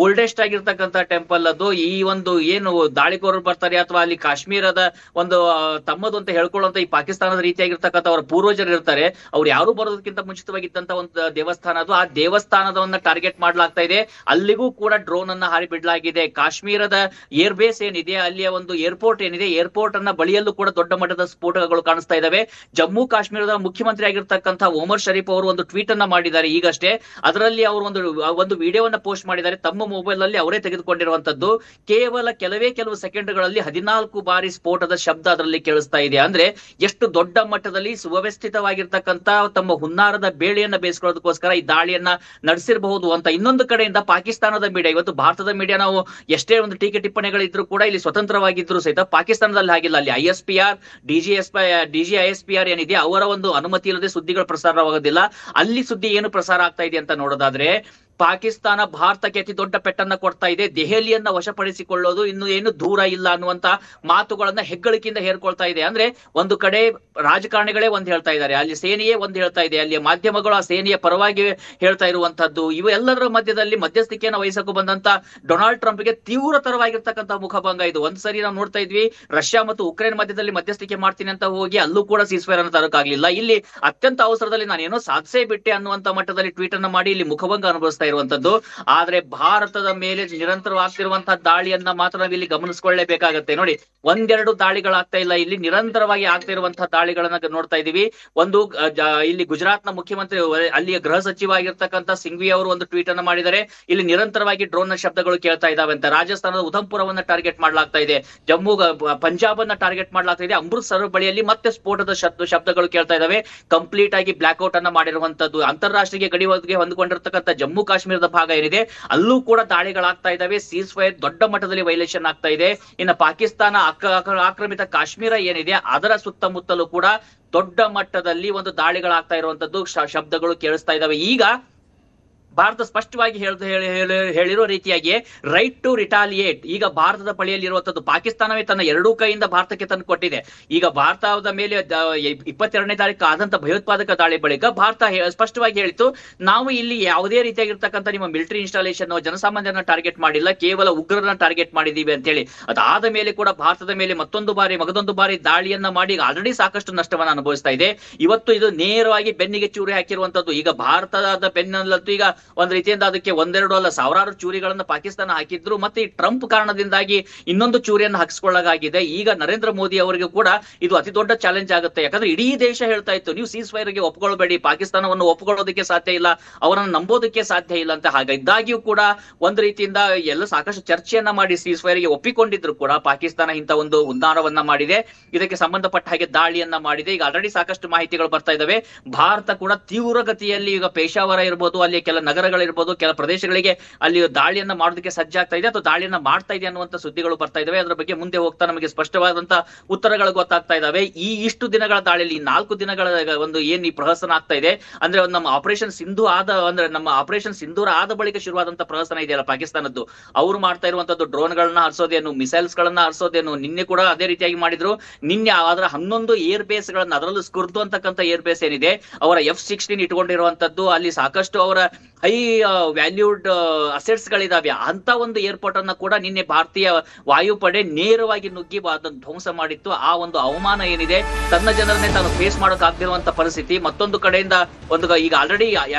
ಓಲ್ಡೆಸ್ಟ್ ಆಗಿರ್ತಕ್ಕಂಥ ಟೆಂಪಲ್ ಅದು. ಈ ಒಂದು ಏನು ದಾಳಿಕೋರರು ಬರ್ತಾರೆ ಅಥವಾ ಅಲ್ಲಿ ಕಾಶ್ಮೀರದ ಒಂದು ತಮ್ಮದು ಅಂತ ಹೇಳ್ಕೊಳ್ಳುವಂತ ಈ ಪಾಕಿಸ್ತಾನದ ರೀತಿಯಾಗಿರ್ತಕ್ಕಂಥ ಅವರ ಪೂರ್ವಜರು ಇರ್ತಾರೆ, ಅವ್ರು ಯಾರು ಬರೋದಕ್ಕಿಂತ ಮುಂಚಿತವಾಗಿದ್ದಂತ ಒಂದು ದೇವಸ್ಥಾನ ಅದು. ಆ ದೇವಸ್ಥಾನದವನ್ನ ಟಾರ್ಗೆಟ್ ಮಾಡ್ಲಾಗ್ತಾ ಇದೆ. ಅಲ್ಲಿಗೂ ಕೂಡ ಡ್ರೋನ್ ಅನ್ನ ಹಾರಿ ಬಿಡ್ಲಾಗಿದೆ. ಕಾಶ್ಮೀರದ ಏರ್ ಬೇಸ್ ಏನಿದೆ, ಅಲ್ಲಿಯ ಒಂದು ಏರ್ಪೋರ್ಟ್ ಏನಿದೆ, ಏರ್ಪೋರ್ಟ್ ಅನ್ನ ಬಳಿಯಲ್ಲೂ ಕೂಡ ದೊಡ್ಡ ಮಟ್ಟದ ಸ್ಫೋಟಗಳು ಕಾಣಿಸ್ತಾ ಇದಾವೆ. ಜಮ್ಮು ಕಾಶ್ಮೀರದ ಮುಖ್ಯಮಂತ್ರಿ ಆಗಿರ್ತಕ್ಕಂಥ ಒಮರ್ ಶರೀಫ್ ಅವರು ಒಂದು ಟ್ವೀಟ್ ಅನ್ನ ಮಾಡಿದ್ದಾರೆ ಈಗಷ್ಟೇ. ಅದರಲ್ಲಿ ಅವರು ಒಂದು ವಿಡಿಯೋವನ್ನ ಪೋಸ್ಟ್ ಮಾಡಿದ್ದಾರೆ, ತಮ್ಮ ಮೊಬೈಲ್ ಅಲ್ಲಿ ಅವರೇ ತೆಗೆದುಕೊಂಡಿರುವಂತದ್ದು. ಕೆಲವು ಸೆಕೆಂಡ್ಗಳಲ್ಲಿ 14 ಬಾರಿ ಸ್ಫೋಟದ ಶಬ್ದ ಅದರಲ್ಲಿ ಕೇಳಿಸ್ತಾ ಇದೆ. ಅಂದ್ರೆ ಎಷ್ಟು ದೊಡ್ಡ ಮಟ್ಟದಲ್ಲಿ ಸುವ್ಯವಸ್ಥಿತವಾಗಿರ್ತಕ್ಕಂಥ ತಮ್ಮ ಹುನ್ನಾರದ ಬೇಳೆಯನ್ನ ಬೇಯಿಸ್ಕೊಳ್ಳೋದಕ್ಕೋಸ್ಕರ ಈ ದಾಳಿಯನ್ನ ನಡೆಸಿರಬಹುದು ಅಂತ. ಇನ್ನೊಂದು ಕಡೆಯಿಂದ ಪಾಕಿಸ್ತಾನದ ಮೀಡಿಯಾ, ಇವತ್ತು ಭಾರತದ ಮೀಡಿಯಾ ನಾವು ಎಷ್ಟೇ ಒಂದು ಟೀಕೆ ಟಿಪ್ಪಣಿಗಳಿದ್ರು ಕೂಡ ಇಲ್ಲಿ ಸ್ವತಂತ್ರವಾಗಿದ್ರು ಸಹಿತ ಪಾಕಿಸ್ತಾನದಲ್ಲಿ ಹಾಗಿಲ್ಲ. ಅಲ್ಲಿ ISPR, DGISPR ಏನಿದೆ ಅವರ ಒಂದು ಅನುಮತಿ ಇಲ್ಲದೆ ಸುದ್ದಿಗಳು ಪ್ರಸಾರವಾಗೋದಿಲ್ಲ. ಅಲ್ಲಿ ಸುದ್ದಿ ಏನು ಪ್ರಸಾರ ಆಗ್ತಾ ಇದೆ ಅಂತ ನೋಡೋದಾದ್ರೆ, ಪಾಕಿಸ್ತಾನ ಭಾರತಕ್ಕೆ ಅತಿ ದೊಡ್ಡ ಪೆಟ್ಟನ್ನ ಕೊಡ್ತಾ ಇದೆ, ದೆಹಲಿಯನ್ನ ವಶಪಡಿಸಿಕೊಳ್ಳೋದು ಇನ್ನು ಏನು ದೂರ ಇಲ್ಲ ಅನ್ನುವಂತ ಮಾತುಗಳನ್ನ ಹೆಗ್ಗಳಿಕೆಯಿಂದ ಹೇರ್ಕೊಳ್ತಾ ಇದೆ. ಅಂದ್ರೆ ಒಂದು ಕಡೆ ರಾಜಕಾರಣಿಗಳೇ ಒಂದ್ ಹೇಳ್ತಾ ಇದ್ದಾರೆ, ಅಲ್ಲಿ ಸೇನೆಯೇ ಒಂದ್ ಹೇಳ್ತಾ ಇದೆ, ಅಲ್ಲಿಯ ಮಾಧ್ಯಮಗಳು ಆ ಸೇನೆಯ ಪರವಾಗಿ ಹೇಳ್ತಾ ಇರುವಂತದ್ದು. ಇವು ಎಲ್ಲದರ ಮಧ್ಯದಲ್ಲಿ ಮಧ್ಯಸ್ಥಿಕೆಯನ್ನು ವಹಿಸಕ್ಕೂ ಬಂದಂತ ಡೊನಾಲ್ಡ್ ಟ್ರಂಪ್ಗೆ ತೀವ್ರತರವಾಗಿರ್ತಕ್ಕಂಥ ಮುಖಭಂಗ ಇದು. ಒಂದ್ಸರಿ ನಾವು ನೋಡ್ತಾ ಇದ್ವಿ, ರಷ್ಯಾ ಮತ್ತು ಉಕ್ರೇನ್ ಮಧ್ಯದಲ್ಲಿ ಮಧ್ಯಸ್ಥಿಕೆ ಮಾಡ್ತೀನಿ ಅಂತ ಹೋಗಿ ಅಲ್ಲೂ ಕೂಡ ಸೀಸ್ಫೈರ್ ಅನ್ನು ತರಕಾಗ್ಲಿಲ್ಲ. ಇಲ್ಲಿ ಅತ್ಯಂತ ಅವಸರದಲ್ಲಿ ನಾನು ಏನೋ ಸಾಧಿಸೇ ಬಿಟ್ಟೆ ಅನ್ನುವಂತ ಮಟ್ಟದಲ್ಲಿ ಟ್ವೀಟ್ ಅನ್ನ ಮಾಡಿ ಇಲ್ಲಿ ಮುಖಭಂಗ ಅನುಭವಿಸ್ತಾ ಇರುವಂತದ್ದು. ಆದ್ರೆ ಭಾರತದ ಮೇಲೆ ನಿರಂತರವಾಗ್ತಿರುವಂತಹ ದಾಳಿಯನ್ನ ಮಾತ್ರ ನಾವು ಇಲ್ಲಿ ಗಮನಿಸಿಕೊಳ್ಳಲೇಬೇಕಾಗತ್ತೆ. ನೋಡಿ, ಒಂದೆರಡು ದಾಳಿಗಳಾಗ್ತಾ ಇಲ್ಲ, ಇಲ್ಲಿ ನಿರಂತರವಾಗಿ ಆಗ್ತಾ ಇರುವಂತಹ ದಾಳಿಗಳನ್ನ ನೋಡ್ತಾ ಇದೀವಿ. ಒಂದು ಇಲ್ಲಿ ಗುಜರಾತ್ ನ ಮುಖ್ಯಮಂತ್ರಿ, ಅಲ್ಲಿಯ ಗೃಹ ಸಚಿವ ಆಗಿರ್ತಕ್ಕಂಥ ಸಿಂಘ್ವಿ ಅವರು ಒಂದು ಟ್ವೀಟ್ ಅನ್ನ ಮಾಡಿದ್ದಾರೆ, ಇಲ್ಲಿ ನಿರಂತರವಾಗಿ ಡ್ರೋನ್ ನ ಶಬ್ದಗಳು ಕೇಳ್ತಾ ಇದಾವೆ ಅಂತ. ರಾಜಸ್ಥಾನದ ಉಧಂಪುರವನ್ನ ಟಾರ್ಗೆಟ್ ಮಾಡ್ಲಾಗ್ತಾ ಇದೆ, ಪಂಜಾಬ್ ಅನ್ನ ಟಾರ್ಗೆಟ್ ಮಾಡ್ಲಾಗ್ತಾ ಇದೆ, ಅಮೃತ್ಸರ್ ಬಳಿಯಲ್ಲಿ ಮತ್ತೆ ಸ್ಫೋಟದ ಶಬ್ದಗಳು ಕೇಳ್ತಾ ಇದಾವೆ. ಕಂಪ್ಲೀಟ್ ಆಗಿ ಬ್ಲಾಕ್ಔಟ್ ಅನ್ನ ಮಾಡಿರುವಂತದ್ದು. ಅಂತಾರಾಷ್ಟ್ರೀಯ ಗಡಿಗೆ ಹೊಂದಿಕೊಂಡಿರ್ತಕ್ಕಂಥ ಜಮ್ಮು ಕಾಶ್ಮೀರದ ಭಾಗ ಏನಿದೆ ಅಲ್ಲೂ ಕೂಡ ದಾಳಿಗಳಾಗ್ತಾ ಇದಾವೆ. ಸೀಸ್ ಫೈರ್ ದೊಡ್ಡ ಮಟ್ಟದಲ್ಲಿ ವೈಲೇಷನ್ ಆಗ್ತಾ ಇದೆ. ಇನ್ನು ಪಾಕಿಸ್ತಾನ ಆಕ್ರಮಿತ ಕಾಶ್ಮೀರ ಏನಿದೆ ಅದರ ಸುತ್ತಮುತ್ತಲೂ ಕೂಡ ದೊಡ್ಡ ಮಟ್ಟದಲ್ಲಿ ಒಂದು ದಾಳಿಗಳಾಗ್ತಾ ಇರುವಂತದ್ದು, ಶಬ್ದಗಳು ಕೇಳಿಸ್ತಾ ಇದಾವೆ. ಈಗ ಭಾರತ ಸ್ಪಷ್ಟವಾಗಿ ಹೇಳಿರೋ ರೀತಿಯಾಗಿ ರೈಟ್ ಟು ರಿಟಾಲಿಯೇಟ್ ಈಗ ಭಾರತದ ಬಳಿಯಲ್ಲಿರುವಂತದ್ದು ಪಾಕಿಸ್ತಾನವೇ ತನ್ನ ಎರಡೂ ಕೈಯಿಂದ ಭಾರತಕ್ಕೆ ತಂದು ಕೊಟ್ಟಿದೆ. ಈಗ ಭಾರತದ ಮೇಲೆ 22ನೇ ತಾರೀಕು ಆದಂತ ಭಯೋತ್ಪಾದಕ ದಾಳಿ ಬಳಿಕ ಭಾರತ ಸ್ಪಷ್ಟವಾಗಿ ಹೇಳಿತು, ನಾವು ಇಲ್ಲಿ ಯಾವುದೇ ರೀತಿಯಾಗಿರ್ತಕ್ಕಂಥ ನಿಮ್ಮ ಮಿಲಿಟರಿ ಇನ್ಸ್ಟಾಲೇಷನ್ ಜನಸಾಮಾನ್ಯರನ್ನ ಟಾರ್ಗೆಟ್ ಮಾಡಿಲ್ಲ, ಕೇವಲ ಉಗ್ರರನ್ನ ಟಾರ್ಗೆಟ್ ಮಾಡಿದೀವಿ ಅಂತ ಹೇಳಿ. ಅದಾದ ಮೇಲೆ ಕೂಡ ಭಾರತದ ಮೇಲೆ ಮಗದೊಂದು ಬಾರಿ ದಾಳಿಯನ್ನ ಮಾಡಿ ಆಲ್ರೆಡಿ ಸಾಕಷ್ಟು ನಷ್ಟವನ್ನ ಅನುಭವಿಸ್ತಾ ಇದೆ. ಇವತ್ತು ಇದು ನೇರವಾಗಿ ಬೆನ್ನಿಗೆ ಚೂರಿ ಹಾಕಿರುವಂತದ್ದು. ಈಗ ಭಾರತದ ಬೆನ್ನಲ್ಲಂತೂ ಈಗ ಒಂದ್ ರೀತಿಯಿಂದ ಅದಕ್ಕೆ ಒಂದೆರಡು ಅಲ್ಲ ಸಾವಿರಾರು ಚೂರಿಗಳನ್ನ ಪಾಕಿಸ್ತಾನ ಹಾಕಿದ್ರು. ಮತ್ತೆ ಈ ಟ್ರಂಪ್ ಕಾರಣದಿಂದಾಗಿ ಇನ್ನೊಂದು ಚೂರಿಯನ್ನು ಹಾಕಿಸ್ಕೊಳ್ಳಾಗಿದೆ. ಈಗ ನರೇಂದ್ರ ಮೋದಿ ಅವರಿಗೂ ಕೂಡ ಇದು ಅತಿ ದೊಡ್ಡ ಚಾಲೆಂಜ್ ಆಗುತ್ತೆ. ಯಾಕಂದ್ರೆ ಇಡೀ ದೇಶ ಹೇಳ್ತಾ ಇತ್ತು, ನೀವು ಸೀಸ್ ಫೈರ್ಗೆ ಒಪ್ಕೊಳ್ಬೇಡಿ, ಪಾಕಿಸ್ತಾನವನ್ನು ಒಪ್ಕೊಳ್ಳೋದಕ್ಕೆ ಸಾಧ್ಯ ಇಲ್ಲ, ಅವರನ್ನು ನಂಬೋದಕ್ಕೆ ಸಾಧ್ಯ ಇಲ್ಲ ಅಂತ. ಹಾಗಿದ್ದಾಗಿಯೂ ಕೂಡ ಒಂದು ರೀತಿಯಿಂದ ಎಲ್ಲ ಸಾಕಷ್ಟು ಚರ್ಚೆಯನ್ನ ಮಾಡಿ ಸೀಸ್ ಫೈರ್ಗೆ ಒಪ್ಪಿಕೊಂಡಿದ್ರು ಕೂಡ ಪಾಕಿಸ್ತಾನ ಇಂತ ಒಂದು ಉದ್ದಾರವನ್ನ ಮಾಡಿದೆ, ಇದಕ್ಕೆ ಸಂಬಂಧಪಟ್ಟ ಹಾಗೆ ದಾಳಿಯನ್ನ ಮಾಡಿದೆ. ಈಗ ಆಲ್ರೆಡಿ ಸಾಕಷ್ಟು ಮಾಹಿತಿಗಳು ಬರ್ತಾ ಇದಾವೆ. ಭಾರತ ಕೂಡ ತೀವ್ರಗತಿಯಲ್ಲಿ ಈಗ ಪೇಶಾವರ ಇರ್ಬೋದು, ಅಲ್ಲಿ ಕೆಲ ನಗರಗಳಿರ್ಬೋದು, ಕೆಲ ಪ್ರದೇಶಗಳಿಗೆ ಅಲ್ಲಿ ದಾಳಿಯನ್ನ ಮಾಡೋದಕ್ಕೆ ಸಜ್ಜಾಗ್ತಾ ಇದೆ ಅಥವಾ ದಾಳಿಯನ್ನ ಮಾಡ್ತಾ ಇದೆ ಅನ್ನುವಂತ ಸುದ್ದಿಗಳು ಬರ್ತಾ ಇದಾವೆ. ಅದರ ಬಗ್ಗೆ ಮುಂದೆ ಹೋಗ್ತಾ ನಮಗೆ ಸ್ಪಷ್ಟವಾದಂತ ಉತ್ತರಗಳು ಗೊತ್ತಾಗ್ತಾ ಇದಾವೆ. ಇಷ್ಟು ದಿನಗಳ ದಾಳಿಯಲ್ಲಿ 4 ದಿನಗಳ ಒಂದು ಏನ್ ಈ ಪ್ರಹಸನ ಆಗ್ತಾ ಇದೆ ಅಂದ್ರೆ ನಮ್ಮ ಆಪರೇಷನ್ ಸಿಂಧೂರ ಆದ ಬಳಿಕ ಶುರುವಾದಂತ ಪ್ರಹಸನ ಇದೆಯಲ್ಲ ಪಾಕಿಸ್ತಾನದ್ದು, ಅವ್ರು ಮಾಡ್ತಾ ಇರುವಂತದ್ದು ಡ್ರೋನ್ ಗಳನ್ನ ಹರಿಸೋದೇನು, ಮಿಸೈಲ್ಸ್ ಗಳನ್ನ ಹರಿಸೋದೇನು. ನಿನ್ನೆ ಕೂಡ ಅದೇ ರೀತಿಯಾಗಿ ಮಾಡಿದ್ರು. ನಿನ್ನೆ ಅದರ 11 ಏರ್ ಬೇಸ್ ಗಳನ್ನ, ಅದರಲ್ಲೂ ಸ್ಕುರ್ದು ಅಂತಕ್ಕಂಥ ಏರ್ ಬೇಸ್ ಏನಿದೆ ಅವರ F-16 ಇಟ್ಕೊಂಡಿರುವಂತದ್ದು, ಅಲ್ಲಿ ಸಾಕಷ್ಟು ಅವರ ಹೈ ವ್ಯಾಲ್ಯೂಡ್ ಅಸೆಟ್ಸ್ ಗಳಿದಾವೆ. ಅಂತ ಒಂದು ಏರ್ಪೋರ್ಟ್ ಅನ್ನ ಕೂಡ ನಿನ್ನೆ ಭಾರತೀಯ ವಾಯುಪಡೆ ನೇರವಾಗಿ ನುಗ್ಗಿ ಅದನ್ನು ಧ್ವಂಸ ಮಾಡಿತ್ತು. ಆ ಒಂದು ಅವಮಾನ ಏನಿದೆ, ತನ್ನ ಜನರನ್ನೇ ತಾನು ಫೇಸ್ ಮಾಡೋಕ್ ಆಗ್ತಿರುವಂತ ಪರಿಸ್ಥಿತಿ. ಮತ್ತೊಂದು ಕಡೆಯಿಂದ ಈಗ ಆಲ್ರೆಡಿ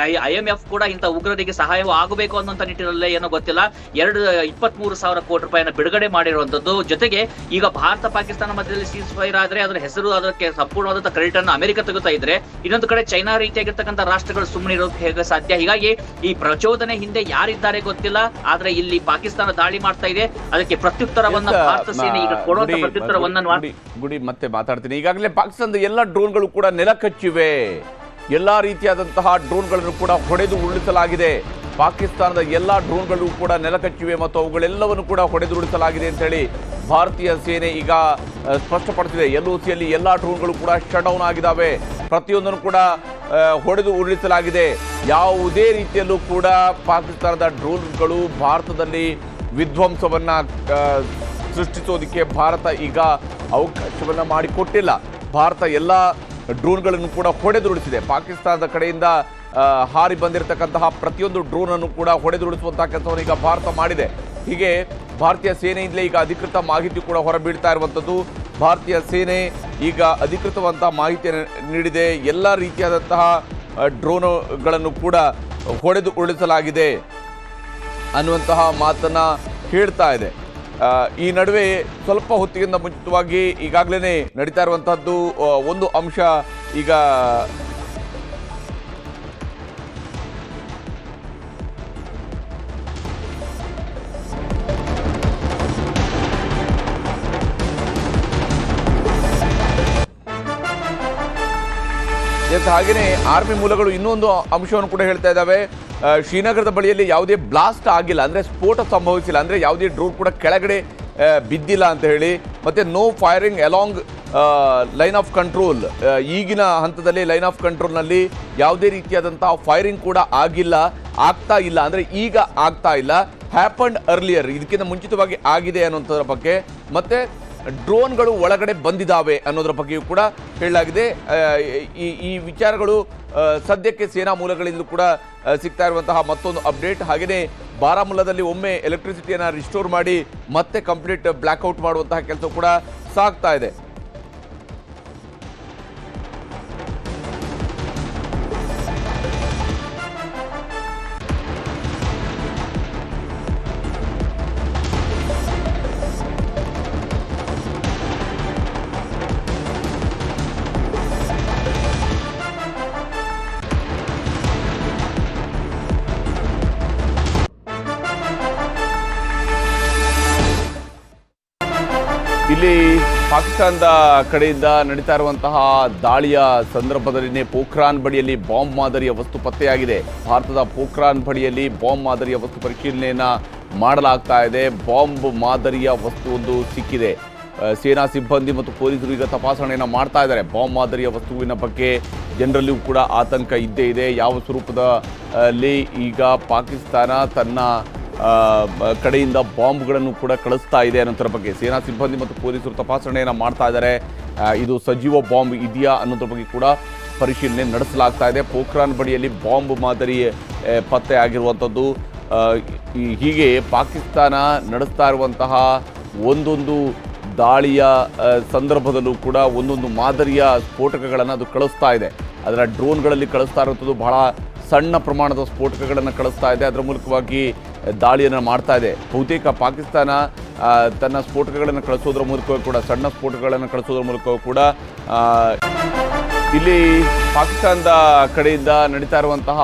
IMF ಕೂಡ ಇಂತ ಉಗ್ರರಿಗೆ ಸಹಾಯ ಆಗಬೇಕು ಅನ್ನುವಂತ ನಿಟ್ಟಿನಲ್ಲೇ ಏನೋ ಗೊತ್ತಿಲ್ಲ 23,000 ಕೋಟಿ ರೂಪಾಯಿನ ಬಿಡುಗಡೆ ಮಾಡಿರುವಂತದ್ದು. ಜೊತೆಗೆ ಈಗ ಭಾರತ ಪಾಕಿಸ್ತಾನ ಮಧ್ಯದಲ್ಲಿ ಸೀಸ್ ಫೈರ್ ಆದ್ರೆ ಅದರ ಹೆಸರು, ಅದಕ್ಕೆ ಸಂಪೂರ್ಣವಾದಂತಹ ಕ್ರೆಡಿಟ್ ಅನ್ನು ಅಮೆರಿಕ ತೆಗುತ್ತಾ ಇದ್ರೆ, ಇನ್ನೊಂದು ಕಡೆ ಚೈನಾ ರೀತಿಯಾಗಿರ್ತಕ್ಕಂಥ ರಾಷ್ಟ್ರಗಳು ಸುಮ್ಮನೆ ಇರೋಕೆ ಹೇಗೆ ಸಾಧ್ಯ? ಹೀಗಾಗಿ ಈ ಪ್ರಚೋದನೆ ಹಿಂದೆ ಯಾರಿದ್ದಾರೆ ಗೊತ್ತಿಲ್ಲ, ಆದ್ರೆ ಇಲ್ಲಿ ಪಾಕಿಸ್ತಾನ ದಾಳಿ ಮಾಡ್ತಾ ಇದೆ. ಅದಕ್ಕೆ ಪ್ರತ್ಯುತ್ತರವನ್ನ ಭಾರತ ಸೇನೆ ಈಗ ಕೊಡುವಂತ ಪ್ರತ್ಯುತ್ತರವನ್ನ ಗುಡಿ ಮತ್ತೆ ಮಾತಾಡ್ತೀನಿ. ಈಗಾಗಲೇ ಪಾಕಿಸ್ತಾನದ ಎಲ್ಲ ಡ್ರೋನ್ಗಳು ಕೂಡ ನೆಲಕಚ್ಚಿವೆ. ಎಲ್ಲಾ ರೀತಿಯಾದಂತಹ ಡ್ರೋನ್ಗಳನ್ನು ಕೂಡ ಹೊಡೆದು ಉರುಳಿಸಲಾಗಿದೆ. ಪಾಕಿಸ್ತಾನದ ಎಲ್ಲಾ ಡ್ರೋನ್ಗಳು ಕೂಡ ನೆಲಕಚ್ಚಿವೆ ಮತ್ತು ಅವುಗಳೆಲ್ಲವನ್ನು ಕೂಡ ಹೊಡೆದು ಉರುಳಿಸಲಾಗಿದೆ ಅಂತ ಹೇಳಿ ಭಾರತೀಯ ಸೇನೆ ಈಗ ಸ್ಪಷ್ಟಪಡಿಸಿದೆ. LOCಯಲ್ಲಿ ಎಲ್ಲಾ ಡ್ರೋನ್ಗಳು ಕೂಡ ಶಟ್ ಡೌನ್ ಆಗಿದ್ದಾವೆ. ಪ್ರತಿಯೊಂದನ್ನು ಕೂಡ ಹೊಡೆದು ಉರುಳಿಸಲಾಗಿದೆ. ಯಾವುದೇ ರೀತಿಯಲ್ಲೂ ಕೂಡ ಪಾಕಿಸ್ತಾನದ ಡ್ರೋನ್ಗಳು ಭಾರತದಲ್ಲಿ ವಿಧ್ವಂಸವನ್ನ ಸೃಷ್ಟಿಸೋದಕ್ಕೆ ಭಾರತ ಈಗ ಅವಕಾಶವನ್ನ ಮಾಡಿಕೊಟ್ಟಿಲ್ಲ. ಭಾರತ ಎಲ್ಲ ಡ್ರೋನ್ಗಳನ್ನು ಕೂಡ ಹೊಡೆದುರುಳಿಸಿದೆ. ಪಾಕಿಸ್ತಾನದ ಕಡೆಯಿಂದ ಹಾರಿ ಬಂದಿರತಕ್ಕಂತಹ ಪ್ರತಿಯೊಂದು ಡ್ರೋನ್ ಅನ್ನು ಕೂಡ ಹೊಡೆದುರುಳಿಸುವಂತಹ ಕೆಲಸವನ್ನು ಈಗ ಭಾರತ ಮಾಡಿದೆ. ಹೀಗೆ ಭಾರತೀಯ ಸೇನೆಯಿಂದಲೇ ಈಗ ಅಧಿಕೃತ ಮಾಹಿತಿ ಕೂಡ ಹೊರಬೀಳ್ತಾ ಇರುವಂಥದ್ದು. ಭಾರತೀಯ ಸೇನೆ ಈಗ ಅಧಿಕೃತವಂತಹ ಮಾಹಿತಿಯನ್ನು ನೀಡಿದೆ. ಎಲ್ಲ ರೀತಿಯಾದಂತಹ ಡ್ರೋನ್ಗಳನ್ನು ಕೂಡ ಹೊಡೆದು ಉರುಳಿಸಲಾಗಿದೆ ಅನ್ನುವಂತಹ ಮಾತನ್ನ ಹೇಳ್ತಾ ಇದೆ. ಈ ನಡುವೆ ಸ್ವಲ್ಪ ಹೊತ್ತಿಗಿಂತ ಮುಂಚಿತವಾಗಿ ಈಗಾಗಲೇ ನಡೀತಾ ಇರುವಂತಹದ್ದು ಒಂದು ಅಂಶ. ಈಗ ಹಾಗೆಯೇ ಆರ್ಮಿ ಮೂಲಗಳು ಇನ್ನೊಂದು ಅಂಶವನ್ನು ಕೂಡ ಹೇಳ್ತಾ ಇದ್ದಾವೆ. ಶ್ರೀನಗರದ ಬಳಿಯಲ್ಲಿ ಯಾವುದೇ ಬ್ಲಾಸ್ಟ್ ಆಗಿಲ್ಲ, ಅಂದರೆ ಸ್ಫೋಟ ಸಂಭವಿಸಿಲ್ಲ, ಅಂದರೆ ಯಾವುದೇ ಡ್ರೋನ್ ಕೂಡ ಕೆಳಗಡೆ ಬಿದ್ದಿಲ್ಲ ಅಂತ ಹೇಳಿ. ಮತ್ತು no firing along line of control. ಈಗಿನ ಹಂತದಲ್ಲಿ ಲೈನ್ ಆಫ್ ಕಂಟ್ರೋಲ್ನಲ್ಲಿ ಯಾವುದೇ ರೀತಿಯಾದಂತಹ ಫೈರಿಂಗ್ ಕೂಡ ಆಗ್ತಾ ಇಲ್ಲ, ಅಂದರೆ ಈಗ ಆಗ್ತಾ ಇಲ್ಲ. ಹ್ಯಾಪನ್ಡ್ ಅರ್ಲಿಯರ್, ಇದಕ್ಕಿಂತ ಮುಂಚಿತವಾಗಿ ಆಗಿದೆ ಅನ್ನೋಂಥದ್ರ ಬಗ್ಗೆ, ಮತ್ತು ಡ್ರೋನ್ಗಳು ಒಳಗಡೆ ಬಂದಿದ್ದಾವೆ ಅನ್ನೋದರ ಬಗ್ಗೆಯೂ ಕೂಡ ಹೇಳಲಾಗಿದೆ. ಈ ವಿಚಾರಗಳು ಸದ್ಯಕ್ಕೆ ಸೇನಾ ಮೂಲಗಳಿಂದ ಕೂಡ ಸಿಗ್ತಾ ಇರುವಂತಹ ಮತ್ತೊಂದು ಅಪ್ಡೇಟ್. ಹಾಗೆಯೇ ಬಾರಾಮುಲ್ಲಾದಲ್ಲಿ ಒಮ್ಮೆ ಎಲೆಕ್ಟ್ರಿಸಿಟಿಯನ್ನು ರಿಸ್ಟೋರ್ ಮಾಡಿ ಮತ್ತೆ ಕಂಪ್ಲೀಟ್ ಬ್ಲ್ಯಾಕ್ಔಟ್ ಮಾಡುವಂತಹ ಕೆಲಸ ಕೂಡ ಸಾಗ್ತಾ ಇದೆ. ಇಲ್ಲಿ ಪಾಕಿಸ್ತಾನದ ಕಡೆಯಿಂದ ನಡೀತಾ ಇರುವಂತಹ ದಾಳಿಯ ಸಂದರ್ಭದಲ್ಲಿನೇ ಪೋಖ್ರಾನ್ ಬಳಿಯಲ್ಲಿ ಬಾಂಬ್ ಮಾದರಿಯ ವಸ್ತು ಪತ್ತೆಯಾಗಿದೆ. ಭಾರತದ ಪೋಖ್ರಾನ್ ಬಳಿಯಲ್ಲಿ ಬಾಂಬ್ ಮಾದರಿಯ ವಸ್ತು ಪರಿಶೀಲನೆಯನ್ನ ಮಾಡಲಾಗ್ತಾ ಇದೆ. ಬಾಂಬ್ ಮಾದರಿಯ ವಸ್ತು ಒಂದು ಸಿಕ್ಕಿದೆ. ಸೇನಾ ಸಿಬ್ಬಂದಿ ಮತ್ತು ಪೊಲೀಸರು ಈಗ ತಪಾಸಣೆಯನ್ನು ಮಾಡ್ತಾ ಇದ್ದಾರೆ. ಬಾಂಬ್ ಮಾದರಿಯ ವಸ್ತುವಿನ ಬಗ್ಗೆ ಜನರಲ್ಲಿಯೂ ಕೂಡ ಆತಂಕ ಇದ್ದೇ ಇದೆ. ಯಾವ ಸ್ವರೂಪದಲ್ಲಿ ಈಗ ಪಾಕಿಸ್ತಾನ ತನ್ನ ಕಡೆಯಿಂದ ಬಾಂಬ್ಗಳನ್ನು ಕೂಡ ಕಳಿಸ್ತಾ ಇದೆ ಅನ್ನೋದ್ರ ಬಗ್ಗೆ ಸೇನಾ ಸಿಬ್ಬಂದಿ ಮತ್ತು ಪೊಲೀಸರು ತಪಾಸಣೆಯನ್ನು ಮಾಡ್ತಾ ಇದ್ದಾರೆ. ಇದು ಸಜೀವ ಬಾಂಬ್ ಇದೆಯಾ ಅನ್ನೋದ್ರ ಬಗ್ಗೆ ಕೂಡ ಪರಿಶೀಲನೆ ನಡೆಸಲಾಗ್ತಾ ಇದೆ. ಪೋಖ್ರಾನ್ ಬಳಿಯಲ್ಲಿ ಬಾಂಬ್ ಮಾದರಿ ಪತ್ತೆ ಆಗಿರುವಂಥದ್ದು. ಹೀಗೆ ಪಾಕಿಸ್ತಾನ ನಡೆಸ್ತಾ ಇರುವಂತಹ ಒಂದೊಂದು ದಾಳಿಯ ಸಂದರ್ಭದಲ್ಲೂ ಕೂಡ ಒಂದೊಂದು ಮಾದರಿಯ ಸ್ಫೋಟಕಗಳನ್ನು ಅದು ಕಳಿಸ್ತಾ ಇದೆ. ಅದರ ಡ್ರೋನ್ಗಳಲ್ಲಿ ಕಳಿಸ್ತಾ ಇರುವಂಥದ್ದು ಬಹಳ ಸಣ್ಣ ಪ್ರಮಾಣದ ಸ್ಫೋಟಕಗಳನ್ನು ಕಳಿಸ್ತಾ ಇದೆ. ಅದರ ಮೂಲಕವಾಗಿ ದಾಳಿಯನ್ನು ಮಾಡ್ತಾ ಇದೆ. ಬಹುತೇಕ ಪಾಕಿಸ್ತಾನ ತನ್ನ ಸ್ಫೋಟಕಗಳನ್ನು ಕಳಿಸೋದ್ರ ಮೂಲಕವೂ ಕೂಡ ಸಣ್ಣ ಸ್ಫೋಟಕಗಳನ್ನು ಕಳಿಸೋದ್ರ ಮೂಲಕವೂ ಕೂಡ ಇಲ್ಲಿ ಪಾಕಿಸ್ತಾನದ ಕಡೆಯಿಂದ ನಡೀತಾ ಇರುವಂತಹ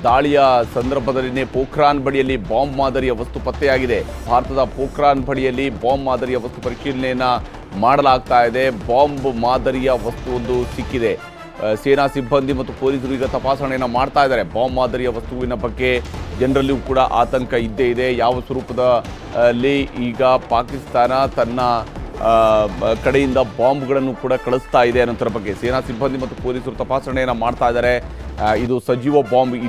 ದಾಳಿಯ ಸಂದರ್ಭದಲ್ಲಿನೇ ಪೋಖ್ರಾನ್ ಬಳಿಯಲ್ಲಿ ಬಾಂಬ್ ಮಾದರಿಯ ವಸ್ತು ಪತ್ತೆಯಾಗಿದೆ. ಭಾರತದ ಪೋಖ್ರಾನ್ ಬಳಿಯಲ್ಲಿ ಬಾಂಬ್ ಮಾದರಿಯ ವಸ್ತು ಪರಿಶೀಲನೆಯನ್ನು ಮಾಡಲಾಗ್ತಾ ಇದೆ. ಬಾಂಬ್ ಮಾದರಿಯ ವಸ್ತುವೊಂದು ಸಿಕ್ಕಿದೆ. ಸೇನಾ ಸಿಬ್ಬಂದಿ ಮತ್ತು ಪೊಲೀಸರು ಈಗ ತಪಾಸಣೆಯನ್ನು ಮಾಡ್ತಾ ಇದ್ದಾರೆ. ಬಾಂಬ್ ಮಾದರಿಯ ವಸ್ತುವಿನ ಬಗ್ಗೆ ಜನರಲ್ಲಿಯೂ ಕೂಡ ಆತಂಕ ಇದ್ದೇ ಇದೆ. ಯಾವ ಸ್ವರೂಪದಲ್ಲಿ ಈಗ ಪಾಕಿಸ್ತಾನ ತನ್ನ ಕಡೆಯಿಂದ ಬಾಂಬ್ಗಳನ್ನು ಕೂಡ ಕಳಿಸ್ತಾ ಇದೆ ಅನ್ನೋದ್ರ ಬಗ್ಗೆ ಸೇನಾ ಸಿಬ್ಬಂದಿ ಮತ್ತು ಪೊಲೀಸರು ತಪಾಸಣೆಯನ್ನು ಮಾಡ್ತಾ ಇದ್ದಾರೆ. ಇದು ಸಜೀವ ಬಾಂಬ್